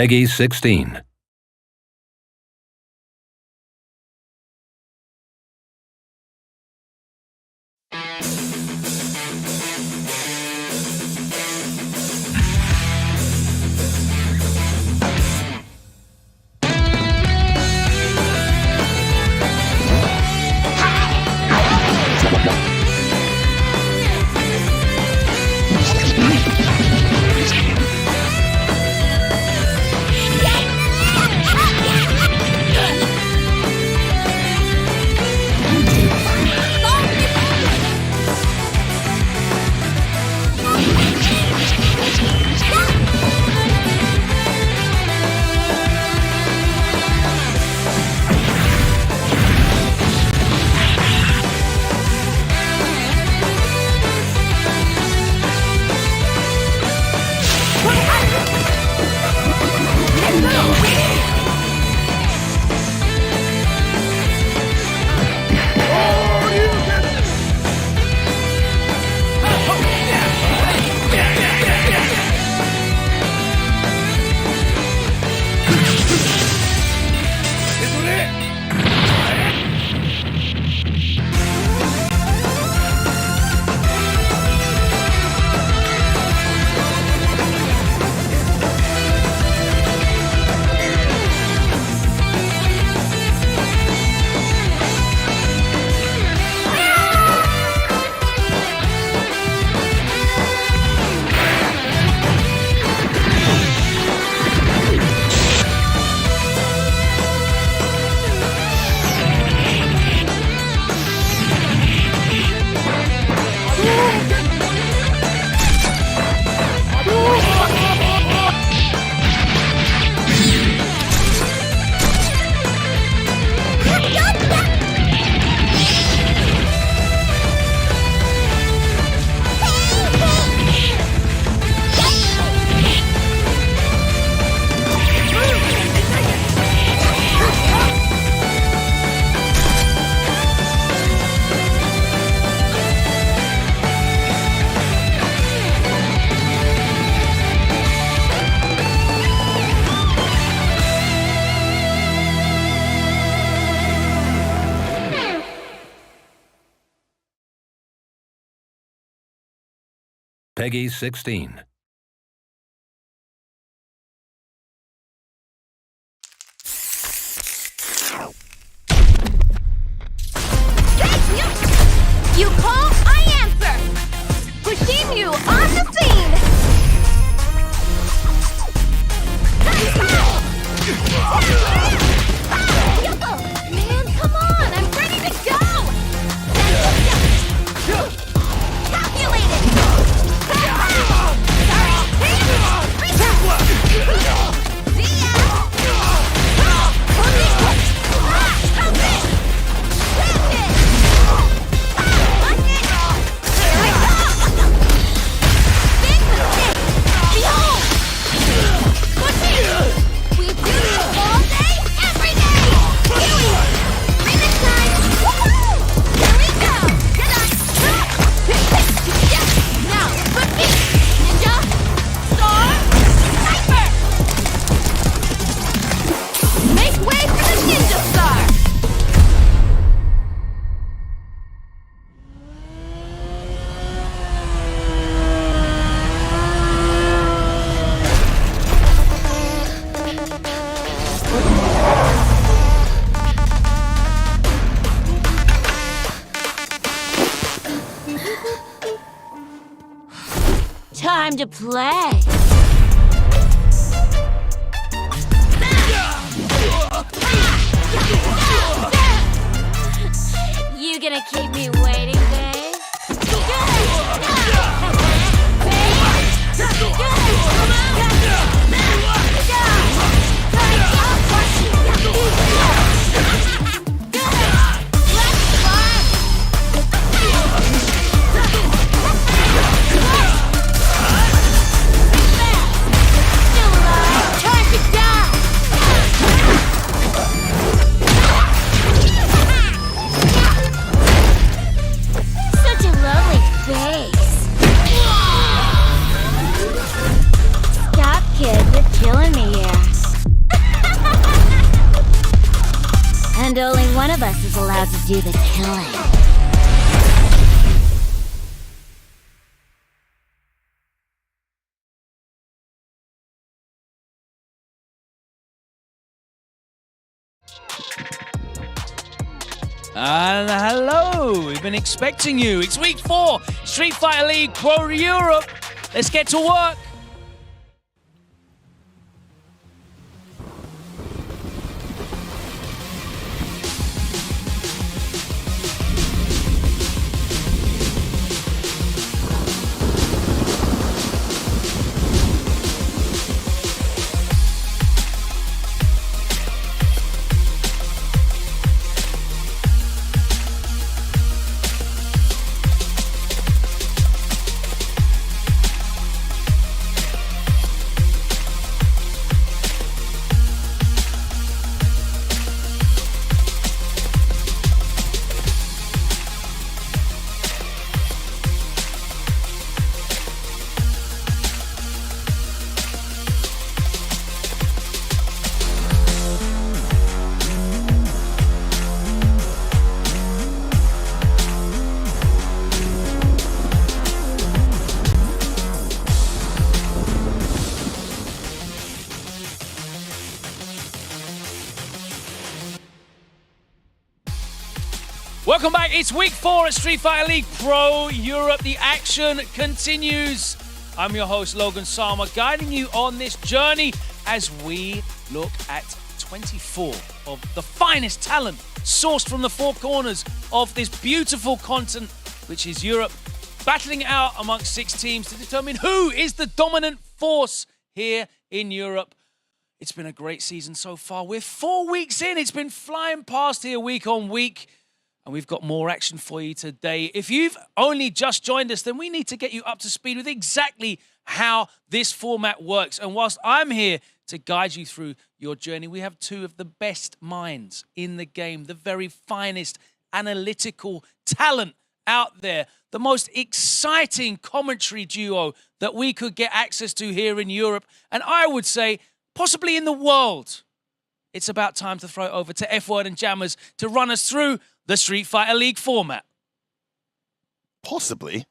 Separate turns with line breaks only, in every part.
Peggy 16. Peggy 16.
You call, I answer! Pushing you on the scene! Man, come on! I'm ready to go! Calculated! Time to play. You gonna keep me waiting, babe? one of us is allowed to do the killing.
And hello, we've been expecting you. It's week 4, Street Fighter League Pro Europe. Let's get to work. Welcome back. It's week 4 at Street Fighter League Pro Europe. The action continues. I'm your host, Logan Sama, guiding you on this journey as we look at 24 of the finest talent sourced from the 4 corners of this beautiful continent, which is Europe, battling it out amongst 6 teams to determine who is the dominant force here in Europe. It's been a great season so far. We're 4 weeks in. It's been flying past here week on week. And we've got more action for you today. If you've only just joined us, then we need to get you up to speed with exactly how this format works. And whilst I'm here to guide you through your journey, we have 2 of the best minds in the game, the very finest analytical talent out there, the most exciting commentary duo that we could get access to here in Europe, and I would say possibly in the world. It's about time to throw it over to F-Word and Jammers to run us through the Street Fighter League format.
Possibly.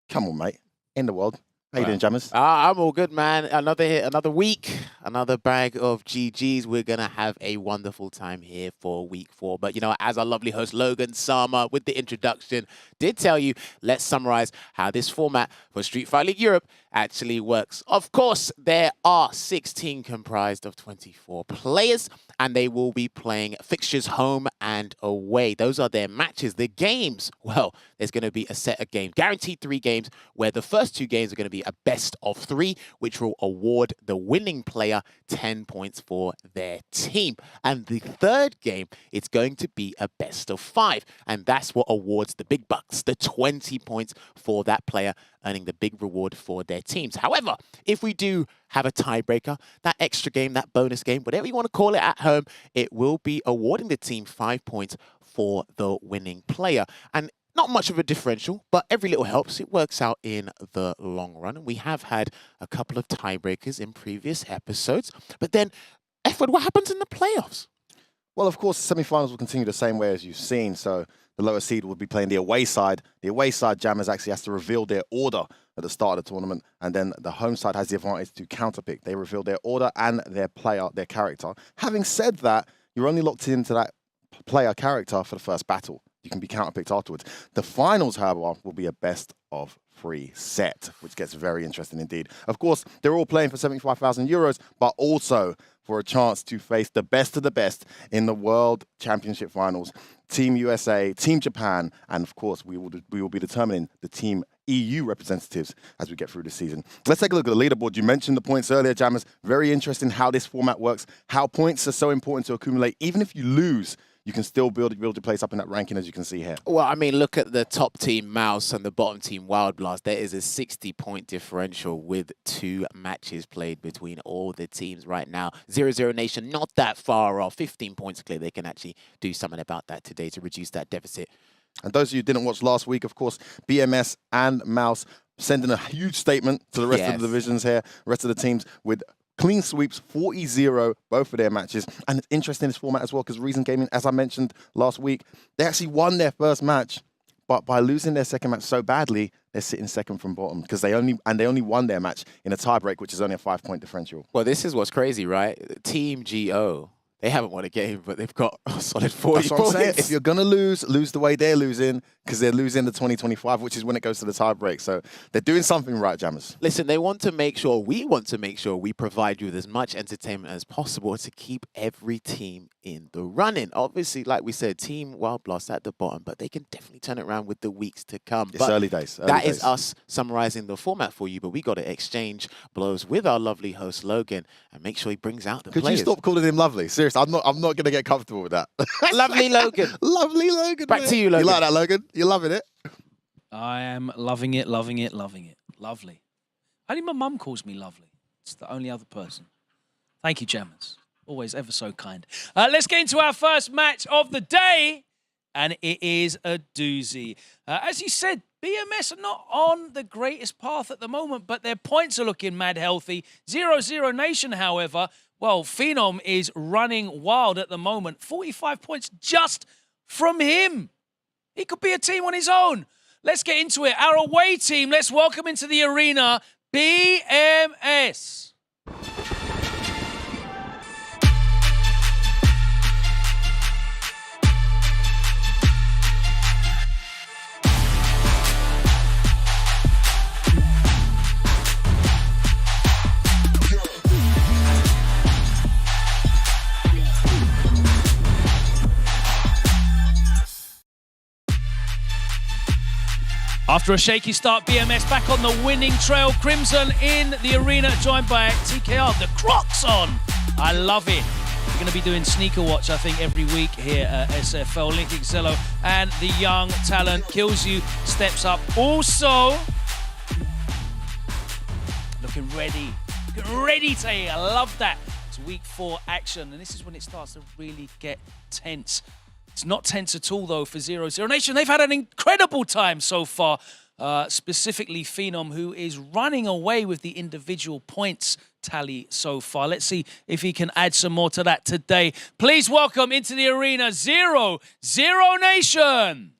Come on, mate. In the world. How you doing, Jammers?
I'm all good, man. Another week, another bag of GGs. We're going to have a wonderful time here for week 4. But, you know, as our lovely host, Logan Sama, with the introduction, did tell you, let's summarize how this format for Street Fighter League Europe actually works. Of course, there are 16 comprised of 24 players, and they will be playing fixtures home and away. Those are their matches. The games, well, there's going to be a set of games, guaranteed 3 games, where the first 2 games are going to be a best of 3, which will award the winning player 10 points for their team. And the third game, it's going to be a best of 5, and that's what awards the big bucks, the 20 points for that player, earning the big reward for their teams. However, if we do have a tiebreaker, that extra game, that bonus game, whatever you want to call it at home, it will be awarding the team 5 points for the winning player. And not much of a differential, but every little helps. It works out in the long run. And we have had a couple of tiebreakers in previous episodes. But then, F-Word, what happens in the playoffs?
Well, of course, the semi-finals will continue the same way as you've seen. So the lower seed will be playing the away side. The away side, Jammers, actually has to reveal their order at the start of the tournament. And then the home side has the advantage to counterpick. They reveal their order and their player, their character. Having said that, you're only locked into that player character for the first battle. You can be counterpicked afterwards. The finals, however, will be a best of 3 set, which gets very interesting indeed. Of course, they're all playing for 75,000 euros, but also for a chance to face the best of the best in the World Championship Finals. Team USA, Team Japan, and of course, we will be determining the Team EU representatives as we get through the season. Let's take a look at the leaderboard. You mentioned the points earlier, Jammers. Very interesting how this format works, how points are so important to accumulate. Even if you lose, you can still build your place up in that ranking, as you can see here.
Well, I mean, look at the top team, Mouse, and the bottom team, Wild Blast. There is a 60-point differential with 2 matches played between all the teams right now. 0-0 Nation, not that far off. 15 points clear. They can actually do something about that today to reduce that deficit.
And those of you who didn't watch last week, of course, BMS and Mouse sending a huge statement to the rest of the divisions here, rest of the teams, with clean sweeps, 40-0, both of their matches. And it's interesting in this format as well, because Reason Gaming, as I mentioned last week, they actually won their first match, but by losing their second match so badly, they're sitting second from bottom, because they only won their match in a tiebreak, which is only a 5-point differential.
Well, this is what's crazy, right? Team GO, they haven't won a game, but they've got a solid 40
That's what I'm saying.
points.
If you're going to lose the way they're losing, because they're losing the 2025, which is when it goes to the tiebreak. So they're doing something right, Jammers.
Listen, we want to make sure we provide you with as much entertainment as possible to keep every team in the running. Obviously, like we said, Team Wild Blast at the bottom, but they can definitely turn it around with the weeks to come.
It's early days.
That is us summarizing the format for you, but we got to exchange blows with our lovely host, Logan, and make sure he brings out the
Could
players.
you stop calling him lovely? Seriously, I'm not going to get comfortable with that.
Lovely Logan.
Lovely Logan.
Back
man.
to you, Logan.
You like that, Logan? You loving it?
I am loving it, loving it, loving it. Lovely. Only my mum calls me lovely. It's the only other person. Thank you, Jammers. Always ever so kind. Let's get into our first match of the day, and it is a doozy. As you said, BMS are not on the greatest path at the moment, but their points are looking mad healthy. 0-0 Nation, however, well, Phenom is running wild at the moment. 45 points just from him. He could be a team on his own. Let's get into it. Our away team, let's welcome into the arena BMS. After a shaky start, BMS back on the winning trail. Crimson in the arena, joined by TKR. The Crocs on. I love it. We're going to be doing Sneaker Watch, I think, every week here at SFL. Link Excello and the young talent. Kills You steps up. Also, looking ready. Looking ready, Tay. I love that. It's week 4 action, and this is when it starts to really get tense. It's not tense at all, though, for 0-0 Nation. They've had an incredible time so far, specifically Phenom, who is running away with the individual points tally so far. Let's see if he can add some more to that today. Please welcome into the arena 0-0 Nation.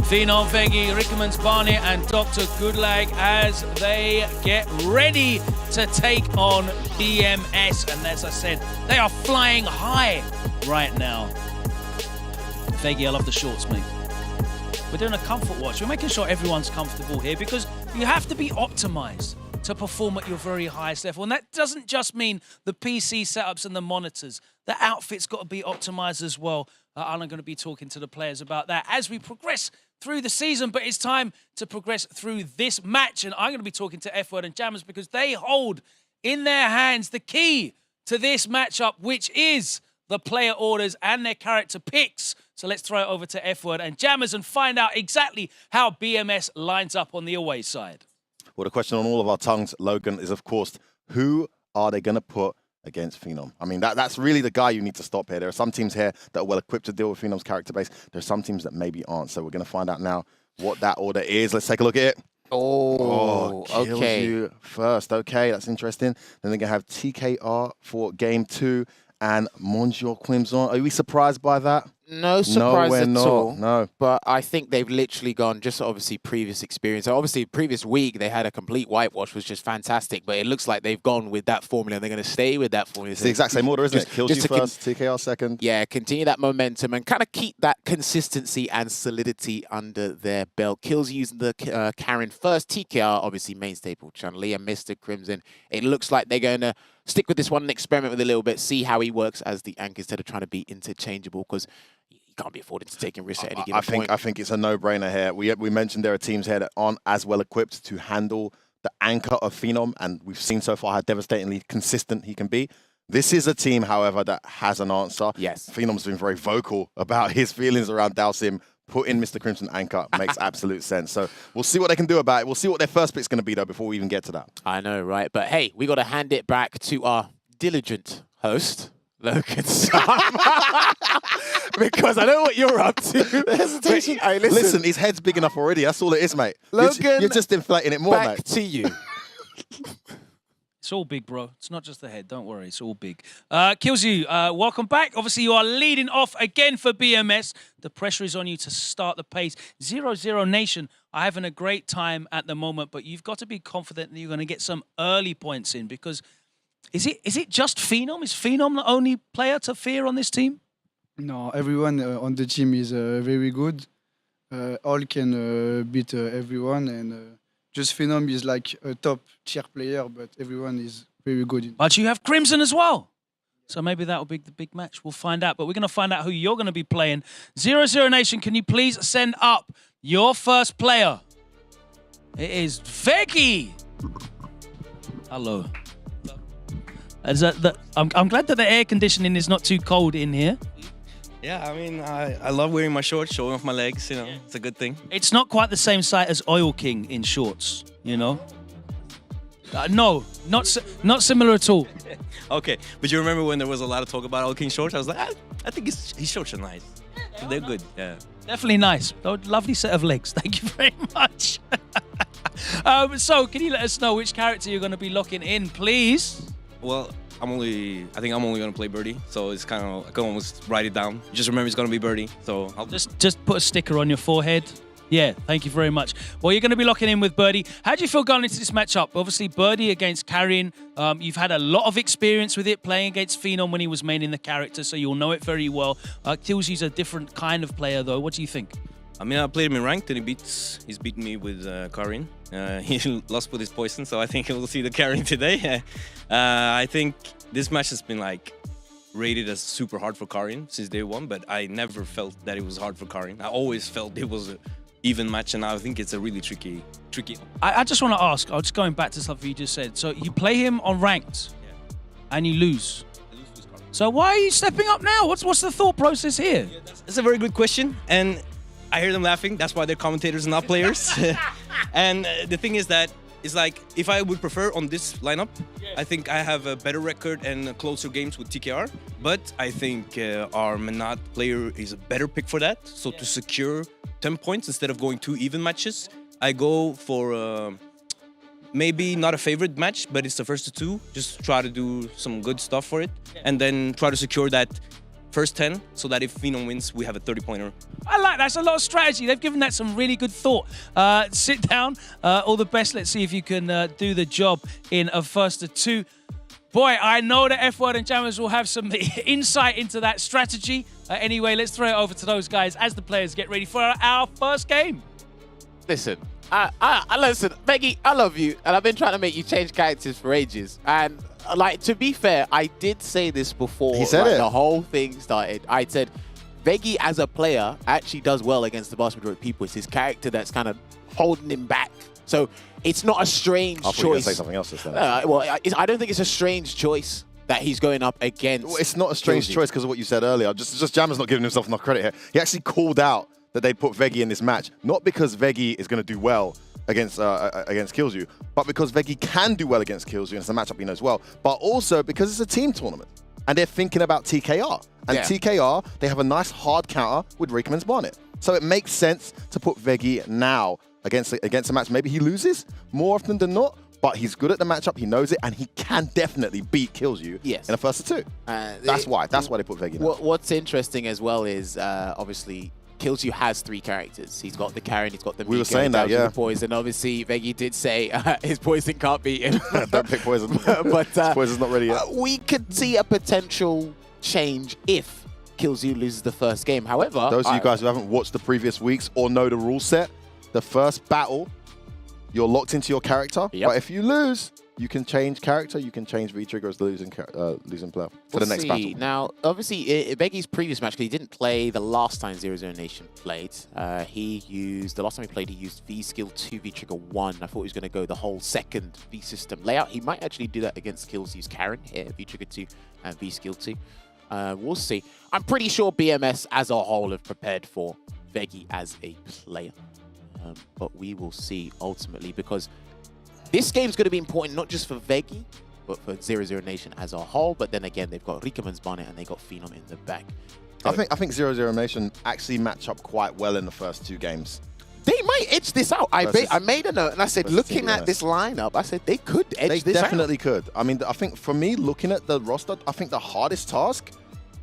Phenom, Veggie, Rickmans, Barney, and Dr. Goodlag as they get ready to take on BMS. And as I said, they are flying high right now. Veggie, I love the shorts, mate. We're doing a comfort watch. We're making sure everyone's comfortable here because you have to be optimized to perform at your very highest level. And that doesn't just mean the PC setups and the monitors. The outfit's got to be optimized as well. I'm going to be talking to the players about that as we progress through the season, but it's time to progress through this match. And I'm going to be talking to F-Word and Jammers because they hold in their hands the key to this matchup, which is the player orders and their character picks. So let's throw it over to F-Word and Jammers and find out exactly how BMS lines up on the away side.
Well, the question on all of our tongues, Logan, is, of course, who are they going to put against Phenom? I mean, that's really the guy you need to stop here. There are some teams here that are well equipped to deal with Phenom's character base. There are some teams that maybe aren't. So we're going to find out now what that order is. Let's take a look at it.
Oh,
Kills
okay.
You first. Okay, that's interesting. Then they're going to have TKR for game 2 and Monsieur Crimson. Are we surprised by that?
No surprise at all.
No.
But I think they've literally gone just obviously previous experience. Obviously, previous week they had a complete whitewash, was just fantastic. But it looks like they've gone with that formula and they're going to stay with that formula.
It's the exact same order, isn't it? Kills You first, TKR second.
Yeah, continue that momentum and kind of keep that consistency and solidity under their belt. Kills using the Karen first. TKR, obviously, main staple. Chun-Li and Mr. Crimson. It looks like they're going to stick with this one and experiment with it a little bit, see how he works as the anchor instead of trying to be interchangeable, because can't be afforded to taking risks at any given point.
I think it's a no-brainer here. We mentioned there are teams here that aren't as well equipped to handle the anchor of Phenom, and we've seen so far how devastatingly consistent he can be. This is a team, however, that has an answer.
Yes.
Phenom's been very vocal about his feelings around Dalsim. Putting Mr. Crimson Anchor makes absolute sense. So we'll see what they can do about it. We'll see what their first pick's going to be, though, before we even get to that.
I know, right? But hey, we got to hand it back to our diligent host, Logan Sama. Because I know what you're up to.
Hesitation.
Hey,
listen, his head's big enough already. That's all it is, mate.
Logan,
you're just inflating it more,
back
mate.
to you.
It's all big, bro. It's not just the head. Don't worry. It's all big. Kills you. Welcome back. Obviously, you are leading off again for BMS. The pressure is on you to start the pace. 0-0 Nation are having a great time at the moment, but you've got to be confident that you're going to get some early points in because is it just Phenom? Is Phenom the only player to fear on this team?
No, everyone on the team is very good. All can beat everyone, and just Phenom is like a top tier player, but everyone is very good.
But you have Crimson as well. So maybe that will be the big match. We'll find out. But we're going to find out who you're going to be playing. 0-0 Nation, can you please send up your first player? It is Veggie. Hello. I'm glad that the air conditioning is not too cold in here.
Yeah, I mean, I love wearing my shorts, showing off my legs, you know, it's a good thing.
It's not quite the same sight as Oil King in shorts, you know? No, not similar at all.
Okay, but you remember when there was a lot of talk about Oil King shorts? I was like, I think his shorts are nice. They're good, yeah.
Definitely nice. Oh, lovely set of legs. Thank you very much. So, can you let us know which character you're going to be locking in, please?
Well, I think I'm only gonna play Birdie, so it's kind of I can almost write it down. Just remember it's gonna be Birdie, so I'll
just put a sticker on your forehead. Yeah, thank you very much. Well, you're going to be locking in with Birdie. How do you feel going into this matchup? Obviously, Birdie against Carrion. You've had a lot of experience with it, playing against Phenom when he was maining the character, so you'll know it very well. Killsy's a different kind of player, though. What do you think?
I mean, I played him in ranked and he's beaten me with Karin. He lost with his poison, so I think we'll see the Karin today. I think this match has been like rated as super hard for Karin since day one, but I never felt that it was hard for Karin. I always felt it was an even match, and I think it's a really tricky.
I just want to ask, I'm just going back to something you just said. So you play him on ranked, and you lose. So why are you stepping up now? What's the thought process here?
Yeah, that's a very good question, and I hear them laughing. That's why they're commentators and not players. And the thing is that it's like if I would prefer on this lineup, I think I have a better record and closer games with TKR. But I think our Menat player is a better pick for that. So to secure 10 points instead of going 2 even matches, I go for maybe not a favorite match, but it's the first of 2. Just try to do some good stuff for it, and then try to secure that first 10, so that if Phenom wins, we have a 30-pointer.
I like that. That's a lot of strategy. They've given that some really good thought. Sit down. All the best. Let's see if you can do the job in a first of 2. Boy, I know the F-Word and Jammers will have some insight into that strategy. Anyway, let's throw it over to those guys as the players get ready for our first game.
Listen, listen, Veggie, I love you, and I've been trying to make you change characters for ages. And like, to be fair, I did say this before.
He said it.
The whole thing started. I said, Veggie as a player actually does well against the vast majority of people. It's his character that's kind of holding him back. So it's not a strange choice.
I thought you were going to say something else just then.
Well, I don't think it's a strange choice that he's going up against.
Well, it's not a strange choice because of what you said earlier. Just Jammer's not giving himself enough credit here. He actually called out that they put Veggie in this match, not because Veggie is going to do well against Killzu, but because Veggie can do well against Killzu, and it's a matchup he knows well, but also because it's a team tournament, and they're thinking about TKR. And TKR, they have a nice hard counter with Rickman's Bonnet. So it makes sense to put Veggie now against a match. Maybe he loses more often than not, but he's good at the matchup, he knows it, and he can definitely beat Killzu in a first of 2. That's why they put Veggie now.
What's interesting as well is, obviously, Killzu has 3 characters. He's got the Karin, he's got the
We were saying that, yeah.
The poison. Obviously, Veggie did say his poison can't beat him.
Don't pick poison.
But
poison's not ready yet.
We could see a potential change if Killzu loses the first game. However,
those of you guys who haven't watched the previous weeks or know the rule set, the first battle, you're locked into your character. But if you lose, you can change character, you can change V-trigger as the losing player for the next
see.
battle.
Now, obviously, Veggi's previous match, because he didn't play the last time 00 Nation played. The last time he played, he used V-Skill 2, V-Trigger 1. I thought he was going to go the whole second V-System layout. He might actually do that against Killzy's Karen here, V-Trigger 2 and V-Skill 2. We'll see. I'm pretty sure BMS as a whole have prepared for Veggie as a player. But we will see ultimately, because this game's going to be important not just for Veggie, but for 00 Nation as a whole. But then again, they've got Rickerman's Bonnet and they got Phenom in the back.
I think 00 Nation actually match up quite well in the first 2 games.
They might edge this out. I made a note and I said, looking at this lineup, I said they could edge this out.
They definitely could. I mean, I think for me, looking at the roster, I think the hardest task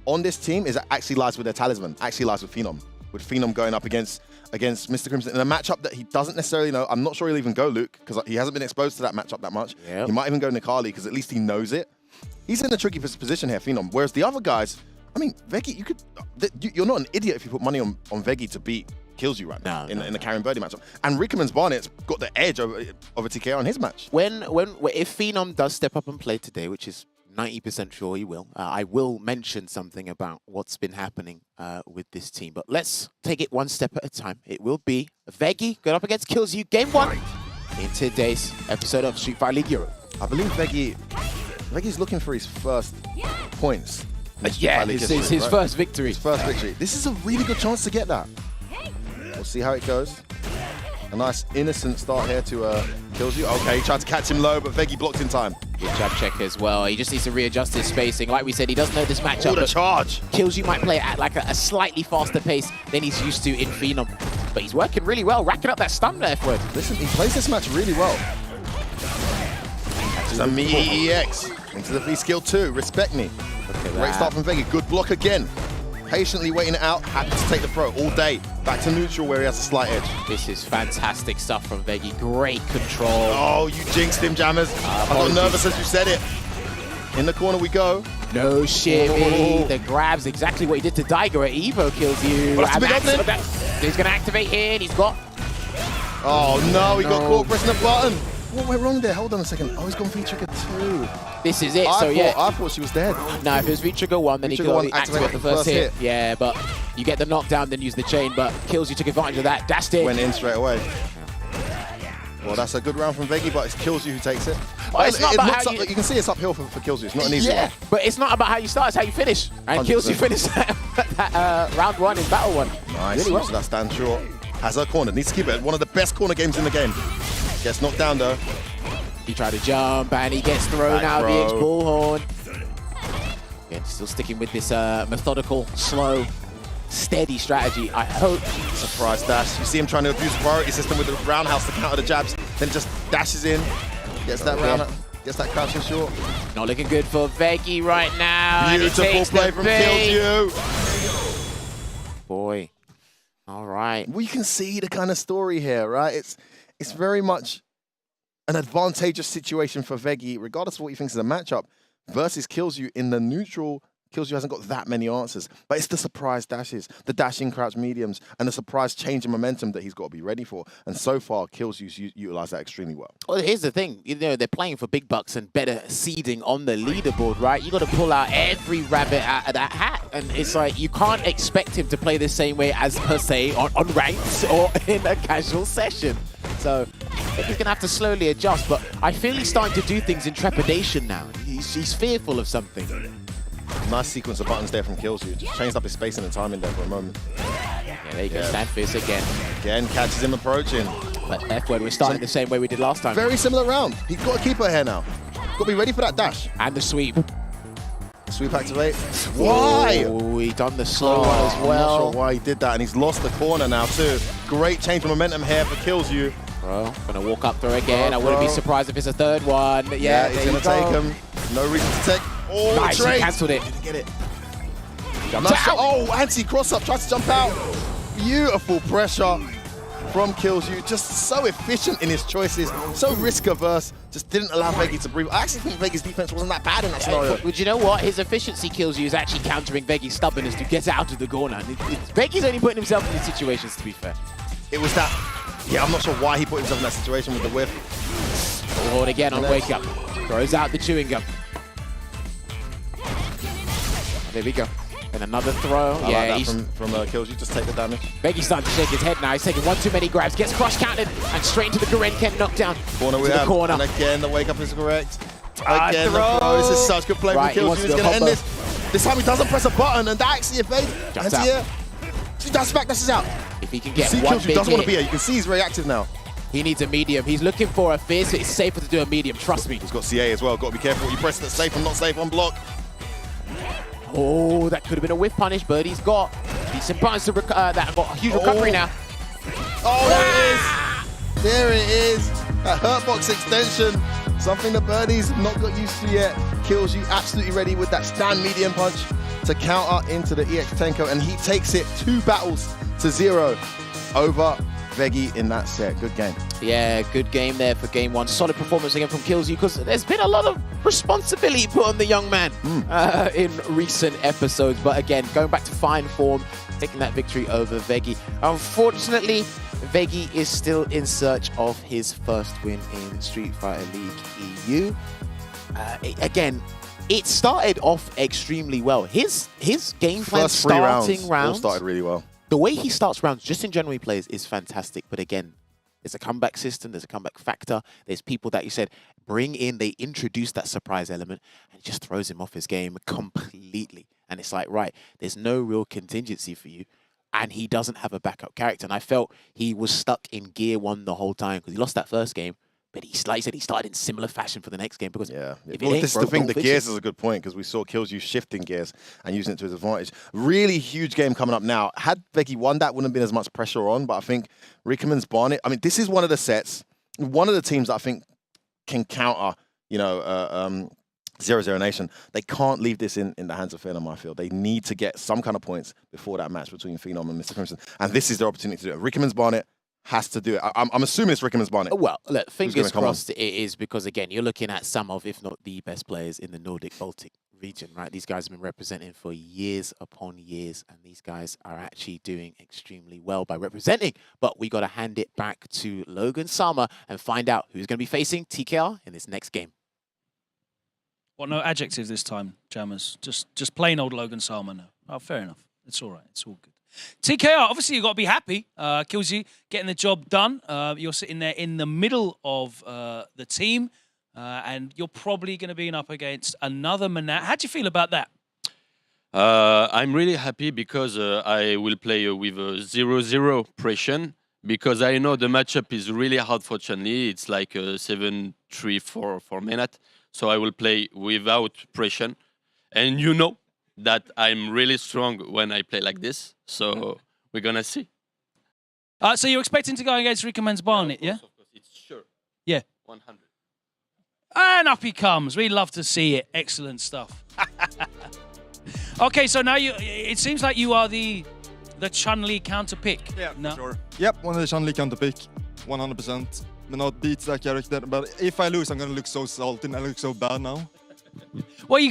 on this team actually lies with their talisman, actually lies with Phenom. With Phenom going up against Mr. Crimson in a matchup that he doesn't necessarily know. I'm not sure he'll even go Luke, because he hasn't been exposed to that matchup that much. Yep. He might even go Nikali, because at least he knows it. He's in a tricky position here, Phenom. Whereas the other guys, I mean, Veggie, you're not an idiot if you put money on Veggie to beat Killzyou right now in the Karen Birdie matchup. And Rickerman's Barnett's got the edge over TKO in his match.
If Phenom does step up and play today, which is 90% sure he will. I will mention something about what's been happening with this team. But let's take it one step at a time. It will be Veggie going up against Killzyou, game 1 in today's episode of Street Fighter League Europe.
I believe Veggie's looking for his first points.
Yeah, his first victory.
His first victory. This is a really good chance to get that. We'll see how it goes. A nice innocent start here to Killzyou. Okay, he tried to catch him low, but Veggie blocked in time.
Good jab check as well. He just needs to readjust his spacing. Like we said, he doesn't know this matchup.
What a charge!
Killzyou might play at like a slightly faster pace than he's used to in Phenom. But he's working really well, racking up that stun there, F-word.
Listen, he plays this match really well. Catches a meaty EX into the V-Skill 2. Respect me. Great start from Veggie. Good block again. Patiently waiting it out, happy to take the throw all day. Back to neutral where he has a slight edge.
This is fantastic stuff from Veggie. Great control.
Oh, you jinxed him, Jammers. I got nervous as you said it. In the corner we go.
No shimmy. The grab's exactly what he did to Daigo at Evo Killzyou.
That's a big opening.
He's going to activate here, and he's got...
Oh no, he got caught pressing the button. What went wrong there? Hold on a second. Oh, he's gone V-Trigger 2.
This is it,
I thought she was dead.
No, if it was V-Trigger 1, then he could activate the first hit. Yeah, but you get the knockdown, then use the chain, but Killzyou took advantage of that, dashed it.
Went in straight away. Well, that's a good round from Veggie, but it's Killzyou who takes it.
Well, it's not about how
you can see it's uphill for Killzyou. It's not an easy one.
But it's not about how you start, it's how you finish. And 100%. Killzyou finished that round 1 in battle 1.
Nice, really well. So that stand short. Has her corner, needs to keep it. One of the best corner games in the game. Gets knocked down though.
He tried to jump and he gets thrown out of the H bullhorn. Again, still sticking with this methodical, slow, steady strategy. I hope.
Surprise dash. You see him trying to abuse the priority system with the roundhouse to counter the jabs, then just dashes in, gets that gets that crouching short.
Not looking good for Veggie right now.
Beautiful play from Killzyou.
Boy. All right.
We can see the kind of story here, right? It's very much an advantageous situation for Veggie, regardless of what he thinks is a matchup, versus Killzyou in the neutral. Killzyou hasn't got that many answers, but it's the surprise dashes, the dashing crouch mediums, and the surprise change in momentum that he's got to be ready for. And so far, Killzyou's utilized that extremely well.
Well, here's the thing, they're playing for big bucks and better seeding on the leaderboard, right? You got to pull out every rabbit out of that hat, and it's like you can't expect him to play the same way as per se on ranks or in a casual session. So I think he's going to have to slowly adjust, but I feel he's starting to do things in trepidation now. He's fearful of something.
Nice sequence of buttons there from Killzyou. Just changed up his spacing and timing there for a moment.
Yeah, there you go. Stand fierce again.
Again, catches him approaching.
But F-word, we're starting the same way we did last time.
Very similar round. He's got to keep her here now. Got to be ready for that dash.
And the sweep.
Sweep activate. Why?
Oh, he done the slow one as well.
I'm not sure why he did that, and he's lost the corner now too. Great change of momentum here for Killzyou.
Bro, gonna walk up through again. I wouldn't be surprised if it's a third one. Yeah,
he's gonna take him. No reason to take. Oh,
nice, he cancelled it.
Didn't get it. Nice shot. Oh, anti-cross up, tries to jump out. Beautiful pressure from Killzyou. Just so efficient in his choices, so risk averse. Just didn't allow Veggie to breathe. I actually think Veggie's defense wasn't that bad in that scenario.
But you know what? His efficiency Killzyou is actually countering Veggie's stubbornness to get out of the corner. Veggie's only putting himself in these situations, to be fair.
It was that. Yeah, I'm not sure why he put himself in that situation with the whiff.
Hold again on wake up. Throws out the chewing gum. There we go. And another throw.
I like that from Kills. You just take the damage.
Veggi's starting to shake his head now. He's taking one too many grabs. Gets crush counted and straight into the Gorenken knockdown.
Corner we
to the
have.
corner.
And again, the wake up is correct. Again, the throw. This is such good play from Kills. He's going to end this. This time he doesn't press a button, and that actually evades. And here, that's back, this is out.
If he can get
see
one
Kills,
big
doesn't want to be
hit,
here. You can see he's very active now.
he needs a medium. He's looking for a fierce, but it's safer to do a medium. Trust me.
He's got CA as well. Got to be careful what you press. That's safe and not safe on block.
Oh, that could have been a whiff punish, but he's got decent buttons to that got a huge recovery now.
Oh, there it is. There it is. That hurt box extension. Something that Birdie's not got used to yet. Kills you absolutely ready with that stand medium punch to counter into the EX Tenko, and he takes it 2 battles to 0 over Veggie in that set. Good game.
Yeah, good game there for game 1. Solid performance again from Kills You, because there's been a lot of responsibility put on the young man in recent episodes. But again, going back to fine form, taking that victory over Veggie. Unfortunately, Veggie is still in search of his first win in Street Fighter League EU. Again, it started off extremely well. His game plan
First 3
starting
rounds all started really well.
The way he starts rounds, just in general he plays, is fantastic. But again, there's a comeback system, there's a comeback factor. There's people that you said bring in, they introduce that surprise element, and it just throws him off his game completely. And it's like, right, there's no real contingency for you. And he doesn't have a backup character. And I felt he was stuck in gear 1 the whole time because he lost that first game. But he, like I said, he started in similar fashion for the next game because
well,
if
this is the thing. The gears is a good point because we saw Kills You shifting gears and using it to his advantage. Really huge game coming up now. Had Veggie won, that wouldn't have been as much pressure on. But I think Rickerman's Barnet. I mean, this is one of the sets, one of the teams that I think can counter. 0-0 Nation. They can't leave this in the hands of Phenom, I feel. They need to get some kind of points before that match between Phenom and Mr. Crimson. And this is their opportunity to do it. Rickerman's Barnet has to do it. I'm assuming it's Rickerman's Barnet.
Well, look, fingers crossed it is, because, again, you're looking at some of, if not the best players in the Nordic-Baltic region, right? These guys have been representing for years upon years, and these guys are actually doing extremely well by representing. But we got to hand it back to Logan Sama and find out who's going to be facing TKR in this next game.
Well, no adjectives this time, Jammers. Just plain old Logan Sama now. Oh, fair enough. It's all right. It's all good. TKR, obviously you've got to be happy. Kills You getting the job done. You're sitting there in the middle of the team, and you're probably going to be up against another Manat. How do you feel about that?
I'm really happy because I will play with a 0-0 pressure, because I know the matchup is really hard for Chun-Li. It's like a 7-3 for Manat. So I will play without pressure. And you know that I'm really strong when I play like this. So we're going to see.
So you're expecting to go against Rickerman's Barnet, yeah?
Of course, it's sure.
Yeah.
100.
And up he comes. We love to see it. Excellent stuff. Okay, so now it seems like you are the Chun-Li counter pick.
Yeah,
no?
sure. Yep, one of the Chun-Li counter pick, 100%. Not beat that character, but if I lose, I'm gonna look so salty and I look so bad now.
Well,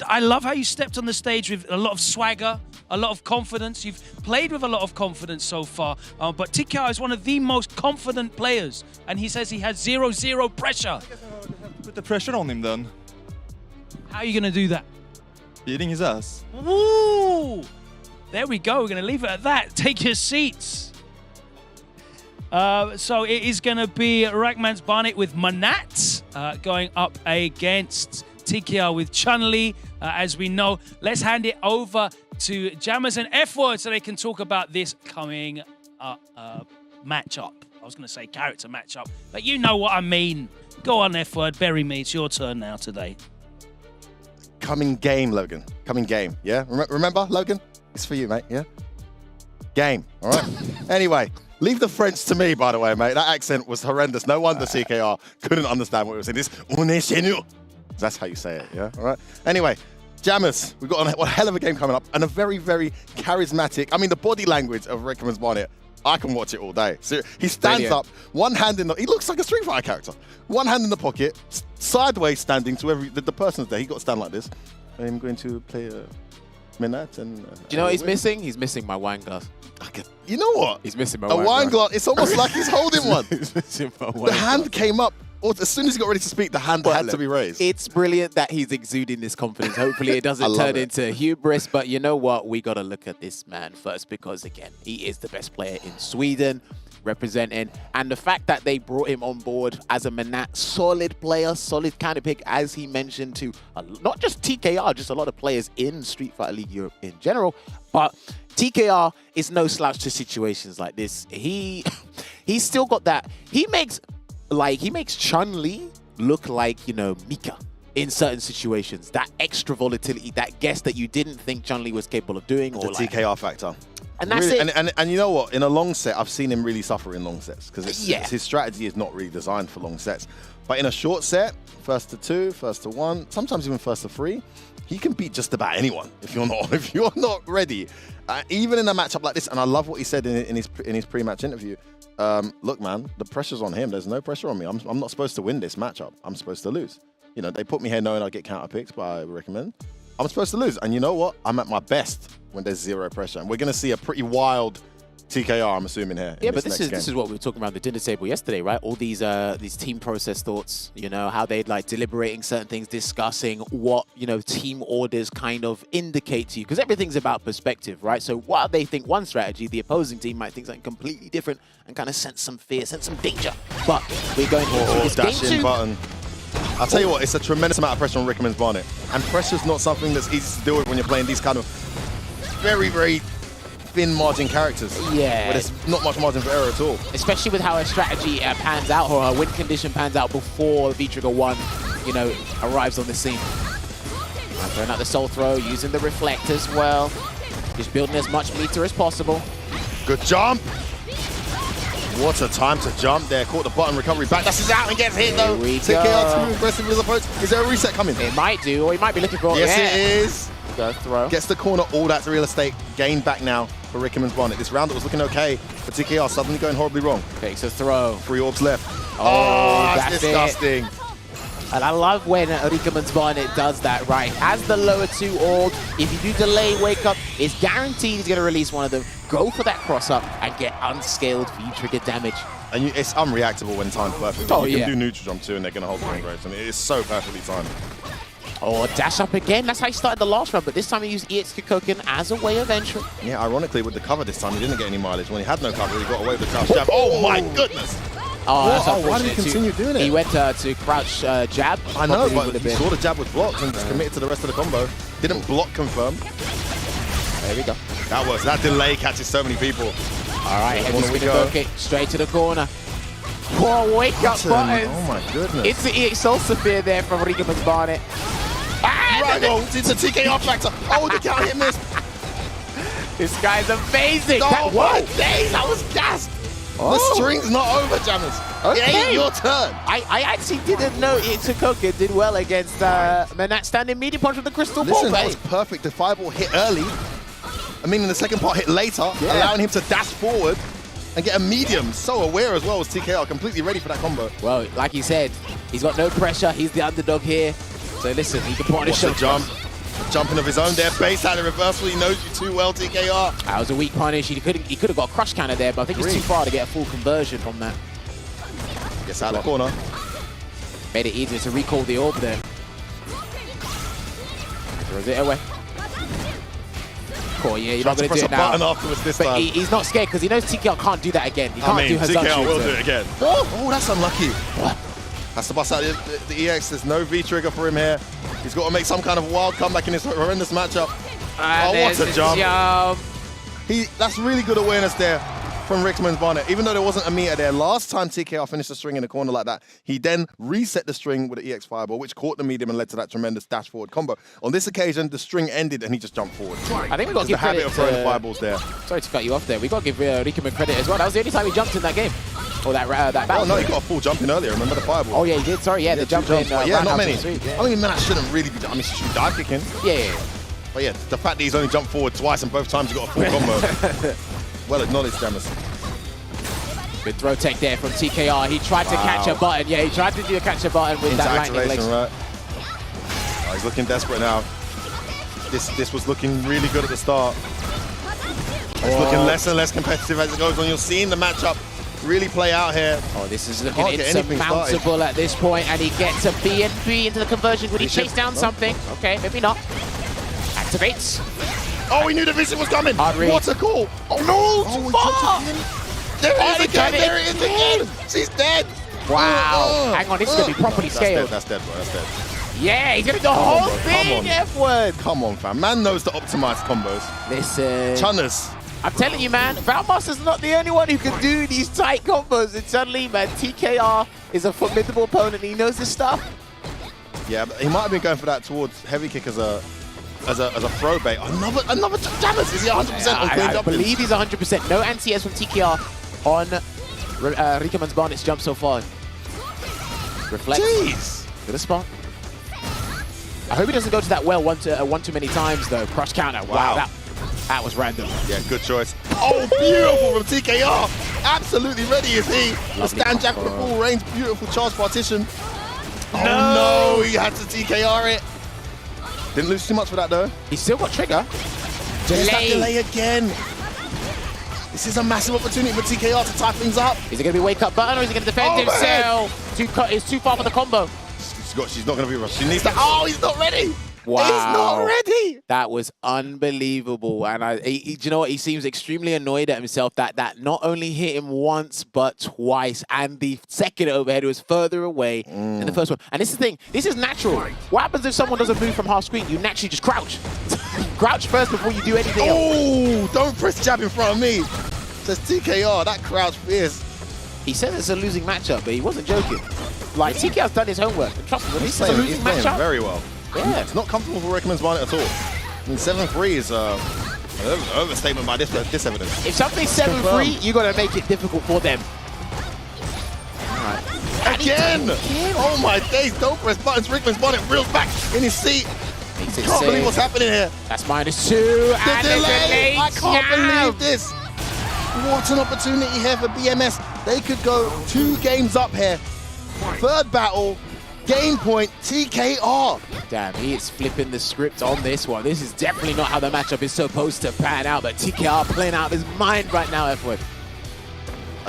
I love how you stepped on the stage with a lot of swagger, a lot of confidence. You've played with a lot of confidence so far, but TKR is one of the most confident players, and he says he has 0-0 pressure.
I guess I have to put the pressure on him then.
How are you going to do that?
Beating his ass.
Woo! There we go. We're going to leave it at that. Take your seats. So it is going to be Rickerman's Barnet with Manat going up against TKR with Chun-Li, as we know. Let's hand it over to Jammers and F-Word so they can talk about this coming matchup. I was going to say character matchup, but you know what I mean. Go on, F-Word, bury me. It's your turn now today.
Coming game, Logan. Coming game, yeah? Remember, Logan? It's for you, mate, yeah? Game, all right? Anyway. Leave the French to me, by the way, mate. That accent was horrendous. No wonder CKR couldn't understand what it was saying. This, on est chez nous. That's how you say it, yeah? All right? Anyway, Jammers, we've got a hell of a game coming up and a very, very charismatic, I mean, the body language of Rickerman's Barnet, I can watch it all day. So he stands up, one hand in the, he looks like a Street Fighter character. One hand in the pocket, sideways standing to the person's there. He got to stand like this. I'm going to play a Manat and...
Do you know what he's missing? He's missing my wine glass.
You know what?
He's missing my
wine glass. It's almost like he's holding one.
He's missing my wine
The hand came up as soon as he got ready to speak, the hand had to be raised.
It's brilliant that he's exuding this confidence. Hopefully it doesn't
love
turn
it.
into hubris. But you know what? We got to look at this man first because, again, he is the best player in Sweden representing. And the fact that they brought him on board as a Manat, solid player, solid kind of pick, as he mentioned, to not just TKR, just a lot of players in Street Fighter League Europe in general. But TKR is no slouch to situations like this. He's still got that. He makes Chun-Li look like, you know, Mika in certain situations. That extra volatility, that guess that you didn't think Chun-Li was capable of doing.
The TKR factor.
And that's
really,
it.
And you know what? In a long set, I've seen him really suffer in long sets because his strategy is not really designed for long sets. But in a short set, first to 2, first to 1, sometimes even first to 3, he can beat just about anyone if you're not ready. Even in a matchup like this, and I love what he said in his pre-match interview. Look, man, the pressure's on him. There's no pressure on me. I'm not supposed to win this matchup. I'm supposed to lose. You know, they put me here knowing I'll get counter picked by Recommend. I'm supposed to lose. And you know what? I'm at my best when there's zero pressure. And we're going to see a pretty wild TKR, I'm assuming, here.
Yeah, but this is what we were talking around the dinner table yesterday, right? All these team process thoughts, you know, how they'd like deliberating certain things, discussing what, you know, team orders kind of indicate to you. Because everything's about perspective, right? So while they think one strategy, the opposing team might think something completely different and kind of sense some fear, sense some danger. But we're going into this
dash
game
in
2.
button. I'll tell you what, it's a tremendous amount of pressure on Rickman's Barnet. And pressure's not something that's easy to deal with when you're playing these kind of very, very thin margin characters.
Yeah.
Where there's not much margin for error at all.
Especially with how her strategy pans out, or her win condition pans out before V-Trigger 1, you know, arrives on the scene. And throwing out the soul throw, using the reflect as well. Just building as much meter as possible.
Good jump. What a time to jump there. Caught the button, recovery back. Dashes out and gets hit though. TKR too aggressive with his approach. Is there a reset coming?
It might do, or he might be looking for
Yes, it is.
Go throw.
Gets the corner. All that's real estate gained back now for Rickman's Barnet. This round that was looking okay, but TKR suddenly going horribly wrong.
Takes a throw.
3 orbs left.
Oh,
that's disgusting.
And I love when Rickman's Barnet does that, right? Has the lower 2 orb. If you do delay wake up, it's guaranteed he's going to release one of them. Go for that cross up and get unscaled V-Trigger damage.
And it's unreactable when timed perfectly.
Oh,
you can do neutral jump too, and they're going to hold the wing race. And it is so perfectly timed.
Oh, dash up again. That's how he started the last round, but this time he used EX Kikoken as a way of entry.
Yeah, ironically, with the cover this time, he didn't get any mileage. When he had no cover, he got away with the crouch jab. Oh, my goodness!
Oh, that's
why did he continue doing it?
He went to crouch jab.
I know, but he saw the jab was blocked and just committed to the rest of the combo. Didn't block confirm.
There we go.
That works. That delay catches so many people.
All right, heavy spinning low kick straight to the corner. Whoa, wake up buttons.
Oh my goodness.
It's the EX Soul Sphere there from Rickman's Barnet.
It's a TKR factor. Oh, the counter hit missed.
This guy's amazing.
Oh,
Whoa, days, I was gassed.
The string's not over, Jammers.
Okay.
It ain't your turn.
I actually didn't know Itsukoka did well against Manat standing medium punch with the crystal ball.
Listen, that was perfect. The fireball hit early. I mean, in the second part, hit later, allowing him to dash forward and get a medium. So aware as well as TKR, completely ready for that combo.
Well, like he said, he's got no pressure. He's the underdog here. So listen, he can put on a show.
Jump. Jumping of his own there. Base had a reversal. He knows you too well, TKR.
That was a weak punish. He could have got a crush counter there, but I think it's too far to get a full conversion from that.
Gets out of the corner.
Made it easier to recall the orb there. Throws it away. Cool, yeah, you're not going to do it now.
Button afterwards this
but
time.
He's not scared because he knows TKR can't do that again. He can't do Hazard
TKR will
shooter.
do it again. Oh, that's unlucky. Has to bust out the EX. There's no V-trigger for him here. He's got to make some kind of wild comeback in this horrendous matchup.
And
what a jump.
jump.
That's really good awareness there from Rickman's Barnet. Even though there wasn't a meter there, last time TKR finished the string in the corner like that, he then reset the string with the EX fireball, which caught the medium and led to that tremendous dash forward combo. On this occasion, the string ended and he just jumped forward.
I think we got to give
the habit
credit
of throwing fireballs there.
Sorry to cut you off there. We got to give Rickman credit as well. That was the only time he jumped in that game. Or that battle.
Oh no, he got a full jump in earlier. Remember the fireball?
Oh yeah, he did. Sorry, yeah, the jump in.
Yeah, not many.
Yeah.
I mean, man, I shouldn't really be. I mean, she should be dive kicking.
Yeah.
But yeah, the fact that he's only jumped forward twice and both times he got a full combo. Well acknowledged, Jammers.
Good throw tech there from TKR. He tried to catch a button. Yeah, he tried to do a catch a button with that lightning legs.
Right. Oh, he's looking desperate now. This was looking really good at the start. It's looking less and less competitive as it goes on. You're seeing the matchup really play out here.
Oh, this is
Can't
looking
get anything started.
insurmountable at this point, and he gets a BNB into the conversion. Would he chase down something? Okay, maybe not. Activates.
Oh, he knew the vision was coming.
Hard read.
What a call. Oh, no, too far. There it is again, there it is again. She's dead.
Wow. Hang on, this is going to be properly scaled.
That's dead, bro, that's dead.
Yeah, he's going to do the whole thing, F-word.
Come on, fam. Man knows to optimize combos.
Listen.
Chunners.
I'm telling you, man, Valmaster's not the only one who can do these tight combos. And suddenly, man, TKR is a formidable opponent. He knows this stuff.
Yeah, but he might have been going for that towards heavy kick as a throw bait. Another jammers. Is he 100% on clean
I
jumping?
believe he's 100%. No anti-airs from TKR on Riekeman's Barnett's jump so far. Reflect.
Jeez.
Good spot. I hope he doesn't go to that well one too many times, though. Crush counter. Wow. That was random.
Yeah, good choice. Oh, beautiful from TKR. Absolutely ready is he. The stand jack with the full range. Beautiful charge partition. Oh, no. He had to TKR it. Didn't lose too much for that, though.
He's still got trigger.
There's that
Delay.
delay again. This is a massive opportunity for TKR to tie things up.
Is it going to be wake up button or is he going to defend himself? It's too far for the combo.
She's not going to be rushed. She needs that. Oh, he's not ready.
Wow.
He's not ready.
That was unbelievable. And do you know what? He seems extremely annoyed at himself that not only hit him once, but twice. And the second overhead was further away than the first one. And this is the thing. This is natural. What happens if someone doesn't move from half screen? You naturally just crouch. Crouch first before you do anything else.
Oh, don't press jab in front of me. Says TKR. That crouch fierce.
He says it's a losing matchup, but he wasn't joking. Like, TKR's done his homework. And trust me, this is a losing
He's playing
matchup.
very well.
Yeah.
It's not comfortable for Rickman's Barnett at all. I mean, 7-3 is an overstatement by this evidence.
If something's 7-3, you got to make it difficult for them.
Again! Oh my days, don't press buttons. Rickman's Barnett reels back in his seat. Can't believe what's happening here.
That's -2.
The
And
delay! I can't
jab.
believe this. What an opportunity here for BMS. They could go 2 games up here. Third battle, game point, TKR.
Damn, he is flipping the script on this one. This is definitely not how the matchup is supposed to pan out, but TKR playing out of his mind right now, F-Word.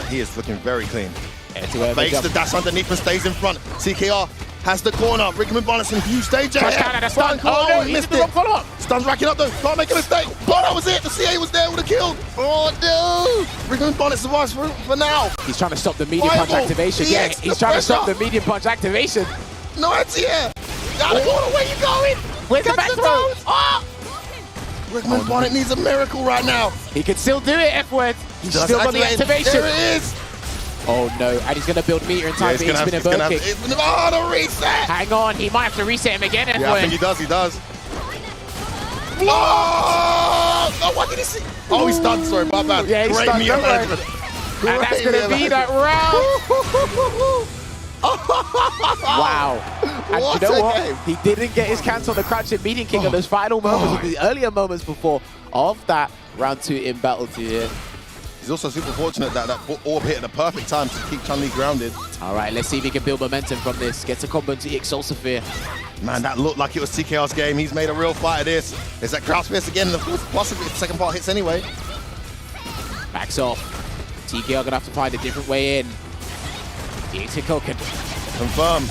He is looking very clean.
Fakes
Fakes the dash underneath and stays in front. TKR has the corner. Rickman Barnett's in huge danger.
Crush counter, that's done. Oh no, he missed the wrong follow-up.
Stun's racking up though. Can't make a mistake. Oh, that was it. The CA was there. Would have killed. Oh no. Rickman Barnett survives for now.
He's trying to stop the medium punch activation. Yeah, he's trying to stop the medium punch activation.
No anti-air. Out of the corner. Where you going?
Where's the back throw? Oh!
Rickman Barnett needs a miracle right now.
He can still do it, F-Word. He's still got the activation.
There it is.
Oh no, and he's going to build meter in time for his spinner bird kick.
Oh, the reset!
Hang on, he might have to reset him again, F-Word.
Yeah, I think he does. Oh, what did he see? Oh, he's stunned, sorry, my bad.
Yeah, he's stunned,
meter management.
And that's going to be that round. Wow. And
What
you know
a
what?
game.
He didn't get his cancel on the crouching medium kick on those final moments, the earlier moments before of that round 2 in battle 2 here.
He's also super fortunate that orb hit at the perfect time to keep Chun-Li grounded.
All right, let's see if he can build momentum from this. Gets a combo into EX Soul Sphere.
Man, that looked like it was TKR's game. He's made a real fight of this. There's that crouch fist again, and of course, possibly the second part hits anyway.
Backs off. TKR gonna have to find a different way in. EX Koken.
Confirm.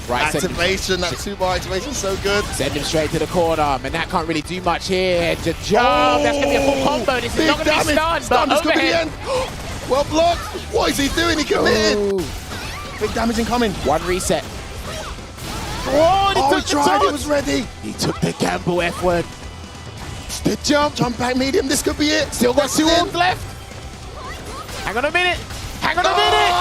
Right,
activation, that 2-bar activation is so good.
Send him straight to the corner. Man, that can't really do much here. The jump, that's gonna be a full combo. This is not gonna be stunned, but
This could be the
overhead.
end. Well blocked. What is he doing? He committed.
Oh.
Big damage incoming.
One reset.
Oh,
took
he
the
tried.
touch.
It was ready.
He took the gamble, F-Word.
The jump back medium. This could be it.
Still got 2 orbs left. Hang on a minute. Hang on a minute.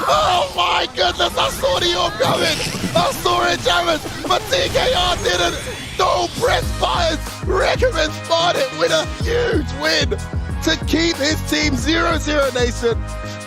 Oh my goodness, I saw the orb coming. I saw it, Jammers, but TKR didn't. No press buttons. Recommends Barnett with a huge win to keep his team 0-0 Nation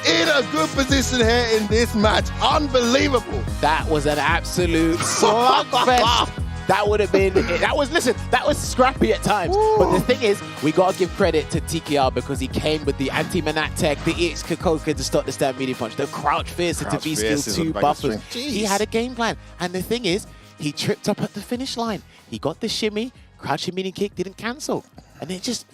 in a good position here in this match. Unbelievable.
That was an absolute slugfest. That would have been, that was scrappy at times.
Ooh.
But the thing is, we got to give credit to TKR because he came with the anti-manat tech, the EX Kokoka to stop the stand medium punch, the crouch fierce, the V skill 2 buffers. He had a game plan. And the thing is, he tripped up at the finish line. He got the shimmy, crouching medium kick, didn't cancel. And it just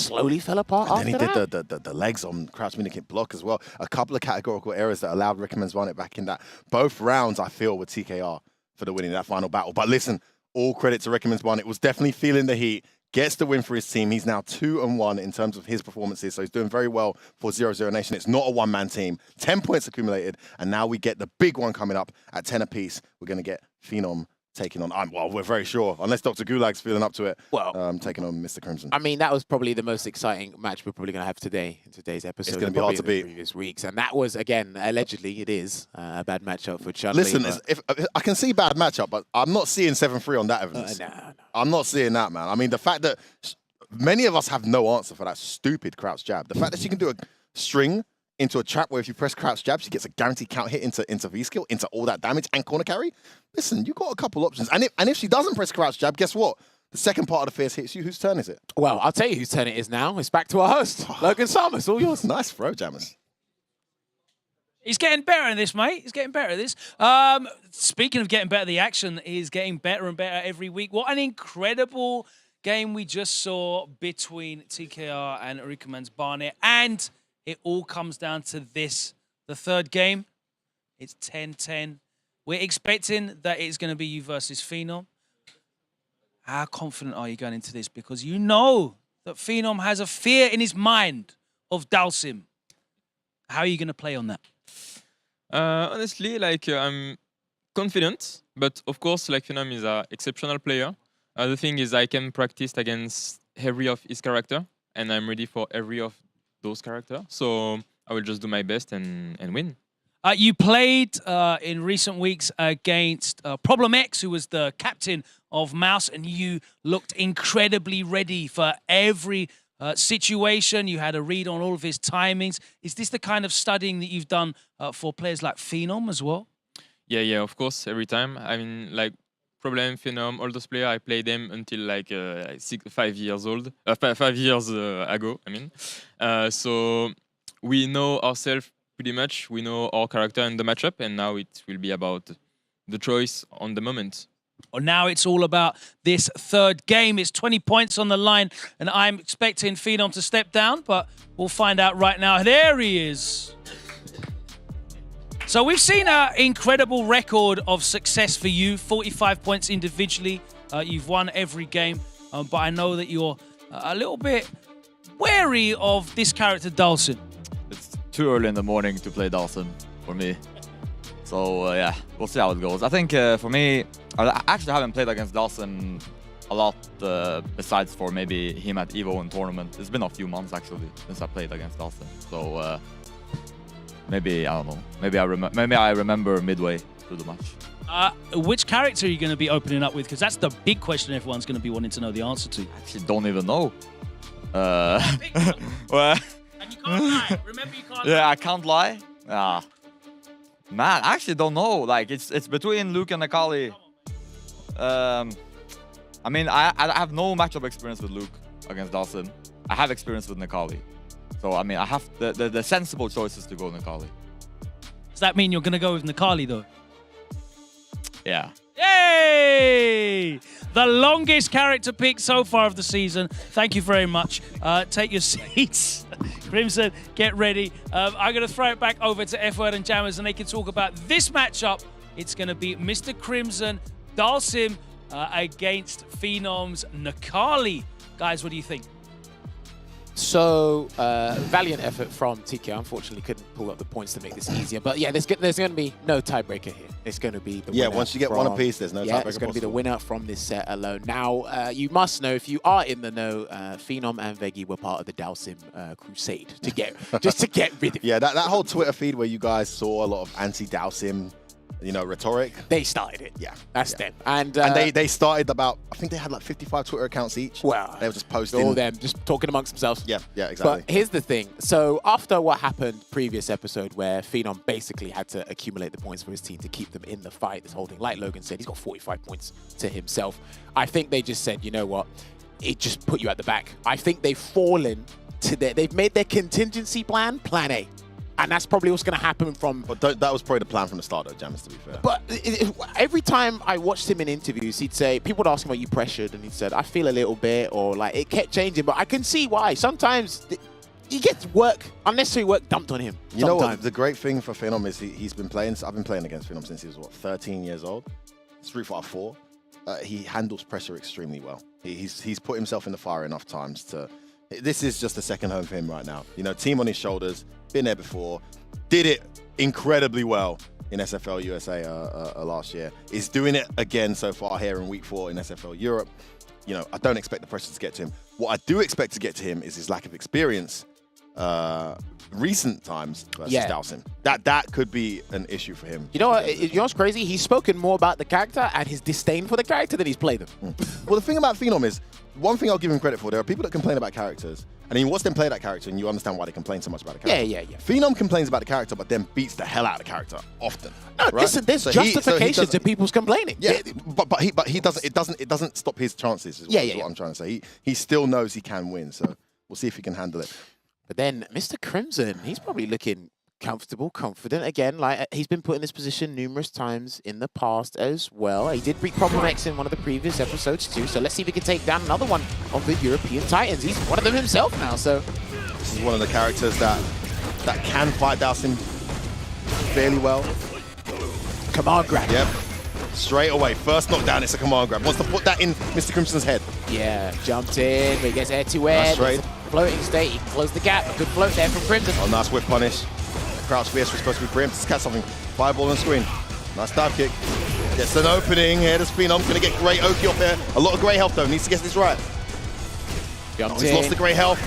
slowly fell apart
And
after
then he
that.
did the legs on crouch mini kick block as well. A couple of categorical errors that allowed Rickerman's run it back in that. Both rounds, I feel, were TKR for the win in that final battle. But listen, all credit to Rickerman's one. It was definitely feeling the heat. Gets the win for his team. He's now 2-1 in terms of his performances. So he's doing very well for 0-0 Nation. It's not a one-man team. 10 points accumulated. And now we get the big one coming up at 10 apiece. We're going to get Phenom taking on, well, we're very sure, unless Dr. Gulag's feeling up to it, taking on Mr. Crimson.
I mean, that was probably the most exciting match we're probably going to have today in today's episode.
It's going to be hard to beat.
Previous weeks, and that was, again, allegedly, it is a bad matchup for Chun-Li.
Listen, if I can see bad matchup, but I'm not seeing 7-3 on that evidence.
No.
I'm not seeing that, man. I mean, the fact that many of us have no answer for that stupid crouch jab. The fact that she can do a string into a trap where if you press crouch jab, she gets a guaranteed count hit into V-skill, into all that damage and corner carry. Listen, you got a couple options. And if she doesn't press crouch jab, guess what? The second part of the fierce hits you. Whose turn is it?
Well, I'll tell you whose turn it is now. It's back to our host, Logan Sama. It's all yours.
Nice throw, Jammers.
He's getting better at this, mate. He's getting better at this. Speaking of getting better, the action is getting better and better every week. What an incredible game we just saw between TKR and Rickerman's Barnet. And it all comes down to this. The third game, it's 10-10. We're expecting that it's going to be you versus Phenom. How confident are you going into this? Because you know that Phenom has a fear in his mind of Dalsim. How are you going to play on that?
Honestly, I'm confident, but of course, Phenom is an exceptional player. The thing is, I can practice against every of his character, and I'm ready for every of those characters. So I will just do my best and win.
You played in recent weeks against Problem X, who was the captain of Mouse, and you looked incredibly ready for every situation. You had a read on all of his timings. Is this the kind of studying that you've done for players like Phenom as well?
Yeah, of course, every time. I mean, Problem, Phenom, all those players, I played them until 5 years old. 5 years ago, I mean. So we know ourselves pretty much. We know our character and the matchup, and now it will be about the choice on the moment.
Well, now it's all about this third game. It's 20 points on the line, and I'm expecting Phenom to step down, but we'll find out right now. There he is. So we've seen an incredible record of success for you, 45 points individually. You've won every game, but I know that you're a little bit wary of this character, Dalsim.
It's too early in the morning to play Dalsim for me. So yeah, we'll see how it goes. I think for me, I actually haven't played against Dalsim a lot besides for maybe him at EVO and tournament. It's been a few months actually since I played against Dalsim. So maybe, I don't know, maybe I remember midway through the match.
Which character are you going to be opening up with? Because that's the big question everyone's going to be wanting to know the answer to.
I actually don't even know.
Well, and you can't lie. Remember, you can't lie.
Yeah, I can't lie. Man, I actually don't know. It's between Luke and Akali. I mean, I have no matchup experience with Luke against Dalsim. I have experience with Akali. So, I mean, I have the sensible choice is to go Akali.
Does that mean you're going to go with Akali, though?
Yeah.
Yay! The longest character pick so far of the season. Thank you very much. Take your seats. Crimson, get ready. I'm going to throw it back over to F-Word and Jammers, and they can talk about this matchup. It's going to be Mr. Crimson, Dalsim against Phenom's Nakali. Guys, what do you think?
So, valiant effort from TK. Unfortunately, couldn't pull up the points to make this easier. But yeah, there's going to be no tiebreaker here. It's going to be the winner.
Yeah, once you get one apiece, there's no tiebreaker.
Yeah, it's going to be the winner from this set alone. Now, you must know, if you are in the know, Phenom and Veggie were part of the Dalsim crusade to get rid of it.
Yeah, that whole Twitter feed where you guys saw a lot of anti-Dalsim, rhetoric.
They started it.
Yeah.
That's them. And
they started about, I think they had 55 Twitter accounts each.
Well,
they were just posting.
All them, just talking amongst themselves.
Yeah, exactly.
But here's the thing. So after what happened previous episode where Phenom basically had to accumulate the points for his team to keep them in the fight, this whole thing, like Logan said, he's got 45 points to himself. I think they just said, you know what, it just put you at the back. I think they've fallen to they've made their contingency plan A. And that's probably what's going to happen from...
But that was probably the plan from the start, though, Jammers, to be fair.
But every time I watched him in interviews, he'd say, people would ask him, are you pressured? And he said, I feel a little bit, or like, it kept changing. But I can see why. Sometimes he gets unnecessary work dumped on him.
You know what? The great thing for Phenom is he's been playing, I've been playing against Phenom since he was, what, 13 years old? Street Fighter 4. He handles pressure extremely well. He's put himself in the fire enough times to... This is just a second home for him right now. You know, team on his shoulders, been there before, did it incredibly well in SFL USA last year. Is doing it again so far here in week 4 in SFL Europe. You know, I don't expect the pressure to get to him. What I do expect to get to him is his lack of experience recent times versus Dhalsim. That could be an issue for him.
You know what? You know what's crazy? He's spoken more about the character and his disdain for the character than he's played them.
Well, the thing about Phenom is, one thing I'll give him credit for, there are people that complain about characters, and you watch them play that character and you understand why they complain so much about the character.
Yeah.
Phenom complains about the character, but then beats the hell out of the character often.
No,
right?
listen, there's justification to people's complaining.
Yeah, but he doesn't. It doesn't stop his chances. Is what I'm trying to say. He still knows he can win. So we'll see if he can handle it.
But then Mr. Crimson, he's probably looking comfortable, confident again. Like he's been put in this position numerous times in the past as well. He did beat Problem X in one of the previous episodes too. So let's see if he can take down another one of the European Titans. He's one of them himself now. So
this is one of the characters that can fight Dhalsim fairly well.
Command grab.
Yep. Straight away, first knockdown, it's a command grab. Wants to put that in Mr. Crimson's head.
Yeah, jumped in, but he gets air to air.
Nice trade.
Floating state, he can close the gap. A good float there from Crimson.
Oh, nice whip punish. Crouch fierce was supposed to be preempted. Let's catch something. Fireball on screen. Nice dive kick. Gets an opening. Here does Phenom. Going to get great Oki off here. A lot of grey health though. Needs to get this right. He's lost the grey health.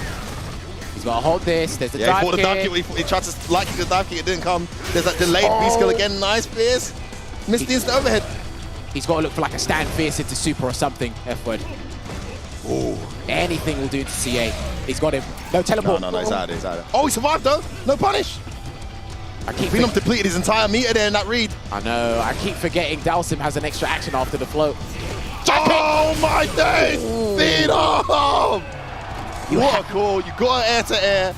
He's got to hold this. There's the dive
he caught
kick.
the dive kick. He tried to like the dive kick. It didn't come. There's that delayed B-skill again. Nice fierce. Missed the instant overhead.
He's got to look for like a stand fierce into super or something. F-word.
Ooh.
Anything will do to CA. He's got him. No teleport.
No, he's out of it. Oh, he survived though. No punish.
Phenom
depleted his entire meter there in that read.
I know. I keep forgetting Dhalsim has an extra action after the float.
Oh my days! Phenom! What a call. You got air to air.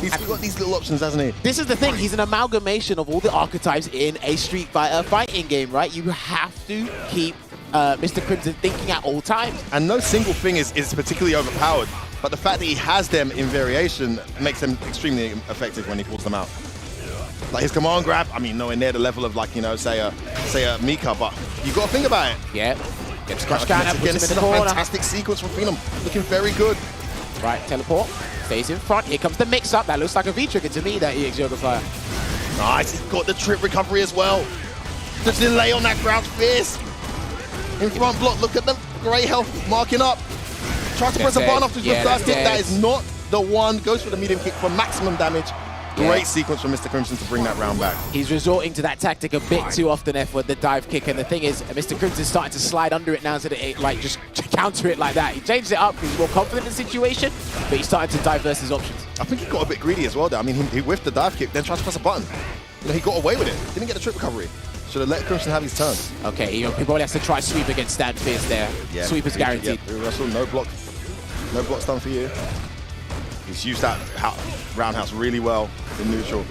He's got these little options, hasn't he?
This is the thing. He's an amalgamation of all the archetypes in a Street Fighter fighting game, right? You have to keep Mr. Crimson thinking at all times.
And no single thing is particularly overpowered, but the fact that he has them in variation makes them extremely effective when he pulls them out. Like his command grab, I mean, nowhere near the level of like, you know, say a Mika, but you got to think about it.
Yeah. Gets crush counter, puts him in the corner.
This is a fantastic sequence from Phenom. Looking very good.
Right, teleport. Stays in front. Here comes the mix-up. That looks like a V-trigger to me, that EX Yoga Fire.
Nice. He's got the trip recovery as well. The delay on that ground fierce. In front block. Look at the grey health marking up. Tries to press a button off the dive kick. That is not the one. Goes for the medium kick for maximum damage. Great sequence from Mr. Crimson to bring that round back.
He's resorting to that tactic a bit too often, F-word, the dive kick. And the thing is, Mr. Crimson's starting to slide under it now so that it, like, just counter it like that. He changed it up. He's more confident in the situation, but he's starting to diverse his options.
I think he got a bit greedy as well there. I mean, he whiffed the dive kick, then tried to press a button. You know, he got away with it. Didn't get the trip recovery. Should have let Crimson have his turn.
Okay, he probably has to try sweep against Stan Fierce there.
Yeah,
Sweep is guaranteed.
Yeah, Russell, no block stun for you. He's used that roundhouse really well in neutral.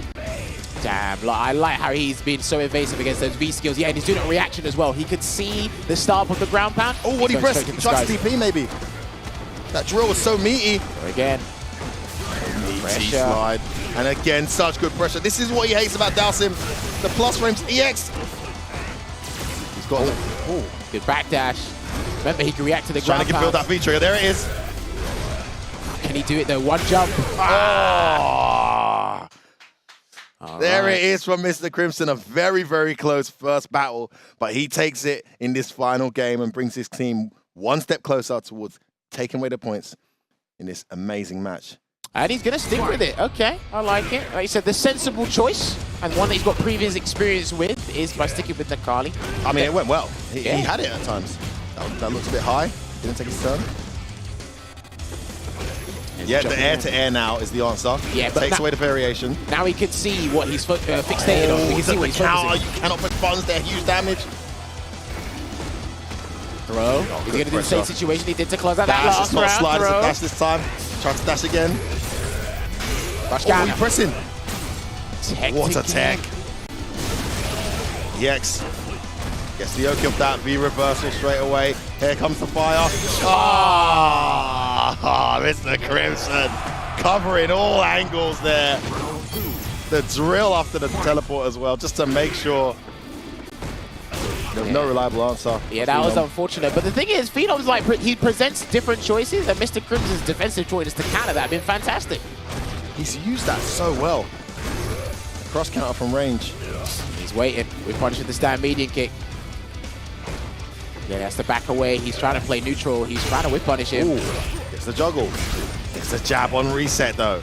Damn, I like how he's been so evasive against those V skills. Yeah, and he's doing a reaction as well. He could see the start of the ground pound.
Oh, what he pressed. He tried to TP maybe. That drill was so meaty.
Again.
Meaty slide. And again, such good pressure. This is what he hates about Dhalsim. The plus frames EX. He's got
good backdash. Remember, he can react to the ground pound.
Trying to build that V-trigger. There it is.
Can he do it though? One jump.
There it is from Mr. Crimson. A very, very close first battle, but he takes it in this final game and brings his team one step closer towards taking away the points in this amazing match.
And he's going to stick with it. Okay, I like it. Like you said, the sensible choice, and one that he's got previous experience with, is by sticking with Nakali.
I mean, it went well. He had it at times. That looks a bit high. Didn't take his turn. Yeah, the air-to-air now is the answer.
Yeah, but
takes away the variation.
Now he can see what he's fixated on. He can see what he's focusing.
You cannot put buttons there. Huge damage.
Throw. He's going to do the same situation he did to close out that last
it's not
round.
Slide, it's a dash this time. Tries to dash again.
Rush
you pressing.
Tech
What a
again.
tech. EX gets the yoke of that V reversal straight away. Here comes the fire. Ah, Mr. Crimson covering all angles there. The drill after the teleport as well, just to make sure there's no reliable answer.
Yeah, that was unfortunate. But the thing is, Phenom's like, he presents different choices, and Mr. Crimson's defensive choices to counter that have been fantastic.
He's used that so well. Cross counter from range.
He's waiting. We're punishing the stand median kick. Yeah, he has to back away. He's trying to play neutral. He's trying to whip punish him.
Ooh, it's the juggle. It's the jab on reset though.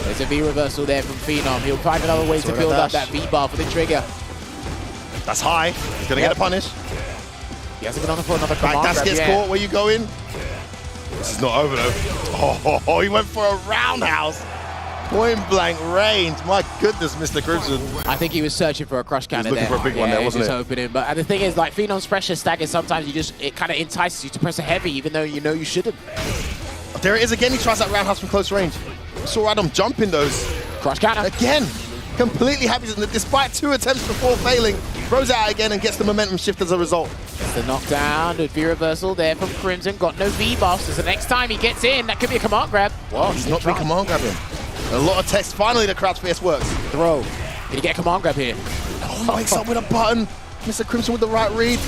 There's a V reversal there from Phenom. He'll find another way to build up that V bar for the trigger.
That's high. He's going to get a punish.
He hasn't been on for another
Back
command
dash
grab
gets
yet.
caught. Where you going? This is not over though. Oh, he went for a roundhouse. Point blank range. My goodness, Mr. Crimson.
I think he was searching for a crush counter
looking
there.
for a big one there, wasn't
he
it?
was hoping. But the thing is, like, Phenom's pressure staggers, sometimes it kind of entices you to press a heavy, even though you know you shouldn't.
There it is again. He tries that roundhouse from close range. Saw Adam jumping those.
Crush counter.
Again. Completely happy. Despite 2 attempts before failing, throws it out again and gets the momentum shift as a result.
It's the knockdown, the V reversal there from Crimson. Got no V buffs. So the next time he gets in, that could be a command grab.
Well, he's not been command grabbing. A lot of text. Finally, the crowd fierce works.
Throw. Can he get a command grab here?
Oh, he wakes up with a button. Mr. Crimson with the right read.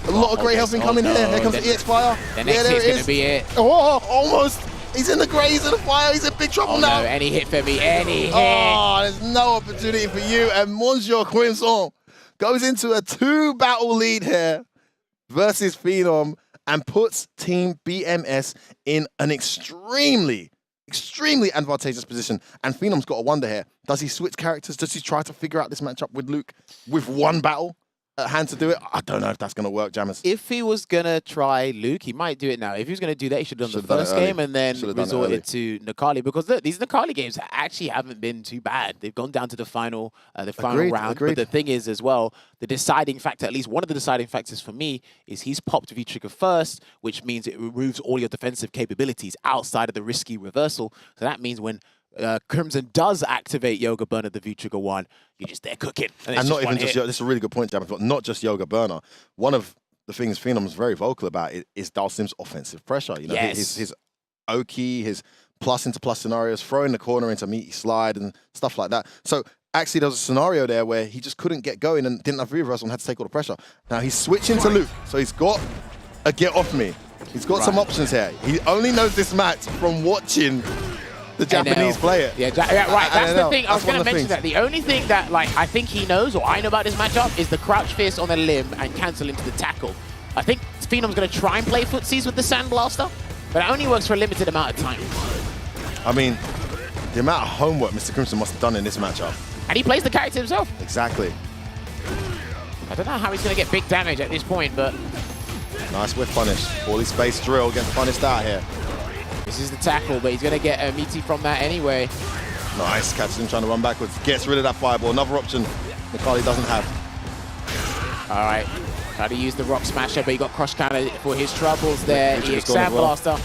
A lot of great health incoming here. Here comes the EX Fire.
The next hit's going to be it.
Oh, almost. He's in the grey, he's in the fire, he's in big trouble now.
No, any hit for me, any hit.
Oh, there's no opportunity for you. And Monsieur Crimson goes into a 2-battle lead here versus Phenom and puts Team BMS in an extremely advantageous position. And Phenom's got a wonder here. Does he switch characters? Does he try to figure out this matchup with Luke with one battle at hand to do it? I don't know if that's going to work, Jammers.
If he was going to try Luke, he might do it now. If he was going to do that, he should have done the first game and then resorted to Nakali. Because look, these Nakali games actually haven't been too bad. They've gone down to the final round. But the thing is as well, the deciding factor, at least one of the deciding factors for me, is he's popped V-Trigger first, which means it removes all your defensive capabilities outside of the risky reversal. So that means when Crimson does activate Yoga Burner, the V-Trigger 1, you're just there cooking.
And not even just, this is a really good point, Jammers, but not just Yoga Burner. One of the things Phenom's very vocal about is Dalsim's offensive pressure. You know, his Oki, his plus into plus scenarios, throwing the corner into meaty slide and stuff like that. So actually there was a scenario there where he just couldn't get going and didn't have reversal and had to take all the pressure. Now he's switching to Luke, so he's got a get off me. He's got some options here. He only knows this match from watching the Japanese play it.
Yeah, right. That's the thing. I was going to mention that. The only thing that I think he knows or I know about this matchup is the crouch fierce on the limb and cancel into the tackle. I think Phenom's going to try and play footsies with the Sand Blaster, but it only works for a limited amount of time.
I mean, the amount of homework Mr. Crimson must have done in this matchup.
And he plays the character himself.
Exactly.
I don't know how he's going to get big damage at this point, but...
Nice whiff punish. Poorly spaced drill gets punished out here.
This is the tackle, but he's going to get a meaty from that anyway.
Nice, catches him trying to run backwards. Gets rid of that fireball. Another option Nakali doesn't have.
All right, try to use the rock smasher, but he got cross counter for his troubles there. EX Sand Blaster.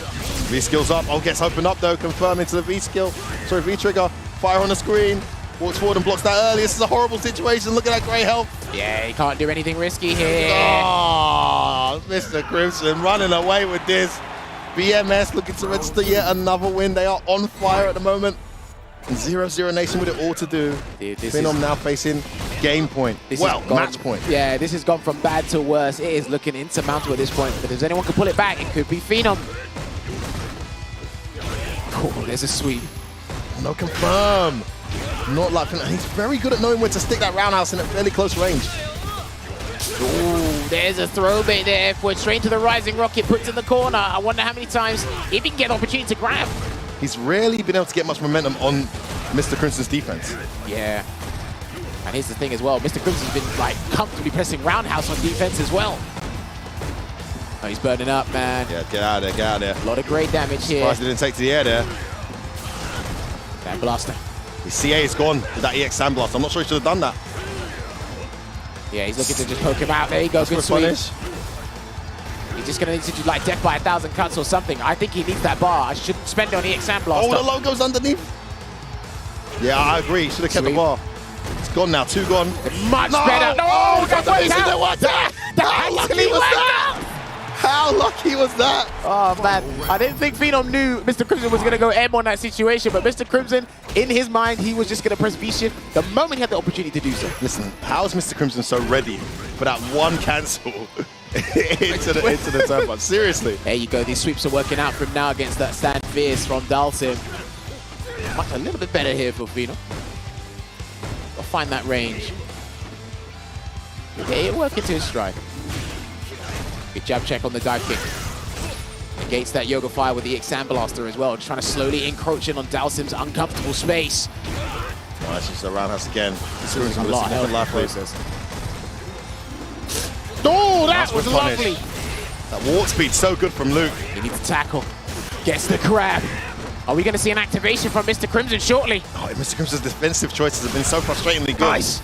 V skills up. Oh, gets opened up though. Confirming to the V skill. Sorry, V trigger. Fire on the screen. Walks forward and blocks that early. This is a horrible situation. Look at that grey health.
Yeah, he can't do anything risky here.
Oh, Mr. Crimson running away with this. BMS looking to register yet another win. They are on fire at the moment. And 0-0 Nation with it all to do. Phenom now facing game point. Match point.
Yeah, this has gone from bad to worse. It is looking insurmountable at this point. But if anyone can pull it back, it could be Phenom. Oh, there's a sweep.
No confirm. Not like Phenom. He's very good at knowing where to stick that roundhouse in at fairly close range.
Ooh, there's a throw bait there for straight to the rising rocket, puts in the corner. I wonder how many times he can get an opportunity to grab.
He's rarely been able to get much momentum on Mr. Crimson's defense.
Yeah. And here's the thing as well, Mr. Crimson's been like comfortably pressing roundhouse on defense as well. Oh, he's burning up, man.
Yeah, get out of there, get out of there.
A lot of great damage here.
Surprised he didn't take to the air there.
That blaster.
His CA is gone with that EX Sand Blast. I'm not sure he should have done that.
Yeah, he's looking to just poke him out. There you go, good sweep. He's just going to need to do like death by 1,000 cuts or something. I think he needs that bar. I shouldn't spend it on EX Sand Blaster.
Oh, the logo's underneath. Yeah, I agree. Should have kept the bar. It's gone now. 2 gone.
Much better. No, that worked out.
How lucky was that? How lucky was that?
Oh, man. I didn't think Phenom knew Mr. Crimson was going to go M on that situation, but Mr. Crimson, in his mind, he was just going to press V-shift the moment he had the opportunity to do so.
Listen, how is Mr. Crimson so ready for that one cancel into the turn punch? Seriously.
There you go. These sweeps are working out for him now against that stand fierce from Dalsim. A little bit better here for Phenom. I'll find that range. Okay, it worked into his stride. Good jab check on the dive kick. Negates that Yoga Fire with the Exam Blaster as well, just trying to slowly encroach in on Dalsim's uncomfortable space.
Nice, just a roundhouse again.
This is a lot of
life
process. Oh, that was lovely.
That warp speed, so good from Luke.
He needs to tackle. Gets the grab. Are we going to see an activation from Mr. Crimson shortly?
Oh, Mr. Crimson's defensive choices have been so frustratingly good.
Nice.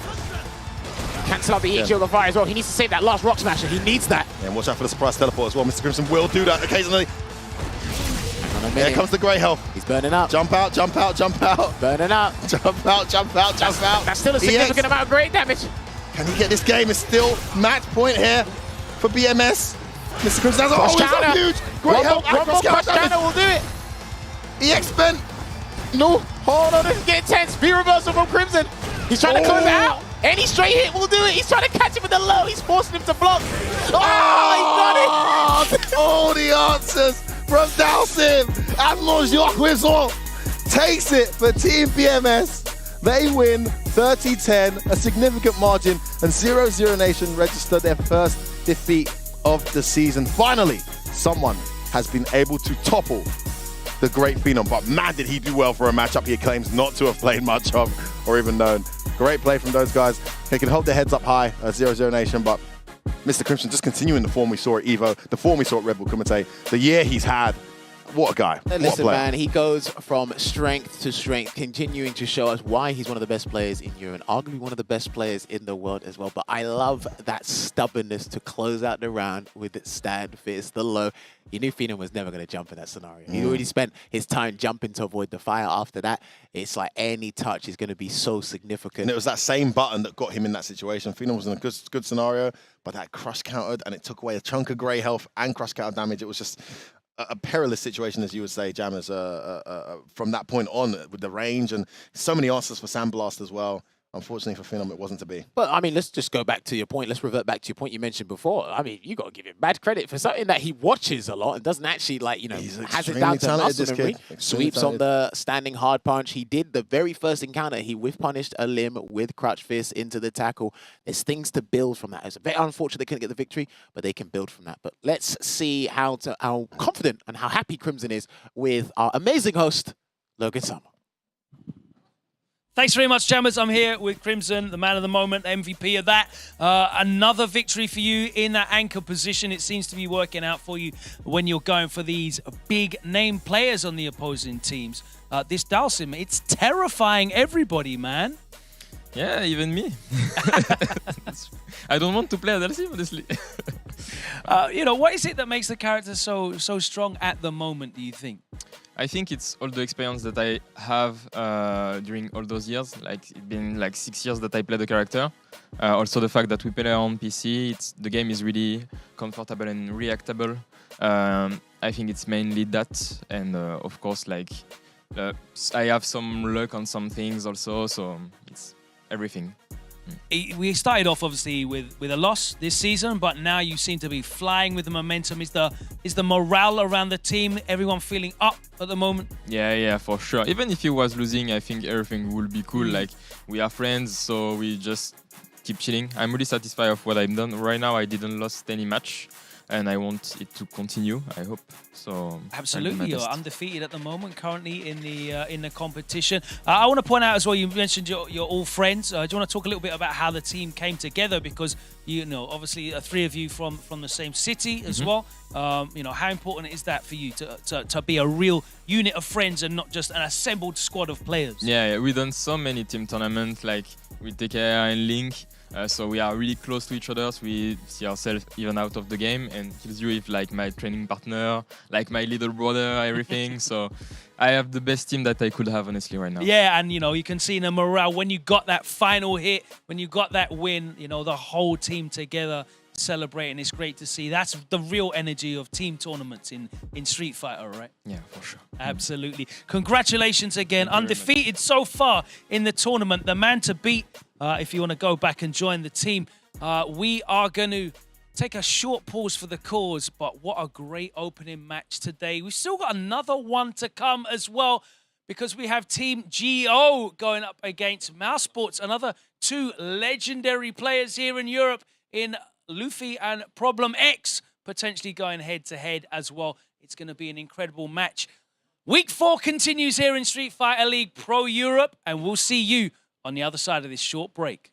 Cancel out the EH Yoga Fire as well. He needs to save that last Rock Smasher. He needs that.
Yeah, and watch out for the surprise teleport as well. Mr. Crimson will do that occasionally. Here comes the grey health.
He's burning up.
Jump out, jump out, jump out.
Burning up.
Jump out, jump out, jump out.
That's still a significant amount of great damage.
Can he get this game? It's still match point here for BMS. Mr. Crimson has a huge great health.
Cross counter will do it.
EX spent.
No. Hold on, this is getting tense. V-reversal from Crimson. He's trying to close it out. Any straight hit will do it. He's trying to catch him with the low. He's forcing him to block. Oh, he got it.
All the answers from Dalsim. Admiral Jacques takes it for Team BMS. They win 30-10, a significant margin, and 0-0 Nation registered their first defeat of the season. Finally, someone has been able to topple the great Phenom, but man, did he do well for a matchup he claims not to have played much of or even known. Great play from those guys. They can hold their heads up high at 0-0 Nation, but Mr. Crimson just continuing the form we saw at EVO, the form we saw at Red Bull Kumite, the year he's had. What a guy. What
Listen,
a player.
man, he goes from strength to strength, continuing to show us why he's one of the best players in Europe, and arguably one of the best players in the world as well. But I love that stubbornness to close out the round with it stand fierce, the low. You knew Phenom was never going to jump in that scenario. He already spent his time jumping to avoid the fire. After that, it's like any touch is going to be so significant.
And it was that same button that got him in that situation. Phenom was in a good scenario, but that crush countered, and it took away a chunk of grey health and crush counter damage. It was just a perilous situation, as you would say, Jammers, from that point on with the range and so many answers for Sandblast as well. Unfortunately for Phenom, it wasn't to be.
But, I mean, let's just go back to your point. Let's revert back to your point you mentioned before. I mean, you got to give him bad credit for something that he watches a lot and doesn't actually, like, you know, has it down to muscle memory. Sweeps on the standing hard punch. He did the very first encounter. He whiff punished a limb with Crouch Fist into the tackle. There's things to build from that. It's very unfortunate they couldn't get the victory, but they can build from that. But let's see how confident and how happy Crimson is with our amazing host, Logan Sama.
Thanks very much, Jammers. I'm here with Crimson, the man of the moment, MVP of that. Another victory for you in that anchor position. It seems to be working out for you when you're going for these big name players on the opposing teams. This Dalsim, it's terrifying everybody, man.
Yeah, even me. I don't want to play Dalsim, honestly.
You know, what is it that makes the character so strong at the moment, do you think?
I think it's all the experience that I have during all those years. Like, it's been like 6 years that I play the character. Also the fact that we play on PC, the game is really comfortable and reactable. I think it's mainly that, and of course, like I have some luck on some things also, so it's everything.
We started off obviously with a loss this season, but now you seem to be flying with the momentum. Is the morale around the team, everyone feeling up at the moment?
Yeah, for sure. Even if he was losing, I think everything will be cool. Like, we are friends, so we just keep chilling. I'm really satisfied of what I've done right now. I didn't lose any match, and I want it to continue, I hope. So
absolutely, you're undefeated at the moment, currently in the competition. I want to point out as well, you mentioned you're all friends. Do you want to talk a little bit about how the team came together? Because, you know, obviously three of you from the same city as well. You know, how important is that for you to be a real unit of friends and not just an assembled squad of players?
Yeah, we've done so many team tournaments, like with TKR and Link. So we are really close to each other. So we see ourselves even out of the game, and kills you with like my training partner, like my little brother, everything. So I have the best team that I could have, honestly, right now.
Yeah, and you know, you can see in the morale when you got that final hit, when you got that win, you know, the whole team together celebrating. It's great to see. That's the real energy of team tournaments in Street Fighter, right?
Yeah, for sure.
Absolutely. Congratulations again. Undefeated so far in the tournament. The man to beat, if you want to go back and join the team. We are going to take a short pause for the cause, but what a great opening match today. We've still got another one to come as well, because we have Team GO going up against Mouse Sports, another two legendary players here in Europe in Luffy and Problem X, potentially going head-to-head as well. It's going to be an incredible match. Week 4 continues here in Street Fighter League Pro Europe, and we'll see you on the other side of this short break.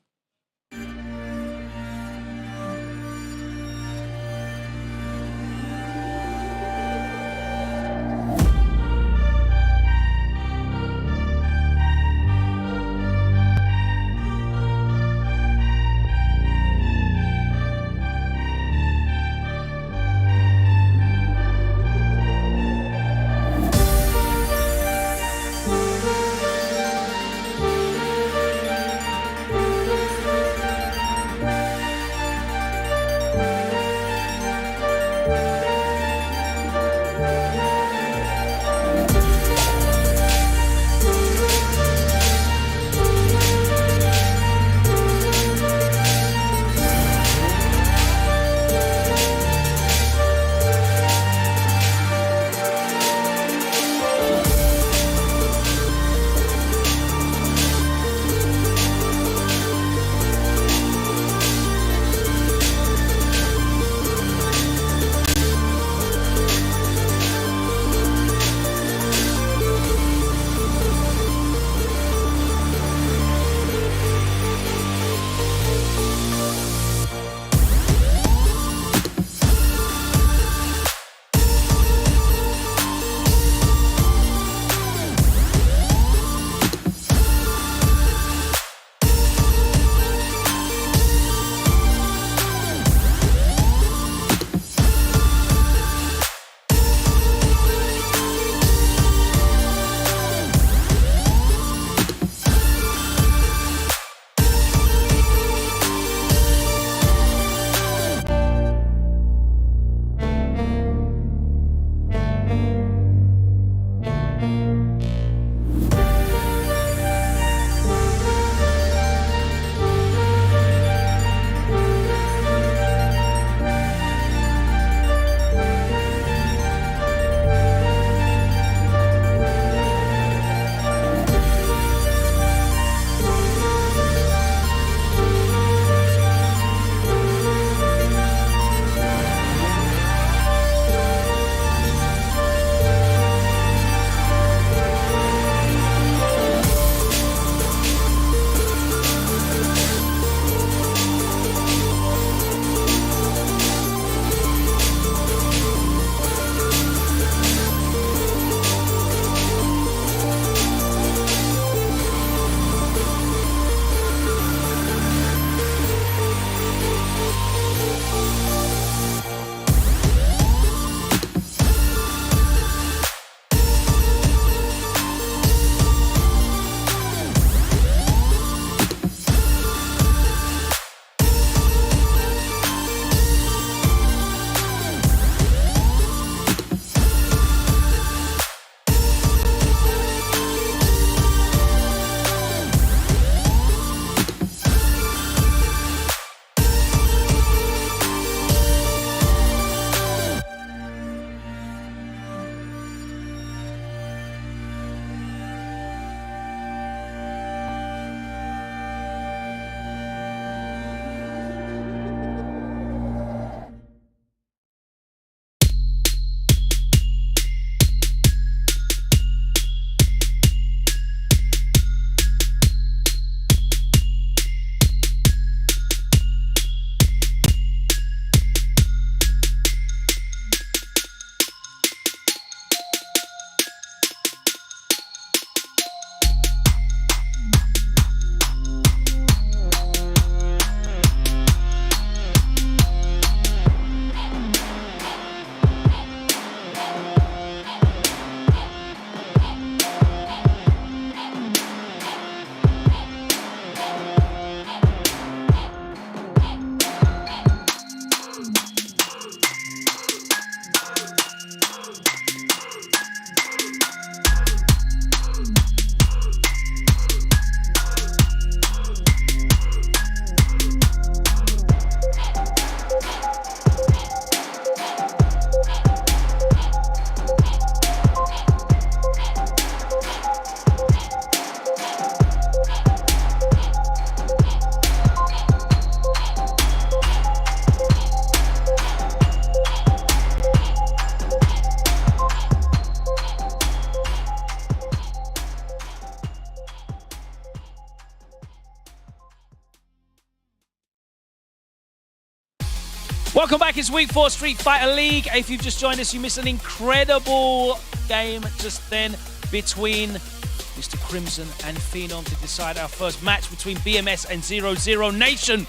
Welcome back. It's Week 4 Street Fighter League. If you've just joined us, you missed an incredible game just then between Mr. Crimson and Phenom to decide our first match between BMS and 00 Nation.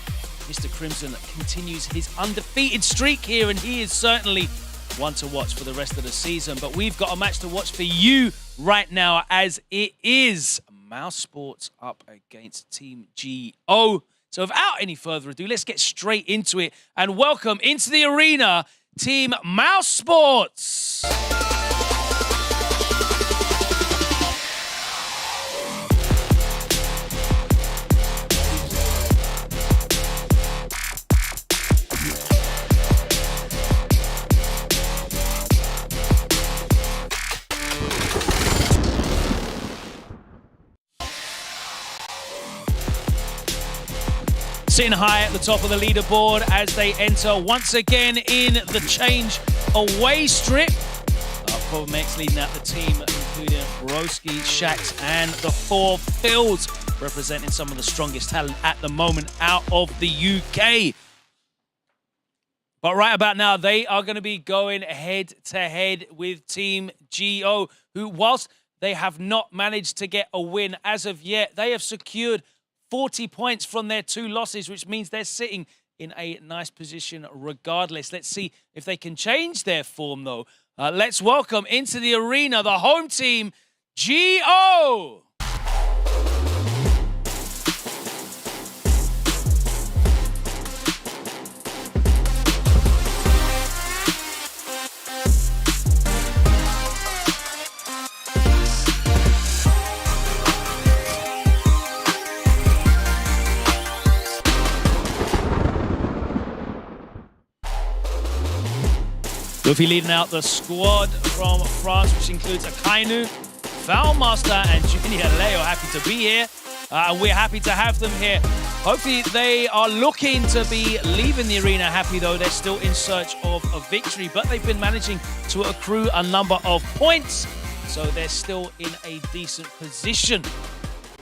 Mr. Crimson continues his undefeated streak here, and he is certainly one to watch for the rest of the season. But we've got a match to watch for you right now, as it is Mouse Sports up against Team GO. So without any further ado, let's get straight into it and welcome into the arena Team Mouse Sports. Sitting high at the top of the leaderboard as they enter once again in the change away strip. Problem X leading out the team, including Broski, Shax, and the 4 Fields, representing some of the strongest talent at the moment out of the UK. But right about now, they are going to be going head-to-head with Team GO, who, whilst they have not managed to get a win as of yet, they have secured 40 points from their 2 losses, which means they're sitting in a nice position regardless. Let's see if they can change their form, though. Let's welcome into the arena the home team, GO! Luffy leading out the squad from France, which includes Akainu, Valmaster, and Junior Leo. Happy to be here. We're happy to have them here. Hopefully they are looking to be leaving the arena happy, though. They're still in search of a victory, but they've been managing to accrue a number of points, so they're still in a decent position.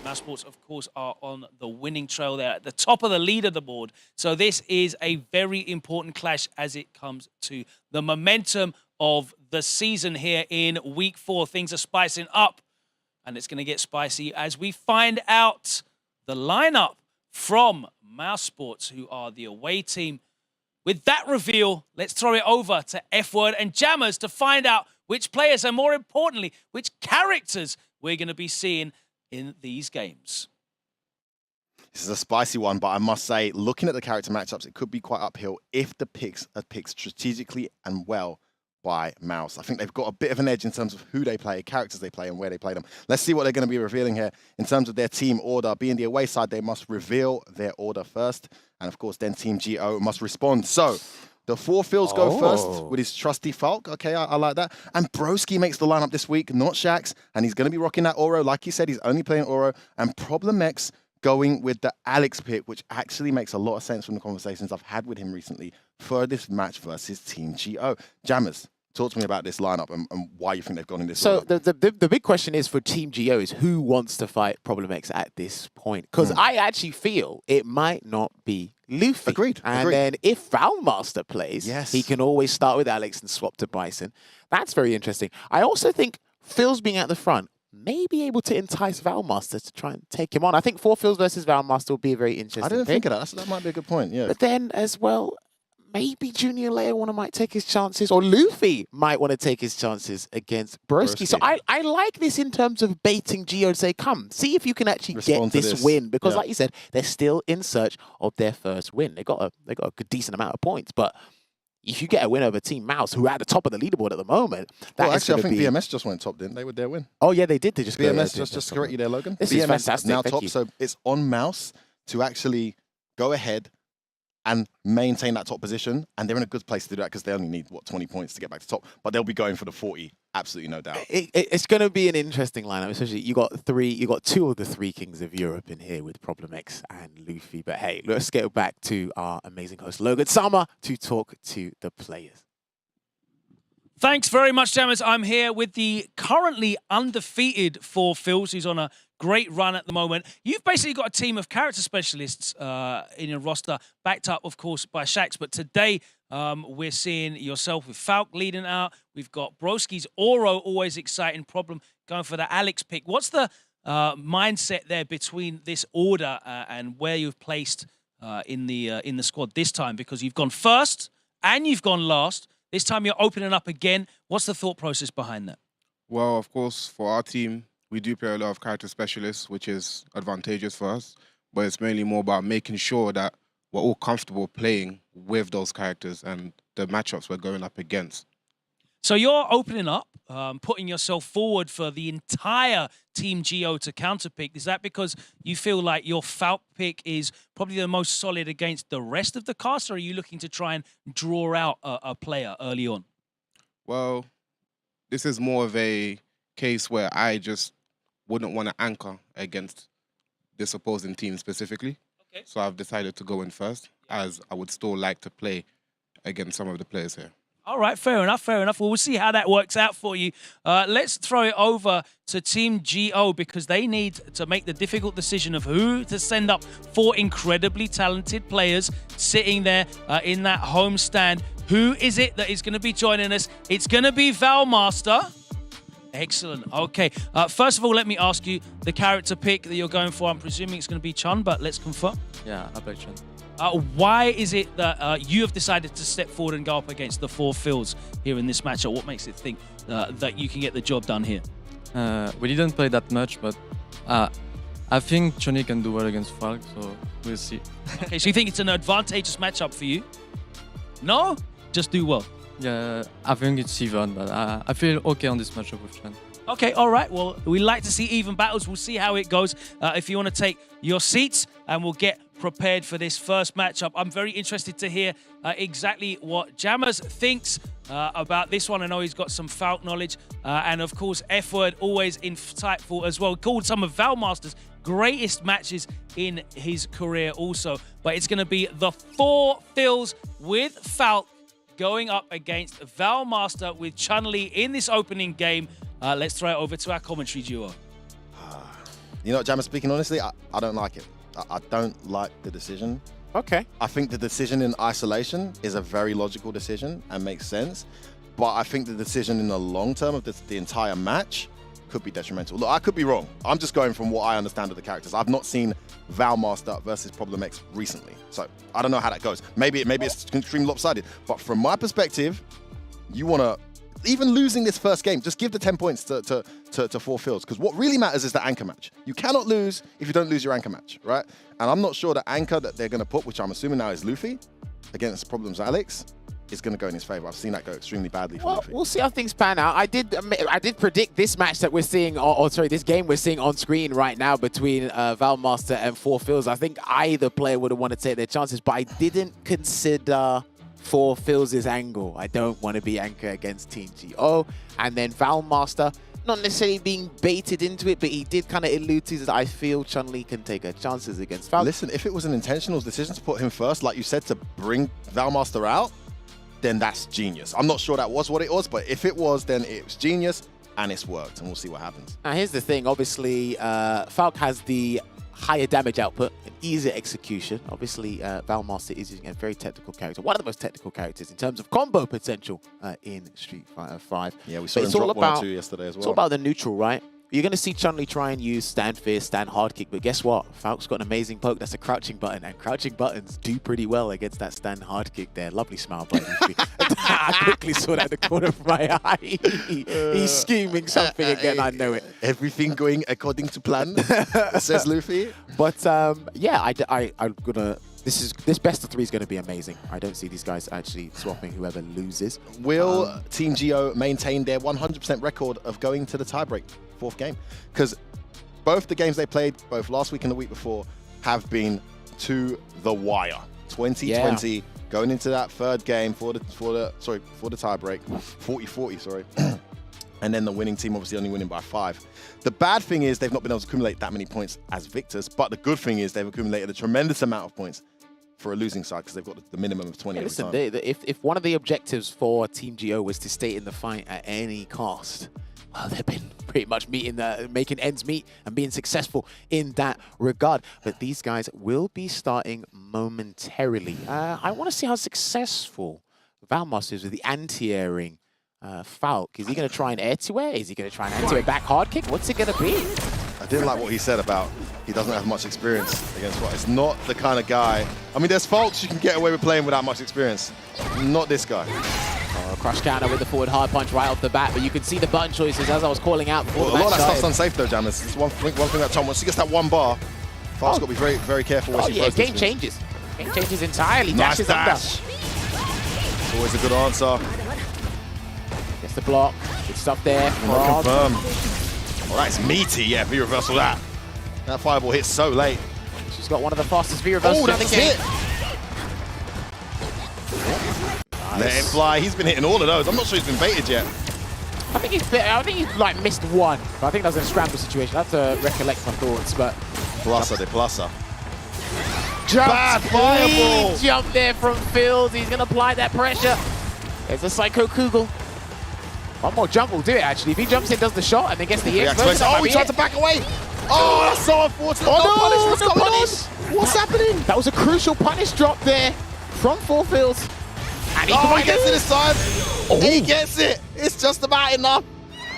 Mouse Sports, of course, are on the winning trail there at the top of the leaderboard. So this is a very important clash as it comes to the momentum of the season here in Week 4. Things are spicing up, and it's going to get spicy as we find out the lineup from Mouse Sports, who are the away team. With that reveal, let's throw it over to F-Word and Jammers to find out which players and, more importantly, which characters we're going to be seeing in these games.
This is a spicy one, but I must say, looking at the character matchups, it could be quite uphill if the picks are picked strategically and well by Mouse. I think they've got a bit of an edge in terms of who they play, characters they play, and where they play them. Let's see what they're going to be revealing here in terms of their team order. Being the away side, they must reveal their order first, and of course, then Team GO must respond. So the 4 Fields go first with his trusty Falk. Okay, I like that. And Broski makes the lineup this week, not Shax. And he's going to be rocking that Oro. Like he said, he's only playing Oro. And Problem X going with the Alex pick, which actually makes a lot of sense from the conversations I've had with him recently for this match versus Team GO. Jammers, talk to me about this lineup and why you think they've gone in this order.
So the big question is for Team GO is who wants to fight Problem X at this point? Because I actually feel it might not be Luffy.
Agreed.
And then if Valmaster plays, he can always start with Alex and swap to Bison. That's very interesting. I also think Phil's being at the front may be able to entice Valmaster to try and take him on. I think 4 Phils versus Valmaster will be a very interesting
I didn't
pick.
think of that. That might be a good point, yeah.
But then as well, maybe Junior Leo might take his chances, or Luffy might want to take his chances against Broski. So I like this in terms of baiting GO to say, come, see if you can actually get this win. Because like you said, they're still in search of their first win. They got a good decent amount of points, but if you get a win over Team Mouse, who are at the top of the leaderboard at the moment, that is
actually, I think BMS just went top, didn't they, with their win?
Oh, yeah, they did. They just
BMS just correct you there, Logan.
This
BMS
is fantastic.
now
Thank
top,
you.
so it's on Mouse to actually go ahead and maintain that top position, and they're in a good place to do that because they only need, 20 points to get back to top, but they'll be going for the 40, absolutely no doubt.
It's going to be an interesting lineup, especially you got 2 of the 3 kings of Europe in here with Problem X and Luffy. But hey, let's get back to our amazing host, Logan Sama, to talk to the players.
Thanks very much, Jammers. I'm here with the currently undefeated 4 Phils, who's on a great run at the moment. You've basically got a team of character specialists in your roster, backed up, of course, by Shax. But today, we're seeing yourself with Falk leading out. We've got Broski's Oro, always exciting problem, going for the Alex pick. What's the mindset there between this order and where you've placed in the squad this time? Because you've gone first and you've gone last. This time you're opening up again. What's the thought process behind that?
Well, of course, for our team, we do play a lot of character specialists, which is advantageous for us. But it's mainly more about making sure that we're all comfortable playing with those characters and the matchups we're going up against.
So you're opening up, putting yourself forward for the entire Team Geo to counterpick. Is that because you feel like your Falk pick is probably the most solid against the rest of the cast, or are you looking to try and draw out a player early on?
Well, this is more of a case where I just wouldn't want to anchor against this opposing team specifically. Okay. So I've decided to go in first, as I would still like to play against some of the players here. All
right, fair enough, fair enough. Well, we'll see how that works out for you. Let's throw it over to Team GO because they need to make the difficult decision of who to send up. 4 incredibly talented players sitting there in that home stand. Who is it that is going to be joining us? It's going to be Valmaster. Excellent. Okay. First of all, let me ask you the character pick that you're going for. I'm presuming it's going to be Chun, but let's confirm.
Yeah, I play Chun.
Why is it that you have decided to step forward and go up against the 4 Phils here in this matchup? What makes it think that you can get the job done here?
We didn't play that much, but I think Chun can do well against Falk, so we'll see.
Okay, so you think it's an advantageous matchup for you? No? Just do well.
Yeah, I think it's even, but I feel okay on this matchup with Chun.
Okay, all right. Well, we like to see even battles. We'll see how it goes. If you want to take your seats, and we'll get prepared for this first matchup. I'm very interested to hear exactly what Jammers thinks about this one. I know he's got some Falk knowledge. And, of course, F-Word, always insightful as well. Called some of Valmaster's greatest matches in his career also. But it's going to be the 4 Phils with Falk going up against Valmaster with Chun-Li in this opening game. Let's throw it over to our commentary duo.
You know what, Jammer, speaking honestly, I don't like it. I don't like the decision.
Okay.
I think the decision in isolation is a very logical decision and makes sense. But I think the decision in the long term of the entire match could be detrimental. Look, I could be wrong. I'm just going from what I understand of the characters. I've not seen Valmaster versus Problem X recently. So I don't know how that goes. Maybe it's extremely lopsided. But from my perspective, you want to, even losing this first game, just give the 10 points to 4 Phils. Because what really matters is the anchor match. You cannot lose if you don't lose your anchor match, right? And I'm not sure the anchor that they're going to put, which I'm assuming now is Luffy, against Problem's Alex, is going to go in his favor. I've seen that go extremely badly for Luffy.
We'll see how things pan out. I did predict this match that we're seeing, or sorry, this game we're seeing on screen right now between Valmaster and 4 Phils. I think either player would have wanted to take their chances, but I didn't consider 4 Phils' angle. I don't want to be anchor against Team GO. And then Valmaster, not necessarily being baited into it, but he did kind of allude to that I feel Chun-Li can take her chances against Falk.
Listen, if it was an intentional decision to put him first, like you said, to bring Valmaster out, then that's genius. I'm not sure that was what it was, but if it was, then it was genius and it's worked, and we'll see what happens.
Now, here's the thing. Obviously, Falk has the higher damage output and easier execution. Obviously, Valmaster is using a very technical character, one of the most technical characters in terms of combo potential in Street Fighter 5.
Yeah, we saw him drop 1 or 2 yesterday as well.
It's all about the neutral, right? You're going to see Chun-Li try and use stand fierce, stand hard kick, but guess what? Falk's got an amazing poke. That's a crouching button, and crouching buttons do pretty well against that stand hard kick there. Lovely smile, buddy. I quickly saw that in the corner of my eye. He's scheming something again, I know it.
Everything going according to plan, says Luffy.
But yeah, I'm gonna. This best of 3 is going to be amazing. I don't see these guys actually swapping whoever loses.
Will Team GO maintain their 100% record of going to the tiebreak 4th game? Because both the games they played, both last week and the week before, have been to the wire. 2020 going into that 3rd game for the tiebreak, 40-40, sorry. And then the winning team obviously only winning by 5. The bad thing is they've not been able to accumulate that many points as victors, but the good thing is they've accumulated a tremendous amount of points for a losing side because they've got the minimum of 20
listen,
every time.
if one of the objectives for Team GO was to stay in the fight at any cost, well, they've been pretty much making ends meet and being successful in that regard. But these guys will be starting momentarily. I want to see how successful Valmaster is with the anti-airing Falk. Is he going to try an air-to-air? Is he going to try an anti-air back hard kick? What's it going to be?
I didn't like what he said about he doesn't have much experience against what. It's not the kind of guy. I mean, there's Falks you can get away with playing without much experience. Not this guy.
Crush counter with the forward hard punch right off the bat, but you can see the button choices as I was calling out before.
Well, a lot of that stuff's unsafe though, Jammers. It's one thing that Chum, once he gets that one bar, Falk's got to be very, very careful.
Oh yeah, game changes. Game changes entirely.
Nice
Dashes
dash.
under.
Always a good answer.
Gets the block. Good stuff there.
Confirm. Well, that's meaty. Yeah, V reversal that. That fireball hits so late.
She's got one of the fastest V reversals in the game.
Nice. Let him fly. He's been hitting all of those. I'm not sure he's been baited yet.
I think he's like missed one. But I think that was a scramble situation. I have to recollect my thoughts, but.
Pluser de pluser.
Bad
fireball.
Jump there from Fields. He's going to apply that pressure. There's a Psycho Kugel. One more jump will do it, actually. If he jumps in, does the shot, and then gets the EX version,
he tried to back away. Oh, that's so unfortunate.
Oh,
What's going on? What's happening?
That was a crucial punish drop there from Fields. And
he gets it this time. Oh. He gets it. It's just about enough.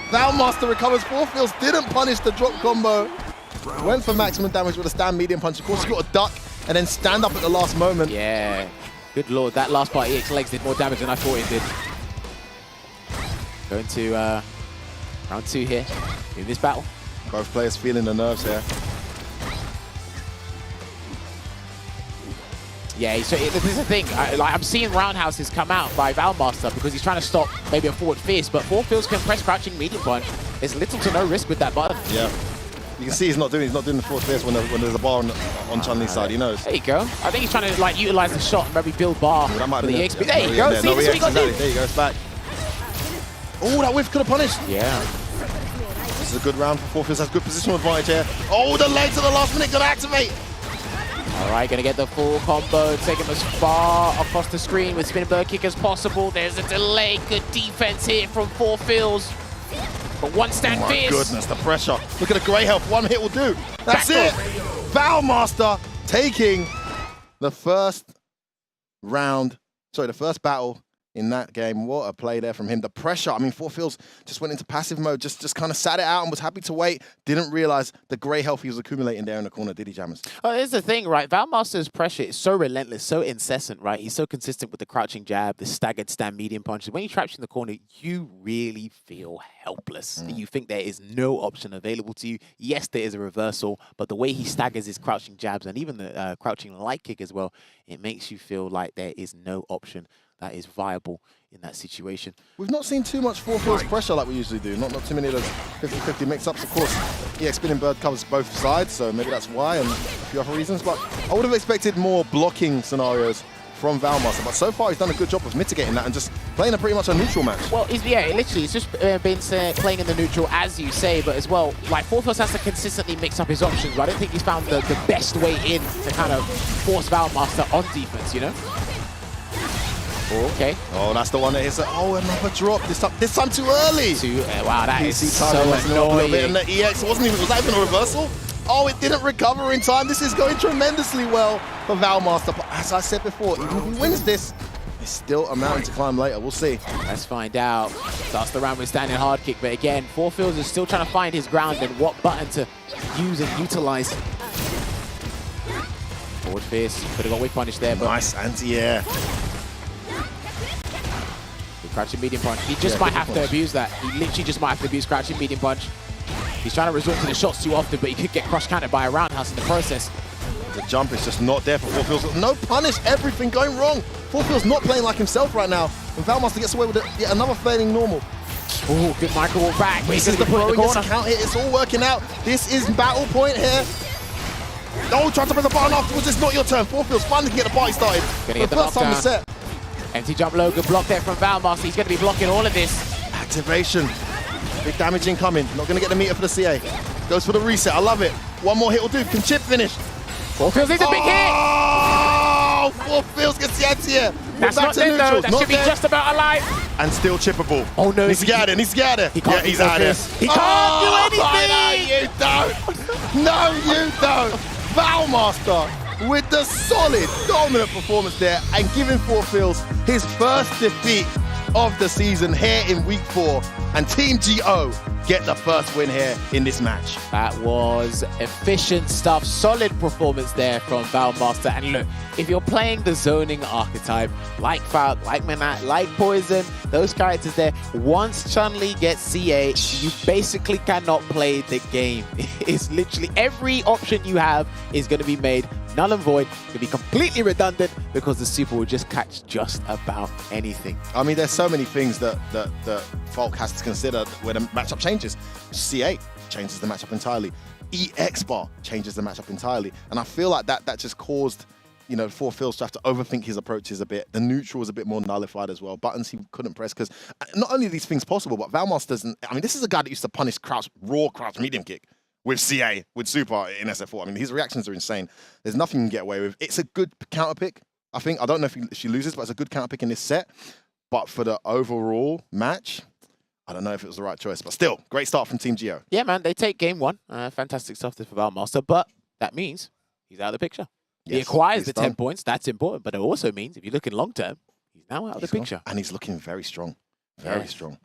Valmaster recovers. Fields didn't punish the drop combo. Went for maximum damage with a stand medium punch. Of course, he got a duck and then stand up at the last moment.
Yeah. Good lord. That last part, EX legs did more damage than I thought it did. Going to round 2 here in this battle.
Both players feeling the nerves here.
Yeah, so this is the thing. I'm seeing roundhouses come out by Valmaster because he's trying to stop maybe a forward fierce, but Fields can press crouching medium punch. There's little to no risk with that button.
Yeah. You can see he's not doing the forward fierce when there's a bar on Chun-Li's side. He knows.
There you go. I think he's trying to like utilize the shot and maybe build bar for the EXP. There you go. See,
there you go. It's back. Oh, that whiff could have punished.
Yeah.
This is a good round for Fields. Has good positional advantage here. Oh, the legs at the last minute gonna activate.
All right, gonna get the full combo, take him as far across the screen with spinning bird kick as possible. There's a delay. Good defense here from Fields. But one stand fierce.
Oh my goodness, the pressure. Look at the grey health. One hit will do. That's it. Valmaster taking the first battle in that game. What a play there from him. The pressure, I mean, Fields just went into passive mode, just kind of sat it out and was happy to wait. Didn't realize the grey health he was accumulating there in the corner, did he, Jammers?
Oh, here's the thing, right? Valmaster's pressure is so relentless, so incessant, right? He's so consistent with the crouching jab, the staggered stand medium punches. When he traps you in the corner, you really feel helpless. You think there is no option available to you. Yes, there is a reversal, but the way he staggers his crouching jabs and even the crouching light kick as well, it makes you feel like there is no option that is viable in that situation.
We've not seen too much Fields pressure like we usually do. Not too many of those 50-50 mix-ups. Of course, EX Spinning Bird covers both sides, so maybe that's why, and a few other reasons. But I would have expected more blocking scenarios from Valmaster, but so far he's done a good job of mitigating that and just playing a pretty much a neutral match.
Well, literally, it's just been playing in the neutral, as you say, but as well, like, Fields has to consistently mix up his options, but I don't think he's found the best way in to kind of force Valmaster on defense, you know? Oh, okay.
Oh, that's the one that hits it. Oh, another drop. This time too early.
Wow, that is so annoying.
And the EX, was that even a reversal? Oh, it didn't recover in time. This is going tremendously well for Valmaster. But as I said before, even if he wins this, it's still a mountain to climb later. We'll see.
Let's find out. Starts the round with standing hard kick, but again, Fields is still trying to find his ground and what button to use and utilize. Forward fierce. Could have got whip punish there, but
nice anti-air.
Crouching medium punch. He just might have to abuse that. He literally just might have to abuse crouching medium punch. He's trying to resort to the shots too often, but he could get cross countered by a roundhouse in the process.
The jump is just not there for Fields. No punish, everything going wrong. Fields not playing like himself right now. And Valmaster gets away with yet another failing normal.
Oh, good micro wall back.
This is the pro count here. It's all working out. This is battle point here. Oh, trying to press the button afterwards. It's not your turn. Fields finally can get the party started. For the first time in the set.
Empty jump low, good block there from Valmaster. He's going to be blocking all of this.
Activation. Big damage incoming. Not going to get the meter for the CA. Goes for the reset. I love it. One more hit will do. Can chip finish.
Fields needs a big hit.
Oh, Fields gets the anti-air.
That's not it though. That should be just about alive.
and still chippable.
Oh no.
Needs to get out of there, needs to get out of there.
He can't
He's out of there.
He can't do anything!
No, you don't. No, you don't. Valmaster with the solid, dominant performance there and giving Four Fields his first defeat of the season here in week 4. And Team GO get the first win here in this match.
That was efficient stuff. Solid performance there from Valmaster. And look, if you're playing the zoning archetype, like Falk, like Manat, like Poison, those characters there, once Chun-Li gets CA, you basically cannot play the game. It's literally every option you have is going to be made null and void. It's going to be completely redundant because the super will just catch just about anything.
I mean, there's so many things that Falk has to consider when a matchup changes. CA changes the matchup entirely. EX bar changes the matchup entirely. And I feel like that just caused, you know, Four Fields to have to overthink his approaches a bit. The neutral was a bit more nullified as well. Buttons he couldn't press because not only are these things possible, but Valmaster's, I mean, this is a guy that used to punish crouch, raw crouch medium kick with CA, with Super in SF4. I mean, his reactions are insane. There's nothing you can get away with. It's a good counter pick, I think. I don't know if she loses, but it's a good counter pick in this set. But for the overall match, I don't know if it was the right choice. But still, great start from Team GO.
Yeah, man, they take game 1. Fantastic stuff there for Valmaster, but that means he's out of the picture.
Yes,
he acquires the
done.
10 points. That's important, but it also means if you look in long term, he's now out of the picture.
And he's looking very strong. Very strong.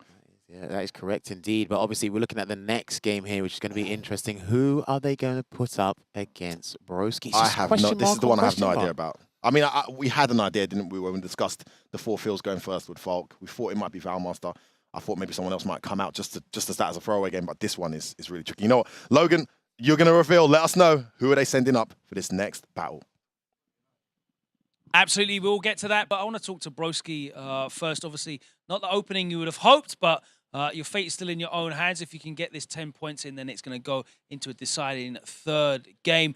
Yeah, that is correct indeed. But obviously, we're looking at the next game here, which is going to be interesting. Who are they going to put up against Broski?
I have no. This is the one I have no idea about. I mean, we had an idea, didn't we, when we discussed the Four Fields going first with Falk. We thought it might be Valmaster. I thought maybe someone else might come out just as that as a throwaway game. But this one is really tricky. You know what, Logan, you're going to reveal. Let us know who are they sending up for this next battle.
Absolutely, we'll get to that, but I want to talk to Broski first. Obviously, not the opening you would have hoped, but your fate is still in your own hands. If you can get this 10 points in, then it's going to go into a deciding third game.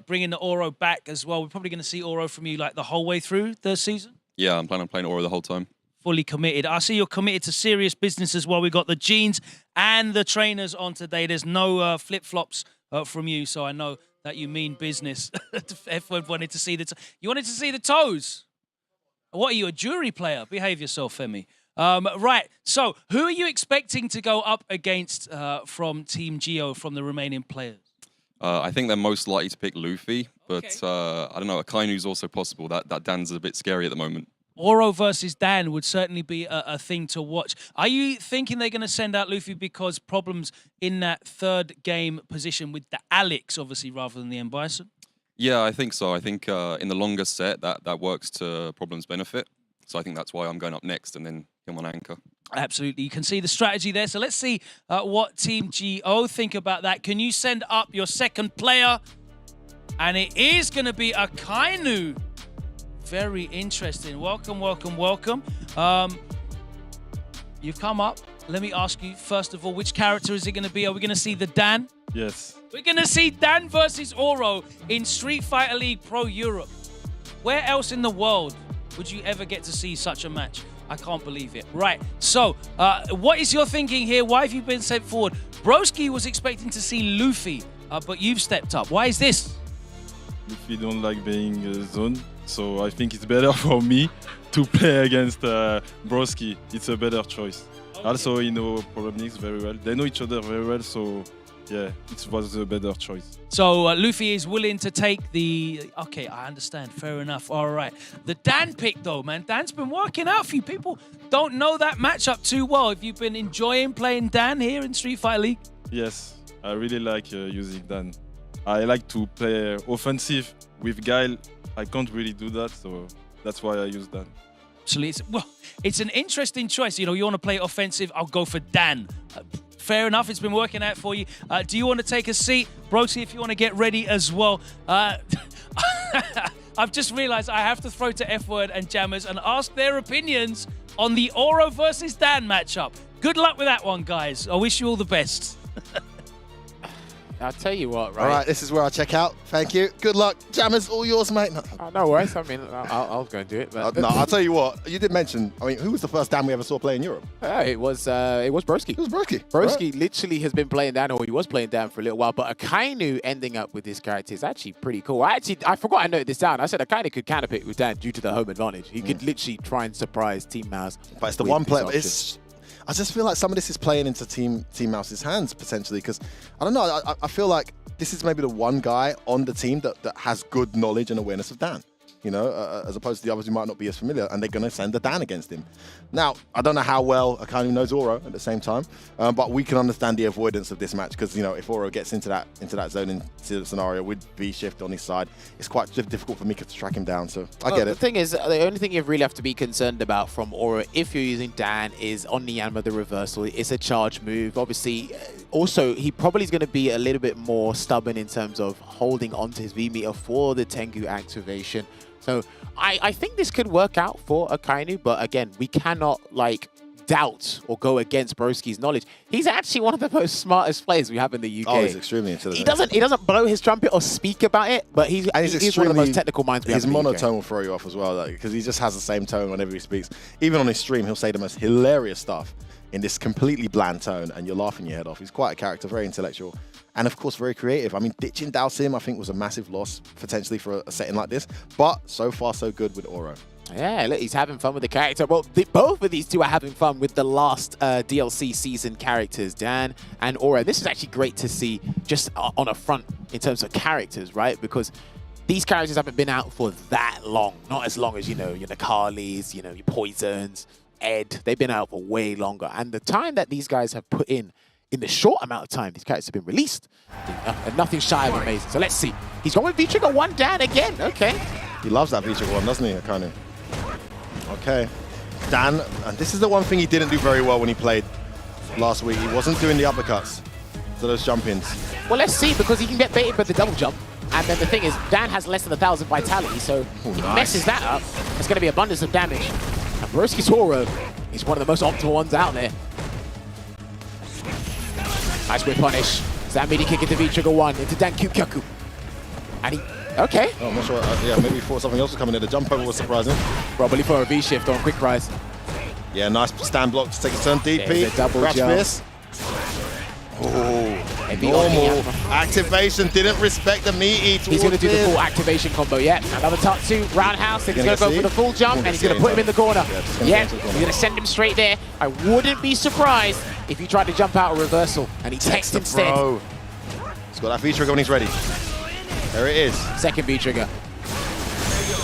Bringing the Oro back as well. We're probably going to see Oro from you like the whole way through the season?
Yeah, I'm planning on playing Oro the whole time.
Fully committed. I see you're committed to serious business as well. We've got the jeans and the trainers on today. There's no flip-flops from you, so I know that you mean business. F-word wanted to see you wanted to see the toes. What are you, a jury player? Behave yourself, Femi. Right, so who are you expecting to go up against from Team GO, from the remaining players?
I think they're most likely to pick Luffy, but I don't know, Akainu's also possible. That Dan's a bit scary at the moment.
Oro versus Dan would certainly be a thing to watch. Are you thinking they're going to send out Luffy because problems in that third game position with the Alex, obviously, rather than the M. Bison?
Yeah, I think so. I think in the longer set, that works to Problem's benefit. So I think that's why I'm going up next and then him on anchor.
Absolutely. You can see the strategy there. So let's see what Team GO think about that. Can you send up your second player? And it is going to be Akainu. Very interesting. Welcome, welcome, welcome. You've come up. Let me ask you, first of all, which character is it going to be? Are we going to see the Dan?
Yes.
We're going to see Dan versus Oro in Street Fighter League Pro Europe. Where else in the world would you ever get to see such a match? I can't believe it. Right, so what is your thinking here? Why have you been sent forward? Broski was expecting to see Luffy, but you've stepped up. Why is this?
Luffy don't like being zoned, so I think it's better for me to play against Broski. It's a better choice. Okay. Also, you know Probnix very well. They know each other very well, so yeah, it was a better choice.
So Luffy is willing to take the... Okay, I understand. Fair enough. All right. The Dan pick, though, man. Dan's been working out for you. People don't know that matchup too well. Have you been enjoying playing Dan here in Street Fighter League?
Yes, I really like using Dan. I like to play offensive with Guile. I can't really do that, so that's why I use Dan.
Absolutely. Well, it's an interesting choice. You know, you want to play offensive, I'll go for Dan. Fair enough, it's been working out for you. Do you want to take a seat? Broski, if you want to get ready as well. I've just realized I have to throw to F-Word and Jammers and ask their opinions on the Oro versus Dan matchup. Good luck with that one, guys. I wish you all the best.
I'll tell you what, right?
All right, this is where I check out. Thank you. Good luck. Jammers, all yours, mate. No,
no worries. I mean, I'll go and do it. But
no, I'll tell you what. You did mention, I mean, who was the first Dan we ever saw play in Europe?
It was Broski.
It was Broski.
Broski
right?
literally has been playing Dan, or he was playing Dan for a little while, but Akainu ending up with this character is actually pretty cool. I forgot I noted this down. I said Akainu could counterpick with Dan due to the home advantage. He could literally try and surprise Team Mouse.
But it's the one player. I just feel like some of this is playing into Team Mouse's hands potentially, because I don't know. I feel like this is maybe the one guy on the team that has good knowledge and awareness of Dan. You know, as opposed to the others who might not be as familiar, and they're going to send a Dan against him. Now, I don't know how well Akainu knows Oro at the same time, but we can understand the avoidance of this match because, you know, if Oro gets into that zone, into the scenario with V-Shift on his side, it's quite difficult for Mika to track him down, so I get it.
The thing is, the only thing you really have to be concerned about from Oro, if you're using Dan, is on Nyanma, the reversal. It's a charge move. Obviously, also, he probably is going to be a little bit more stubborn in terms of holding onto his V-meter for the Tengu activation. So I think this could work out for Akainu, but again, we cannot like doubt or go against Broski's knowledge. He's actually one of the most smartest players we have in the UK.
Oh, he's extremely intelligent.
He doesn't blow his trumpet or speak about it, but he's one of the most technical minds we have in the UK.
His monotone will throw you off as well, because he just has the same tone whenever he speaks. Even on his stream, he'll say the most hilarious stuff in this completely bland tone, and you're laughing your head off. He's quite a character, very intellectual. And of course, very creative. I mean, ditching Dalsim, I think, was a massive loss, potentially, for a setting like this. But so far, so good with Oro.
Yeah, look, he's having fun with the character. Well, both of these two are having fun with the last DLC season characters, Dan and Oro. This is actually great to see just on a front in terms of characters, right? Because these characters haven't been out for that long. Not as long as, you know, your Nakalis, you know, your Poisons, Ed. They've been out for way longer. And the time that these guys have put in the short amount of time these characters have been released, and nothing shy of amazing. So let's see. He's going with V-Trigger 1 Dan again. Okay.
He loves that V-Trigger 1, doesn't he, Akainu? Okay. Dan, and this is the one thing he didn't do very well when he played last week. He wasn't doing the uppercuts to those jump-ins.
Well, let's see, because he can get baited by the double jump. And then the thing is, Dan has less than 1,000 vitality, so if he messes that up, it's going to be abundance of damage. And Broski's Oro is one of the most optimal ones out there. Nice whip punish. Zamidi kick into V-Trigger 1 into Dan Kyukyaku. And he... Okay.
Oh, I'm not sure. Yeah, maybe he thought something else was coming in. The jump over was surprising.
Probably for a V-shift on quick rise.
Yeah, nice stand block to take a turn. DP.
Double jump.
Fist. Oh, normal. Activation didn't respect the meaty.
He's going to do the full activation combo. Yeah, another Tatsu, roundhouse. He's going to go for the full jump, and he's going to put him in the corner. Yeah, he's going to send him straight there. I wouldn't be surprised if he tried to jump out a reversal, and he techs instead.
He's got that V-trigger when he's ready. There it is.
Second V-trigger.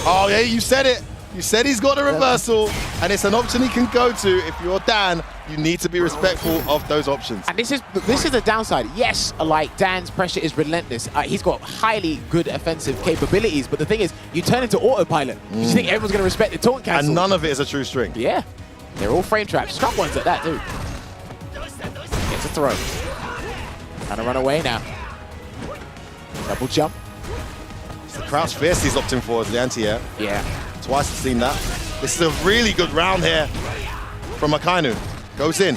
Oh, yeah, you said it. You said he's got a reversal, and it's an option he can go to. If you're Dan, you need to be respectful of those options.
And this is the downside. Yes, like Dan's pressure is relentless. He's got highly good offensive capabilities, but the thing is, you turn into autopilot. You think everyone's going to respect the taunt cancel.
And none of it is a true string.
Yeah, they're all frame traps. Strong ones at that, too. Gets a throw. Trying to run away now. Double jump.
It's the crouch fierce he's opting for as the anti-air.
Yeah.
Twice has seen that. This is a really good round here from Akainu. Goes in.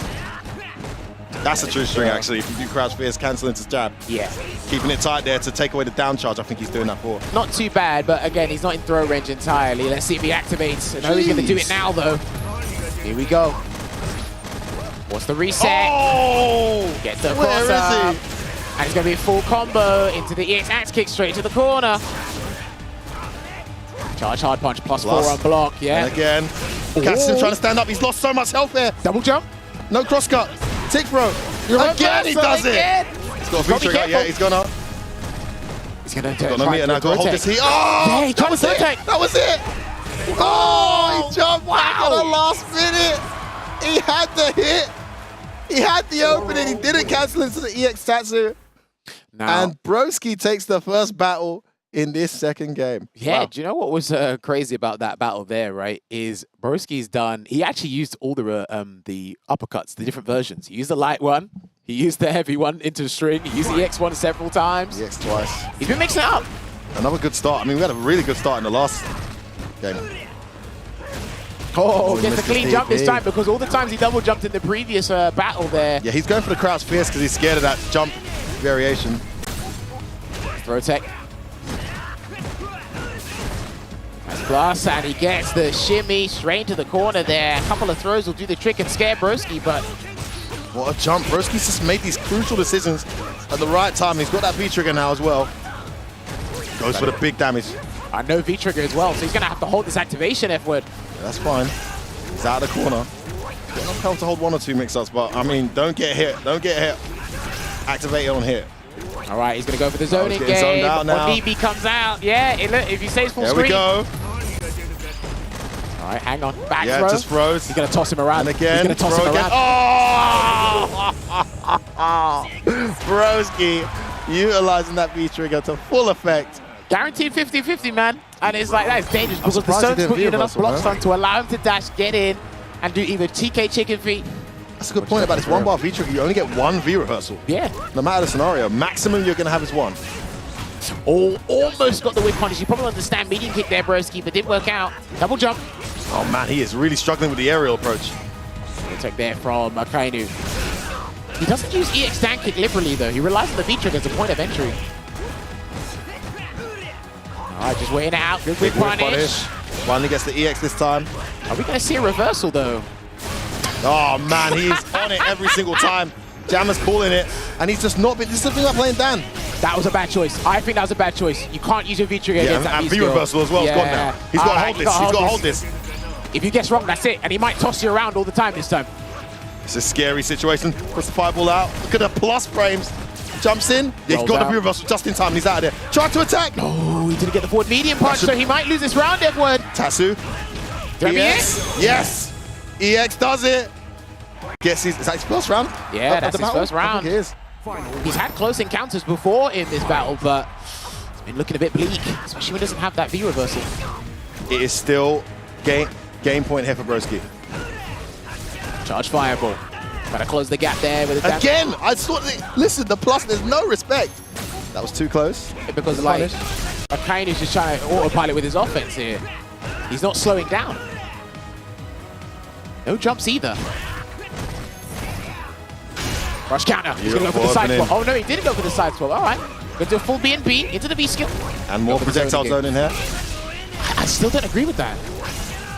That's a true string, actually. If you do crouch fierce, cancel into jab.
Yeah.
Keeping it tight there to take away the down charge. I think he's doing that for.
Not too bad, but again, he's not in throw range entirely. Let's see if he activates. I know he's going to do it now, though. Here we go. What's the reset?
Oh!
Gets the cross up. And it's going to be a full combo into the EX axe kick straight to the corner. Charge hard punch plus 4 on block, yeah.
And again, Cassian trying to stand up. He's lost so much health here.
Double jump.
No cross cut. Tick throw. Again, he does it. He's got a V-trigger. Yeah, he's gone up.
He's going to
try to hold this heat. Oh,
yeah, he tried to throw tech.
That was it. Oh, he jumped back at the last minute. He had the hit. He had the opening. He didn't cancel into the EX Tatsu.
Now,
and Broski takes the first battle in this second game.
Yeah, do you know what was crazy about that battle there, right? Is Broski's done, he actually used all the uppercuts, the different versions. He used the light one, he used the heavy one into the string, he used the EX one several times.
EX twice.
He's been mixing it up.
Another good start. I mean, we had a really good start in the last game.
Oh, gets a clean jump this time because all the times he double jumped in the previous battle there.
Yeah, he's going for the crouch fierce because he's scared of that jump variation.
Throw tech. That's plus, and he gets the shimmy straight to the corner there. A couple of throws will do the trick and scare Broski, but
what a jump. Broski's just made these crucial decisions at the right time. He's got that V-trigger now as well. Goes for the big damage.
I know V-trigger as well, so he's going to have to hold this activation F-word.
Yeah, that's fine. He's out of the corner. Got enough health to hold 1 or 2 mix-ups, but I mean, don't get hit. Don't get hit. Activate it on hit.
All right, he's going to go for the zoning game. Onibi comes out. Yeah, if he stays full screen.
There we go.
All right, hang on. Back
yeah,
throw.
just froze.
He's going to toss him around.
And again.
He's going to toss him around.
Oh! Broski utilizing that V-trigger to full effect.
Guaranteed 50-50, man. And it's like, that's dangerous because the stones put you in enough block stun to allow him to dash, get in, and do either TK chicken feet.
That's a good point about this 1-bar V-trigger. You only get 1 V-reversal.
Yeah.
No matter the scenario, maximum you're going to have is 1.
Almost got the whip punish. You probably understand medium kick there, Broski, but didn't work out. Double jump.
Oh man, he is really struggling with the aerial approach.
Take there from Akainu. He doesn't use EX stand kick liberally though. He relies on the V-trigger as a point of entry. Alright, just waiting it out. Good whip punish.
Finally gets the EX this time.
Are we going to see a reversal though?
Oh man, he is on it every single time. Jammer's calling it, and he's just not been. This is the thing about playing Dan.
That was a bad choice. I think that was a bad choice. You can't use your V-trigger against that
and V-reversal as well.
Yeah.
It's gone now. He's got to hold this. He's got to hold this.
If you guess wrong, that's it. And he might toss you around all the time this time.
It's a scary situation. Puts the fireball out. Look at the plus frames. Jumps in. Yeah, he's got the V-reversal just in time. And he's out of there. Trying to attack.
Oh, he didn't get the forward medium punch, so he might lose this round, F-word.
Tatsu. EX. Yes. EX does it. Guess is that his first round?
Yeah, that's his first round.
I think it is.
He's had close encounters before in this battle, but it's been looking a bit bleak, especially when he doesn't have that V-reversal.
It is still game point here for Broski.
Charge fireball. Trying to close the gap there with the
again. I saw. Listen, the plus. There's no respect. That was too close.
Because like Akainu's just trying to autopilot with his offense here. He's not slowing down. No jumps either. Rush counter. He's going to go for the side swap. Oh no, he didn't go for the side swap. All right. Going to do a full BNB into the V skill.
And more projectile zone in here.
I still don't agree with that.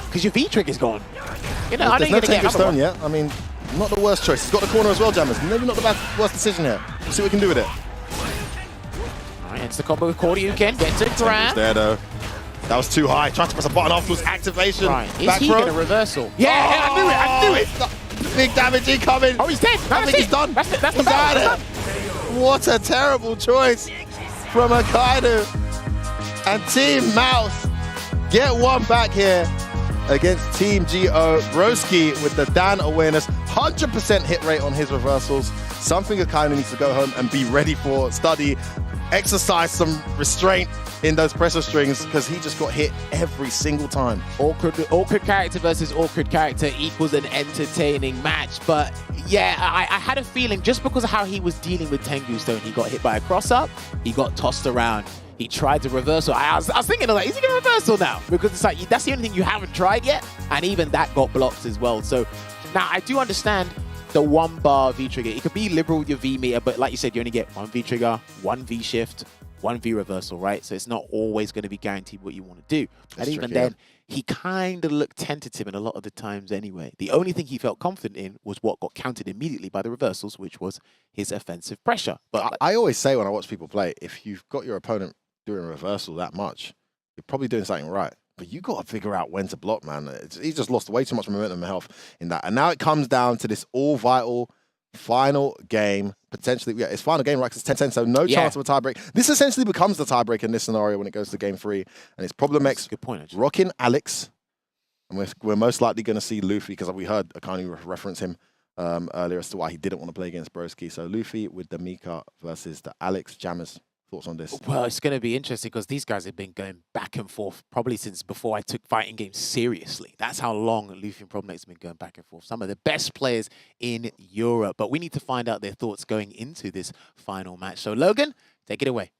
Because your V trick is gone. You know,
There's no Tango Stone yet. I mean, not the worst choice. He's got the corner as well, Jammers. Maybe not the worst decision here. We'll see what we can do with it.
All right, it's the combo with Koryuken. Gets it, grab.
There though. That was too high. Trying to press a button afterwards. Activation.
Right. Is he going to reversal? Yeah,
oh, I knew it. Big damage incoming.
Oh, he's dead.
I think he's done.
That's the battle.
What a terrible choice from Akainu. And Team Mouse get one back here against Team GO. Broski with the Dan awareness. 100% hit rate on his reversals. Something Akainu needs to go home and be ready for. Study, exercise some restraint in those pressure strings because he just got hit every single time.
Awkward character versus awkward character equals an entertaining match. But yeah, I had a feeling just because of how he was dealing with Tengu Stone, he got hit by a cross-up, he got tossed around. He tried to reversal. I was thinking, like, is he going to reversal now? Because it's like, that's the only thing you haven't tried yet. And even that got blocked as well. So now I do understand the 1-bar V-trigger. It could be liberal with your V-meter, but like you said, you only get 1 V-trigger, 1 V-shift, 1 V-reversal, right? So it's not always going to be guaranteed what you want to do. And even then, he kind of looked tentative in a lot of the times anyway. The only thing he felt confident in was what got countered immediately by the reversals, which was his offensive pressure. But
I always say when I watch people play, if you've got your opponent doing a reversal that much, you're probably doing something right. But you got to figure out when to block, man. He's just lost way too much momentum and health in that. And now it comes down to this all-vital final game. Potentially, yeah, it's final game, right? Because it's 10-10, so no chance of a tiebreak. This essentially becomes the tiebreak in this scenario when it goes to game 3. And it's Problem X rocking Alex. And we're most likely going to see Luffy, because we heard Akainu reference him earlier as to why he didn't want to play against Broski. So Luffy with the Mika versus the Alex. Jammers. Thoughts on this?
Well, it's going to be interesting because these guys have been going back and forth probably since before I took fighting games seriously. That's how long Luffy and Problem X have been going back and forth. Some of the best players in Europe. But we need to find out their thoughts going into this final match. So Logan, take it away.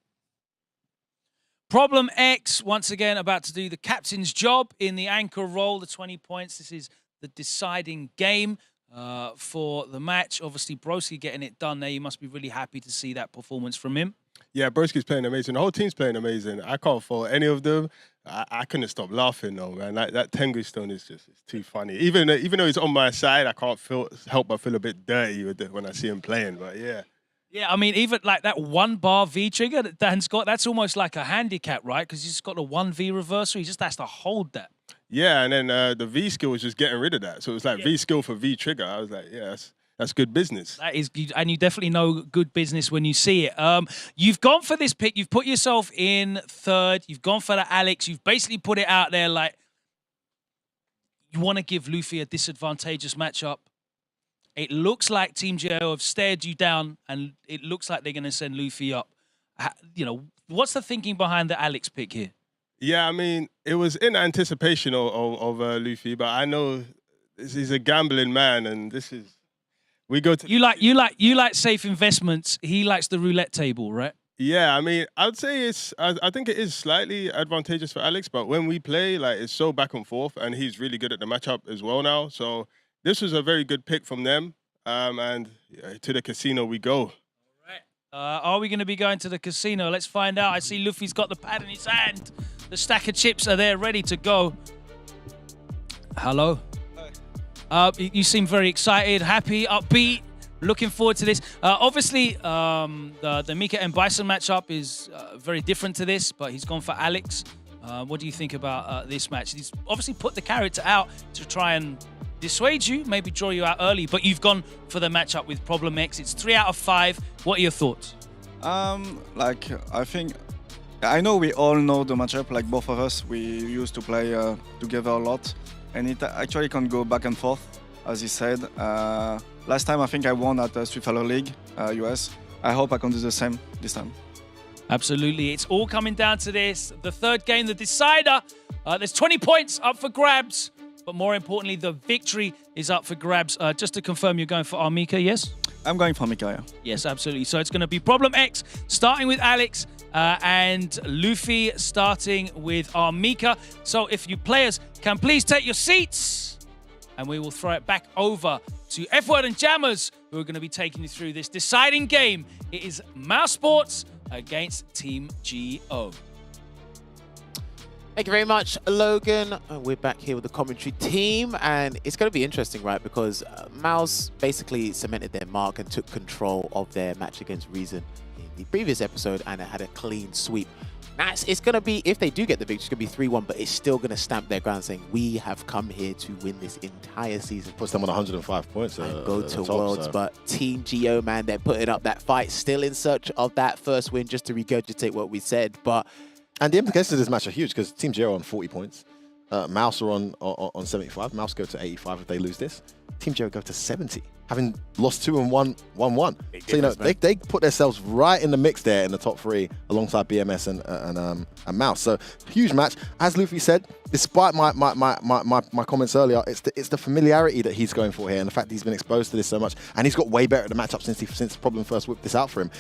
Problem X, once again, about to do the captain's job in the anchor role, the 20 points. This is the deciding game. for the match. Obviously, Broski getting it done there. You must be really happy to see that performance from him.
Yeah, Broski's playing amazing. The whole team's playing amazing. I can't fault any of them. I couldn't stop laughing though, man. That Tengu Stone is just too funny. Even though he's on my side, I can't help but feel a bit dirty with it when I see him playing. But yeah.
Yeah, I mean, even like that 1-bar V trigger that Dan's got, that's almost like a handicap, right? Because he's got a 1V reversal. He just has to hold that.
Yeah, and then the V skill was just getting rid of that. So it was like V skill for V trigger. I was like, yeah, that's good business.
That is, and you definitely know good business when you see it. You've gone for this pick. You've put yourself in third. You've gone for the Alex. You've basically put it out there like you want to give Luffy a disadvantageous matchup. It looks like Team Geo have stared you down, and it looks like they're going to send Luffy up. You know, what's the thinking behind the Alex pick here?
Yeah, I mean, it was in anticipation of Luffy, but I know he's a gambling man, and this is we go to.
You like safe investments. He likes the roulette table, right?
Yeah, I mean, I'd say I think it is slightly advantageous for Alex, but when we play, like, it's so back and forth, and he's really good at the matchup as well now. So this was a very good pick from them, and to the casino we go.
Are we going to be going to the casino? Let's find out. I see Luffy's got the pad in his hand. The stack of chips are there, ready to go. Hello. You seem very excited, happy, upbeat, looking forward to this. Obviously, the Mika and Bison matchup is very different to this, but he's gone for Alex. What do you think about this match? He's obviously put the character out to try and dissuade you, maybe draw you out early, but you've gone for the matchup with Problem X. It's 3 out of 5. What are your thoughts?
I think I know we all know the matchup. Like both of us, we used to play together a lot, and it actually can go back and forth, as he said. Last time I think I won at Street Fighter League US. I hope I can do the same this time.
Absolutely. It's all coming down to this. The third game, the decider. There's 20 points up for grabs. But more importantly, the victory is up for grabs. Just to confirm, you're going for Armika, yes?
I'm going for Armika, yeah.
Yes, absolutely. So it's going to be Problem X starting with Alex and Luffy starting with Armika. So if you players can please take your seats, and we will throw it back over to F-Word and Jammers, who are going to be taking you through this deciding game. It is Mouse Sports against Team GO.
Thank you very much, Logan. We're back here with the commentary team, and it's going to be interesting, right? Because Mouse basically cemented their mark and took control of their match against Reason in the previous episode, and it had a clean sweep. Now, it's going to be, if they do get the victory, it's going to be 3-1, but it's still going to stamp their ground saying, we have come here to win this entire season.
Puts them on 105 points.
And go to Worlds, but Team GO, man, they're putting up that fight, still in search of that first win, just to regurgitate what we said, but...
And the implications of this match are huge because Team Geo are on 40 points. Mouse are on 75. Mouse go to 85 if they lose this. Team Geo go to 70, having lost 2 and 1-1. So, you know, they put themselves right in the mix there in the top 3 alongside BMS and Mouse. So, huge match. As Luffy said, despite my comments earlier, it's the familiarity that he's going for here and the fact that he's been exposed to this so much. And he's got way better at the matchup since Problem first whipped this out for him.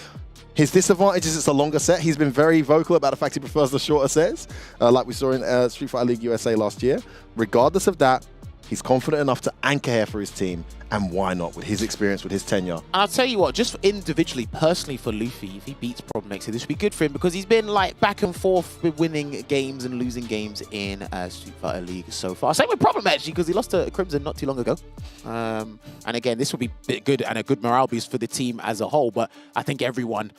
His disadvantage is it's a longer set. He's been very vocal about the fact he prefers the shorter sets, like we saw in Street Fighter League USA last year. Regardless of that, he's confident enough to anchor here for his team, and why not with his experience, with his tenure. And
I'll tell you what, just individually, personally for Luffy, if he beats Problem X, this would be good for him because he's been like back and forth with winning games and losing games in Street Fighter League so far. Same with Problem actually, because he lost to Crimson not too long ago. And again, this would be good and a good morale boost for the team as a whole, but I think everyone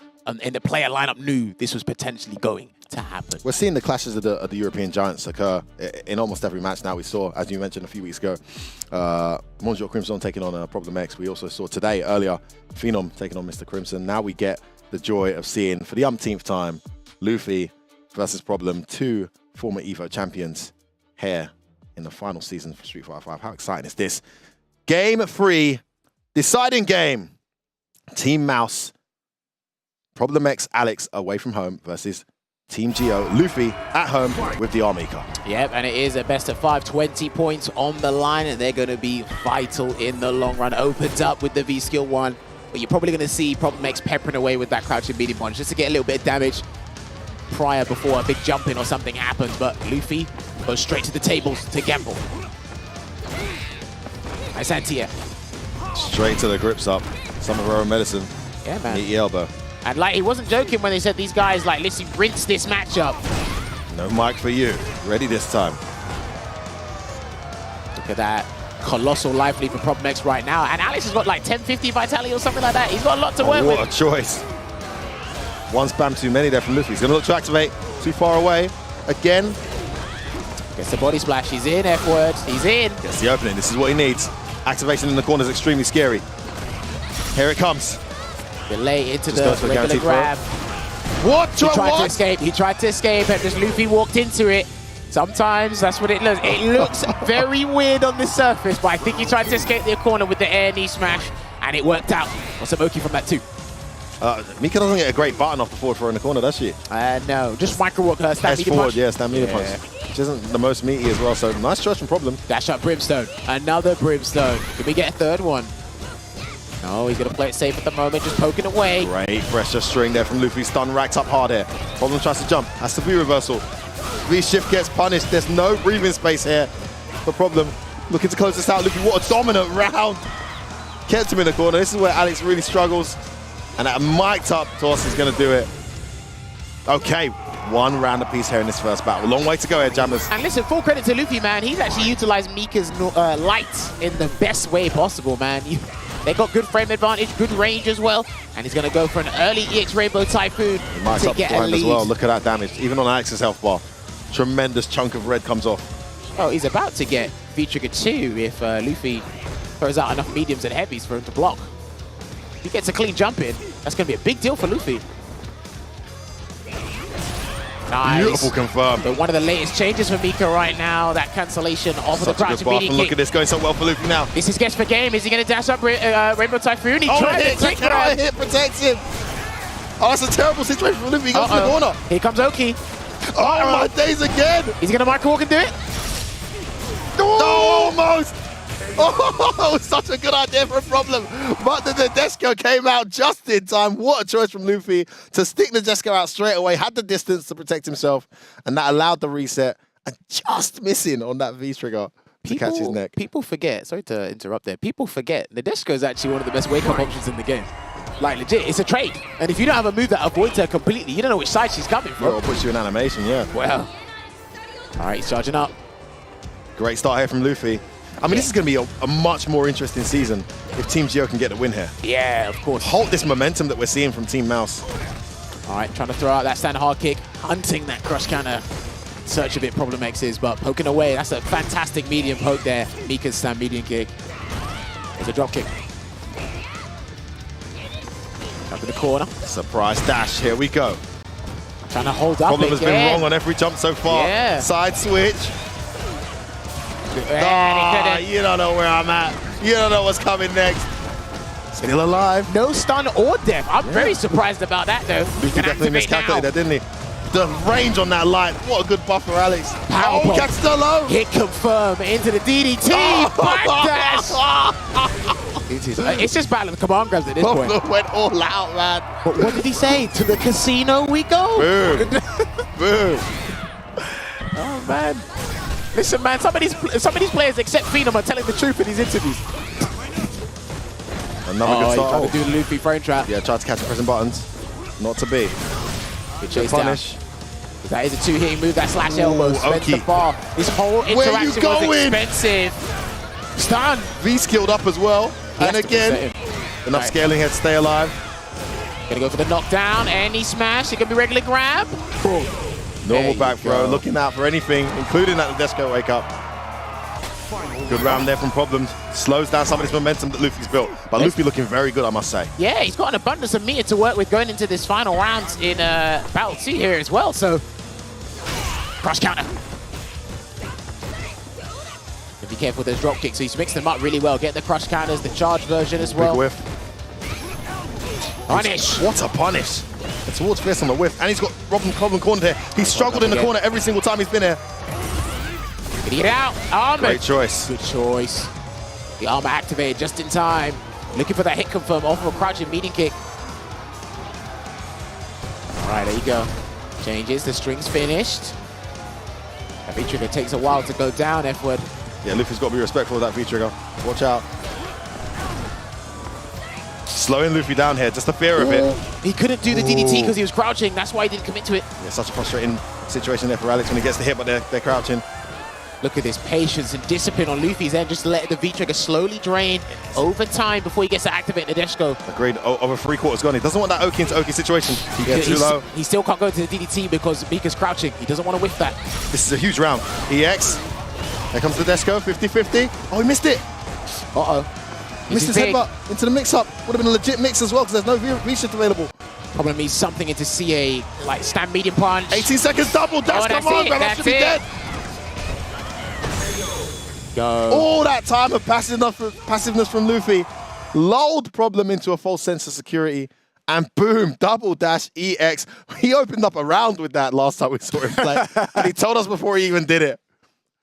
in the player lineup knew this was potentially going to happen.
We're seeing the clashes of the European giants occur in almost every match now. We saw, as you mentioned a few weeks ago, Montreal Crimson taking on Problem X. We also saw today, earlier, Phenom taking on Mr. Crimson. Now we get the joy of seeing, for the umpteenth time, Luffy versus Problem, 2 former EVO champions here in the final season for Street Fighter 5. How exciting is this? Game 3, deciding game. Team Mouse, Problem X, Alex away from home versus Team Geo, Luffy at home with the Armika.
Yep, and it is a best of 5, 20 points on the line, and they're going to be vital in the long run. Opens up with the V-Skill 1, but you're probably going to see Problem X peppering away with that crouching medium punch just to get a little bit of damage before a big jump in or something happens, but Luffy goes straight to the tables to gamble. Nice anti-air.
Straight to the grips up. Some of her own medicine.
Yeah, man.
Meaty elbow.
And like, he wasn't joking when they said these guys, like, literally rinse this matchup.
No mic for you. Ready this time.
Look at that. Colossal life lead for Problem X right now. And Alex has got like 1050 vitality or something like that. He's got a lot to work with.
What a choice. One spam too many there from Luffy. He's going to look to activate. Too far away. Again.
Gets the body splash. He's in, F-word. He's in.
Gets the opening. This is what he needs. Activation in the corner is extremely scary. Here it comes.
Delay into
Just
the regular grab.
What?
He tried to escape. He tried to escape, and just Luffy walked into it. Sometimes that's what it looks. It looks very weird on the surface, but I think he tried to escape the corner with the air knee smash, and it worked out. What's a Moki from that too?
Mika doesn't get a great button off the forward throw in the corner, does she?
No, just micro walk her, stand medium
forward,
punch.
yeah, stand medium punch. Which isn't the most meaty as well, so nice choice from Problem.
Dash up Brimstone. Another Brimstone. Can we get a third one? No, he's going to play it safe at the moment, just poking away.
Great pressure string there from Luffy. Stun racked up hard here. Problem tries to jump. Has to be reversal. V-shift gets punished. There's no breathing space here. The Problem looking to close this out. Luffy, what a dominant round. Kept him in the corner. This is where Alex really struggles. And that mic'd up toss is going to do it. Okay, one round apiece here in this first battle. Long way to go here, Jammers.
And listen, full credit to Luffy, man. He's actually utilized Mika's light in the best way possible, man. They got good frame advantage, good range as well. And he's going to go for an early EX Rainbow Typhoon to get a lead.
As well. Look at that damage. Even on Alex's health bar. Tremendous chunk of red comes off.
Oh, he's about to get V-Trigger 2 if Luffy throws out enough mediums and heavies for him to block. If he gets a clean jump in, that's going to be a big deal for Luffy. Nice.
Beautiful confirm.
But one of the latest changes for Mika right now, that cancellation off of the crouch immediate kick.
Look at this going so well for Luffy now.
This is guess for game. Is he going to dash up Rainbow Typhoon? He tried
hit,
to
hit protects him. Oh, that's a terrible situation for Luffy. He goes to the corner.
Here comes Oki.
Oh, my days again.
Is he going to micro walk and do it?
Oh, almost. Oh, such a good idea for a Problem. But the Nadeshiko came out just in time. What a choice from Luffy to stick the Nadeshiko out straight away. Had the distance to protect himself. And that allowed the reset. And just missing on that V-trigger to catch his neck.
People forget. Sorry to interrupt there. People forget Nadeshiko is actually one of the best wake-up options in the game. Like, legit, it's a trade. And if you don't have a move that avoids her completely, you don't know which side she's coming from.
Or puts you in animation, yeah.
Well. All right, he's charging up.
Great start here from Luffy. I mean, this is going to be a much more interesting season if Team Geo can get the win here.
Yeah, of course.
Halt this momentum that we're seeing from Team Mouse.
All right, trying to throw out that stand hard kick, hunting that crush counter. Search a bit Problem X is, but poking away. That's a fantastic medium poke there. Mika's stand medium kick. There's a drop kick. Up to the corner.
Surprise dash, here we go.
Trying to hold up
Problem has been wrong on every jump so far.
Yeah.
Side switch. You don't know where I'm at. You don't know what's coming next. Still alive.
No stun or death. I'm very surprised about that, though.
Luffy definitely miscalculated that, didn't he? The range on that light. What a good buffer, Alex. Oh, Castello.
Hit confirm into the DDT. Backdash. It's just battling the command grabs at this point.
Went all out, man.
But what did he say? To the casino we go.
Boom. Boom.
Oh, man. Listen, man, some of these players, except Phenom, are telling the truth in these interviews.
Another good start.
Trying to do the Luffy frame trap.
Yeah, tried to catch the pressing buttons. Not to be.
Good chase
punish.
Down. That is a two-hitting move, that slash elbow. Spends the bar. This whole interaction was expensive. Stun.
V-skilled up as well. And again, enough scaling here to stay alive.
Gonna go for the knockdown. Any smash. It could be regular grab. Cool.
Normal back throw, looking out for anything, including that Nadeshiko wake up. Good round there from Problems. Slows down some of this momentum that Luffy's built. But Luffy looking very good, I must say.
Yeah, he's got an abundance of meter to work with going into this final round in Battle 2 here as well. So, cross counter. Be careful with those drop kicks. So he's mixed them up really well. Get the crush counters, the charge version as well.
Big whiff.
Punish.
What a punish. And towards Fierce on the whiff. And he's got Problem cornered here. He's struggled in the corner every single time he's been here.
Can he get out? Armor.
Great choice.
Good choice. The armor activated just in time. Looking for that hit confirm off of a crouching medium kick. All right, there you go. Changes. The string's finished. That V-trigger takes a while to go down, F-word.
Yeah, Luffy's got to be respectful of that V-trigger. Watch out. Slowing Luffy down here, just the fear of it.
He couldn't do the DDT because he was crouching. That's why he didn't commit to it.
Yeah, such a frustrating situation there for Alex when he gets the hit, but they're crouching.
Look at this patience and discipline on Luffy's end, just letting the V-trigger slowly drain over time before he gets to activate the Nadeshiko.
Agreed, over 3/4 gone. He doesn't want that Oki into Oki situation. He gets too low.
He still can't go to the DDT because Mika's crouching. He doesn't want to whiff that.
This is a huge round. EX. There comes the Nadeshiko, 50-50. Oh, he missed it.
Uh-oh.
Missed his headbutt into the mix-up. Would have been a legit mix as well because there's no V-shift available.
Probably needs something into CA, like stand medium punch.
18 seconds double dash, come on, man, that should be dead.
Go.
All that time of passiveness from Luffy. Lulled Problem into a false sense of security. And boom, double dash EX. He opened up a round with that last time we saw him play. And he told us before he even did it.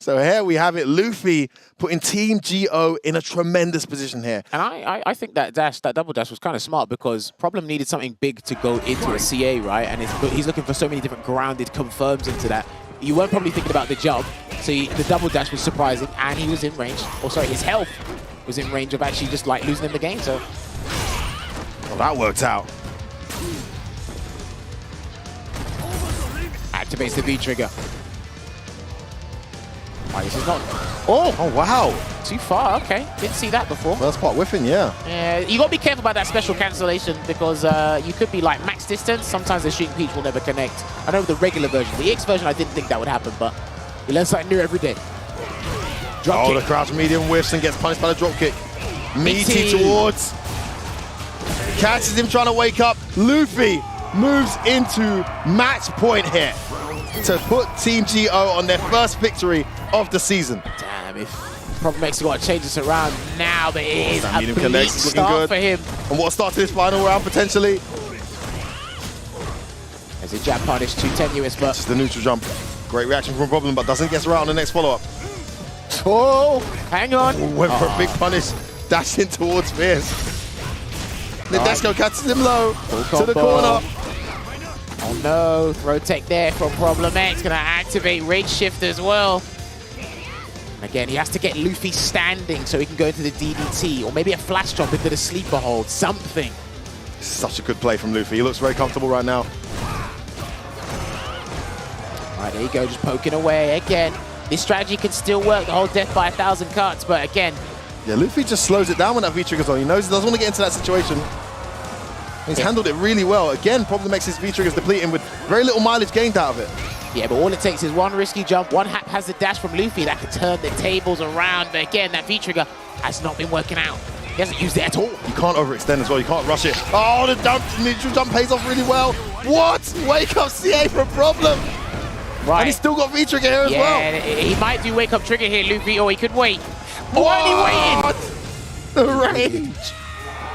So here we have it, Luffy putting Team GO in a tremendous position here.
And I think that double dash was kind of smart because Problem needed something big to go into a CA, right? And he's looking for so many different grounded confirms into that. You weren't probably thinking about the jump, so the double dash was surprising, and he was in range. Or sorry, his health was in range of actually just like losing him the game. So
well, that worked out.
Activates the V trigger. Oh, this is not.
Oh wow!
Too far. Okay, didn't see that before.
First part whiffing, yeah.
Yeah, you gotta be careful about that special cancellation because you could be like max distance. Sometimes the shooting peach will never connect. I know the regular version, the EX version, I didn't think that would happen, but you learn something new every day. Drop kick.
The crouch medium whiffs and gets punished by the drop kick. Meaty towards. Catches him trying to wake up. Luffy moves into match point here to put Team GO on their first victory of the season.
Damn, if Problem X got to change this around now, but it is a bleak
looking
start
good
for him.
And what starts this final round potentially?
There's a jab punish, too tenuous, but...
Just the neutral jump. Great reaction from Problem, but doesn't get right on the next follow-up.
Oh, hang on.
Went for a big punish, dashing towards Fierce. Nadeshiko catches him low, to the corner.
Oh no, throw tech there from Problem X, gonna activate Rage Shift as well. And again, he has to get Luffy standing so he can go into the DDT, or maybe a flash drop into the sleeper hold, something.
Such a good play from Luffy, he looks very comfortable right now.
All right, there you go, just poking away again. This strategy can still work, the whole death by 1,000 cuts, but again...
Yeah, Luffy just slows it down when that V-trigger's on. He knows he doesn't want to get into that situation. He's handled it really well. Again, Problem X's V-trigger's depleting with very little mileage gained out of it.
Yeah, but all it takes is one risky jump, one haphazard dash from Luffy that could turn the tables around. But again, that V-trigger has not been working out. He hasn't used it at all.
You can't overextend as well. You can't rush it. Oh, the neutral jump pays off really well. What? Wake up CA for a Problem.
Right.
And he's still got V-trigger here as well.
Yeah, he might do wake up trigger here, Luffy, or he could wait. Why are he waiting?
The rage.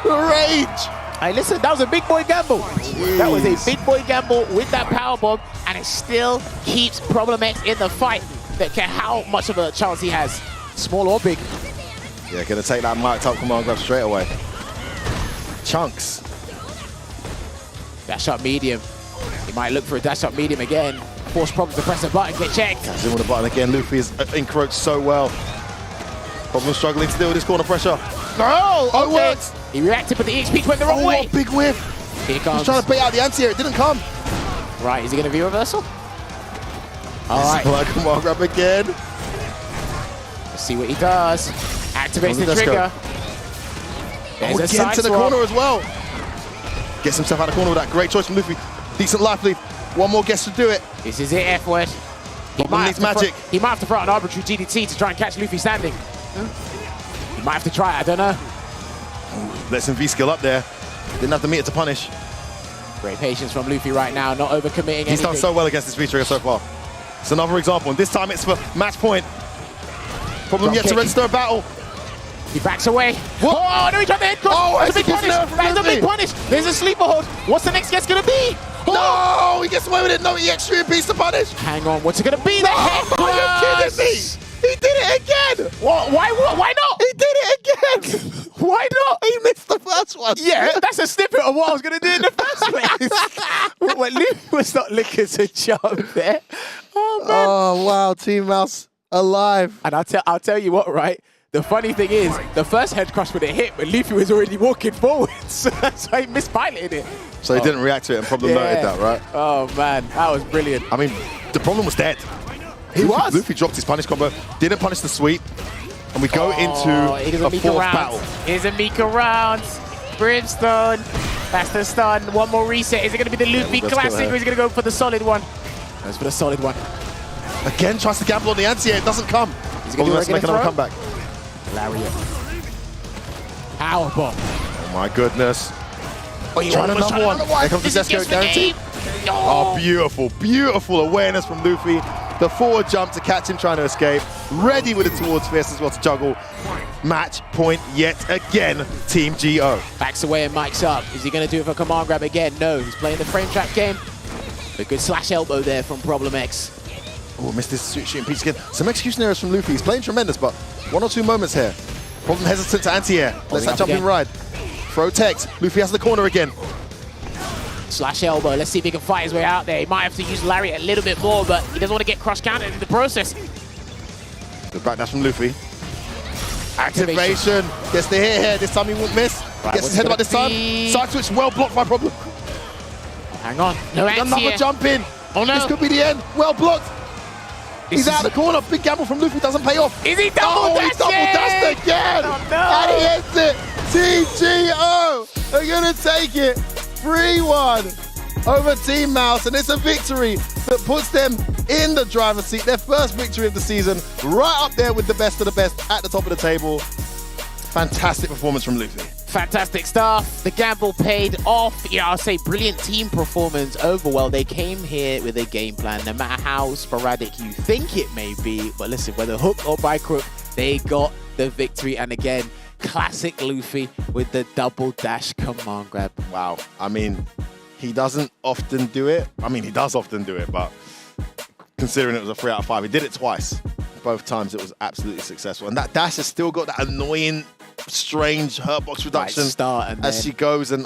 The rage.
Hey, listen, that was a big boy gamble.
Jeez.
That was a big boy gamble with that power bomb, and it still keeps Problem X in the fight. Don't care how much of a chance he has, small or big.
Yeah, gonna take that mic'd up command grab straight away. Chunks.
Dash up medium. He might look for a dash up medium again. Force Problem to press a button, get checked.
Zoom on the button again. Luffy is encroached so well. Problem struggling to deal with this corner pressure. No! Oh, it works!
He reacted, but the EX Peach went the wrong way.
What big whiff!
Here comes.
He's trying to bait out the anti-air. It didn't come.
Right, is he going to be reversal? All right.
Come on, grab again.
Let's see what he does. Activates the trigger. There's a
again
side
to the
swap.
corner as well. Gets himself out of the corner with that great choice from Luffy. Decent life lead. One more guess to do it.
This is it, F-word. He might have to throw an arbitrary DDT to try and catch Luffy standing. He might have to try it, I don't know.
Lets him V-skill up there. Didn't have the meter to punish.
Great patience from Luffy right now, not overcommitting anything.
He's done so well against this V-trigger so far. It's another example, and this time it's for match point. Problem yet to register a battle.
He backs away. What? Oh, no, he tried the head cross.
Oh,
that's a big punish. That's a big punish. There's a sleeper hold. What's the next guess going to be?
No, he gets away with it. No EX piece to punish.
Hang on, what's it going to be?
No,
the head cross.
Are you kidding me? He did it again.
What? Why not?
He did it again.
Why not?
He missed the first one.
Yeah, that's a snippet of what I was going to do in the first place. Well, Luke was not looking to jump there. Oh, man.
Oh, wow. Team Mouse alive.
And I'll tell you what, right? The funny thing is, the first head crush would have hit, but Luffy was already walking forwards, so he mispiloted it.
So he didn't react to it, and Problem noted that, right?
Oh man, that was brilliant.
I mean, the Problem was dead. Luffy dropped his punish combo, didn't punish the sweep, and we go into a fourth battle.
Here's a Mika round. Brimstone. That's the stun. One more reset. Is it going to be the Luffy classic, or is he going to go for the solid one? Goes for the solid one.
Again, tries to gamble on the anti-air. It doesn't come.
He's going to
make another comeback.
Lariat. Powerbomb.
Oh my goodness.
Oh, you
trying another one. Here comes the
This is
Death
just
Coat
the
guarantee.
game.
Oh, beautiful, beautiful awareness from Luffy. The forward jump to catch him trying to escape. Ready with it towards Fist as well to juggle. Match point yet again, Team GO.
Backs away and mics up. Is he going to do it for command grab again? No, he's playing the frame trap game. A good slash elbow there from Problem X.
Oh, missed this shooting piece again. Some execution errors from Luffy. He's playing tremendous, but one or two moments here. Problem hesitant to anti-air. Let's that jumping ride. Throw text. Luffy has the corner again.
Slash elbow. Let's see if he can fight his way out there. He might have to use Lariat a little bit more, but he doesn't want to get cross countered in the process.
Good backdash from Luffy. Activation. Gets the hit here. This time he won't miss. Gets his head up this time. Side switch well blocked by Problem.
Hang on. No anti-air.
Another jump in.
Oh no.
This could be the end. Well blocked. He's out of the corner. Big gamble from Luffy doesn't pay off.
Is he double dashed?
He's double dashed again.
Oh, no.
And he hits it. Team GO are going to take it 3-1 over Team Mouse. And it's a victory that puts them in the driver's seat. Their first victory of the season. Right up there with the best of the best at the top of the table. Fantastic performance from Luffy.
Fantastic stuff. The gamble paid off. Yeah, I'll say brilliant team performance overall. They came here with a game plan, no matter how sporadic you think it may be. But listen, whether hook or by crook, they got the victory. And again, classic Luffy with the double dash command grab.
Wow. I mean, he doesn't often do it. I mean, he does often do it, but considering it was a 3 out of 5, he did it twice. Both times it was absolutely successful. And that dash has still got that annoying, strange hurt box reduction as she goes, and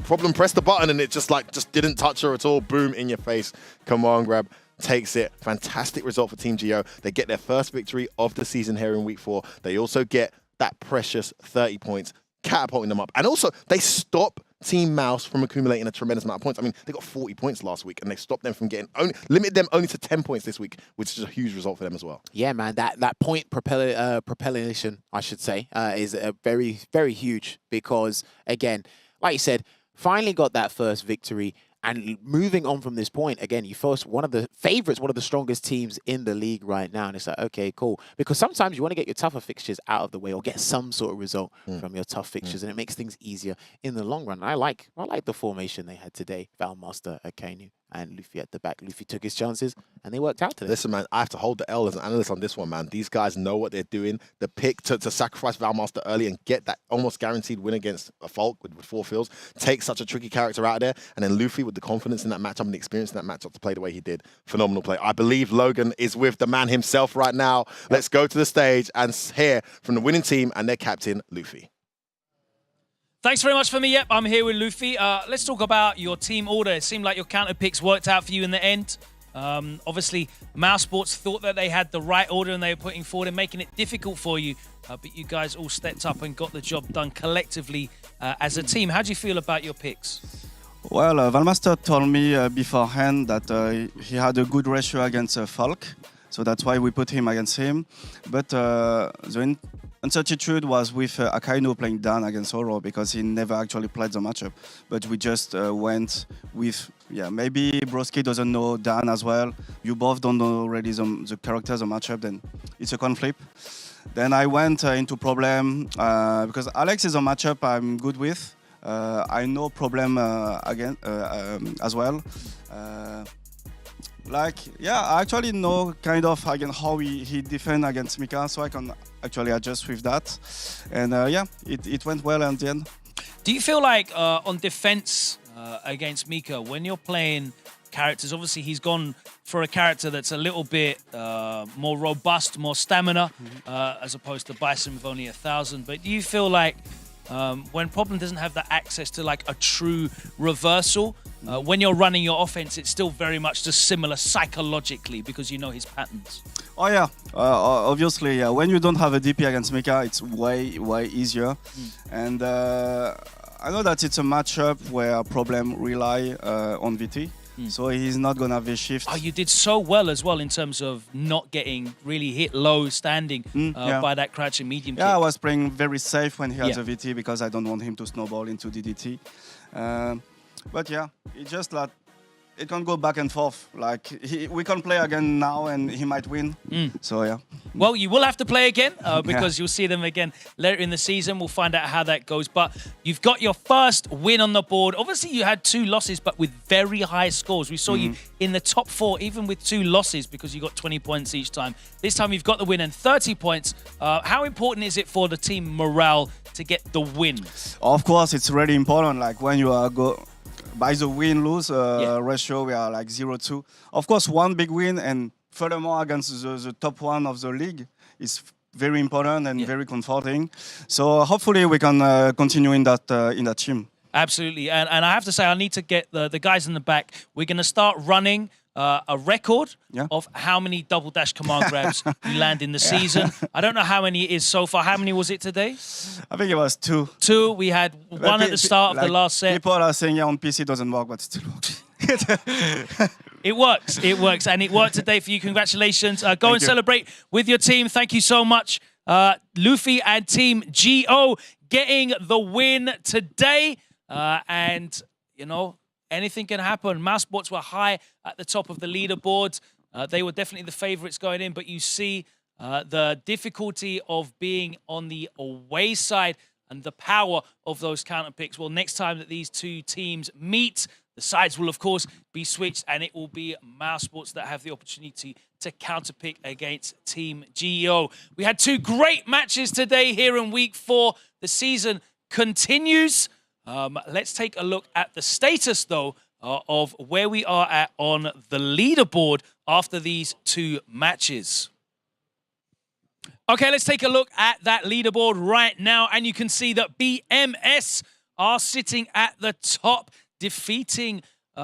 Problem pressed the button and it just didn't touch her at all. Boom, in your face. Command grab takes it. Fantastic result for Team GO. They get their first victory of the season here in week 4. They also get that precious 30 points, catapulting them up. And also, they stop Team Mouse from accumulating a tremendous amount of points. I mean, they got 40 points last week, and they stopped them from getting limited them only to 10 points this week, which is a huge result for them as well.
Yeah, man, that point propellation, I should say, is a very, very huge because, again, like you said, finally got that first victory. And moving on from this point, again, you first one of the favorites, one of the strongest teams in the league right now. And it's like, okay, cool. Because sometimes you want to get your tougher fixtures out of the way or get some sort of result from your tough fixtures. And it makes things easier in the long run. And I like the formation they had today. Valmaster, Akainu, and Luffy at the back. Luffy took his chances and they worked out today.
Listen, man, I have to hold the L as an analyst on this one, man. These guys know what they're doing. The pick to sacrifice Valmaster early and get that almost guaranteed win against a Falk with 4 fills, take such a tricky character out of there. And then Luffy with the confidence in that matchup and the experience in that matchup to play the way he did. Phenomenal play. I believe Logan is with the man himself right now. Let's go to the stage and hear from the winning team and their captain, Luffy.
Thanks very much for me. Yep, I'm here with Luffy. Let's talk about your team order. It seemed like your counter picks worked out for you in the end. Obviously, Mouse Sports thought that they had the right order and they were putting forward and making it difficult for you. But you guys all stepped up and got the job done collectively as a team. How do you feel about your picks?
Well, Valmaster told me beforehand that he had a good ratio against Falk, so that's why we put him against him. But the uncertainty was with Akainu playing Dan against Oro because he never actually played the matchup. But we just went with, maybe Broski doesn't know Dan as well. You both don't know already the characters of matchup, then it's a conflict. Then I went into Problem because Alex is a matchup I'm good with. I know Problem again as well. I actually know kind of again how he defend against Mika, so I can actually adjust with that. And it went well in the end.
Do you feel like on defense against Mika, when you're playing characters, obviously he's gone for a character that's a little bit more robust, more stamina, as opposed to Bison with only 1,000. But do you feel like when Problem doesn't have the access to like a true reversal, when you're running your offense, it's still very much just similar psychologically because you know his patterns.
Oh yeah, obviously, when you don't have a DP against Mecha, it's way easier. And I know that it's a matchup where Problem rely on VT, so he's not gonna have a shift.
Oh, you did so well as well in terms of not getting really hit low standing by that crouching medium kick.
Yeah, I was playing very safe when he has
Yeah.
a VT because I don't want him to snowball into DDT. But yeah, it just like it can go back and forth. Like we can play again now and he might win. So yeah.
Well, you will have to play again because you'll see them again later in the season. We'll find out how that goes. But you've got your first win on the board. Obviously, you had 2 losses, but with very high scores. We saw you in the top 4, even with 2 losses, because you got 20 points each time. This time, you've got the win and 30 points. How important is it for the team morale to get the win?
Of course, it's really important. Like when you are by the win-lose ratio, we are like 0-2. Of course, one big win and furthermore against the top 1 of the league is very important and very comforting. So hopefully we can continue in that team.
Absolutely. And I have to say, I need to get the guys in the back. We're going to start running a record of how many double dash command grabs you land in the season. I don't know how many it is so far. How many was it today?
I think it was 2.
2. We had 1 at the start of the last set.
People are saying, yeah, on PC doesn't work, but it still works.
It works. It works. And it worked today for you. Congratulations. Go and celebrate with your team. Thank you so much. Luffy and Team GO getting the win today. And, you know, anything can happen. Mousesports were high at the top of the leaderboard. They were definitely the favorites going in, but you see the difficulty of being on the away side and the power of those counter picks. Well, next time that these 2 teams meet, the sides will, of course, be switched, and it will be Mousesports that have the opportunity to counterpick against Team GEO. We had 2 great matches today here in Week 4. The season continues. Let's take a look at the status, though, of where we are at on the leaderboard after these 2 matches. Okay, let's take a look at that leaderboard right now, and you can see that BMS are sitting at the top, defeating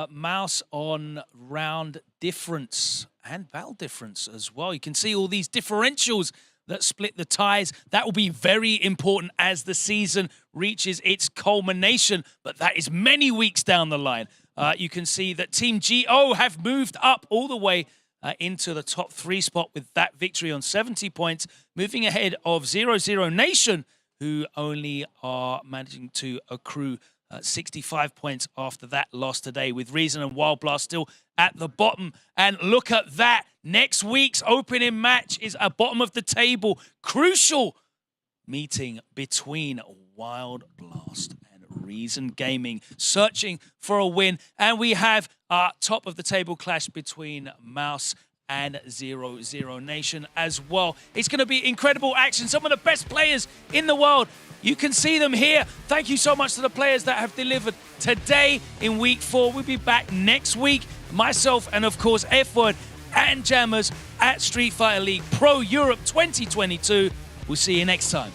Mouse on round difference and battle difference as well. You can see all these differentials that split the ties. That will be very important as the season reaches its culmination, but that is many weeks down the line. You can see that Team GO have moved up all the way into the top 3 spot with that victory on 70 points, moving ahead of 00 Nation, who only are managing to accrue 65 points after that loss today, with Reason and Wild Blast still at the bottom. And look at that. Next week's opening match is at bottom of the table. Crucial meeting between Wild Blast and Reason Gaming, searching for a win. And we have our top of the table clash between Mouse and 00 Nation as well. It's going to be incredible action. Some of the best players in the world. You can see them here. Thank you so much to the players that have delivered today in Week 4. We'll be back next week. Myself and, of course, F-Word and Jammers at Street Fighter League Pro Europe 2022. We'll see you next time.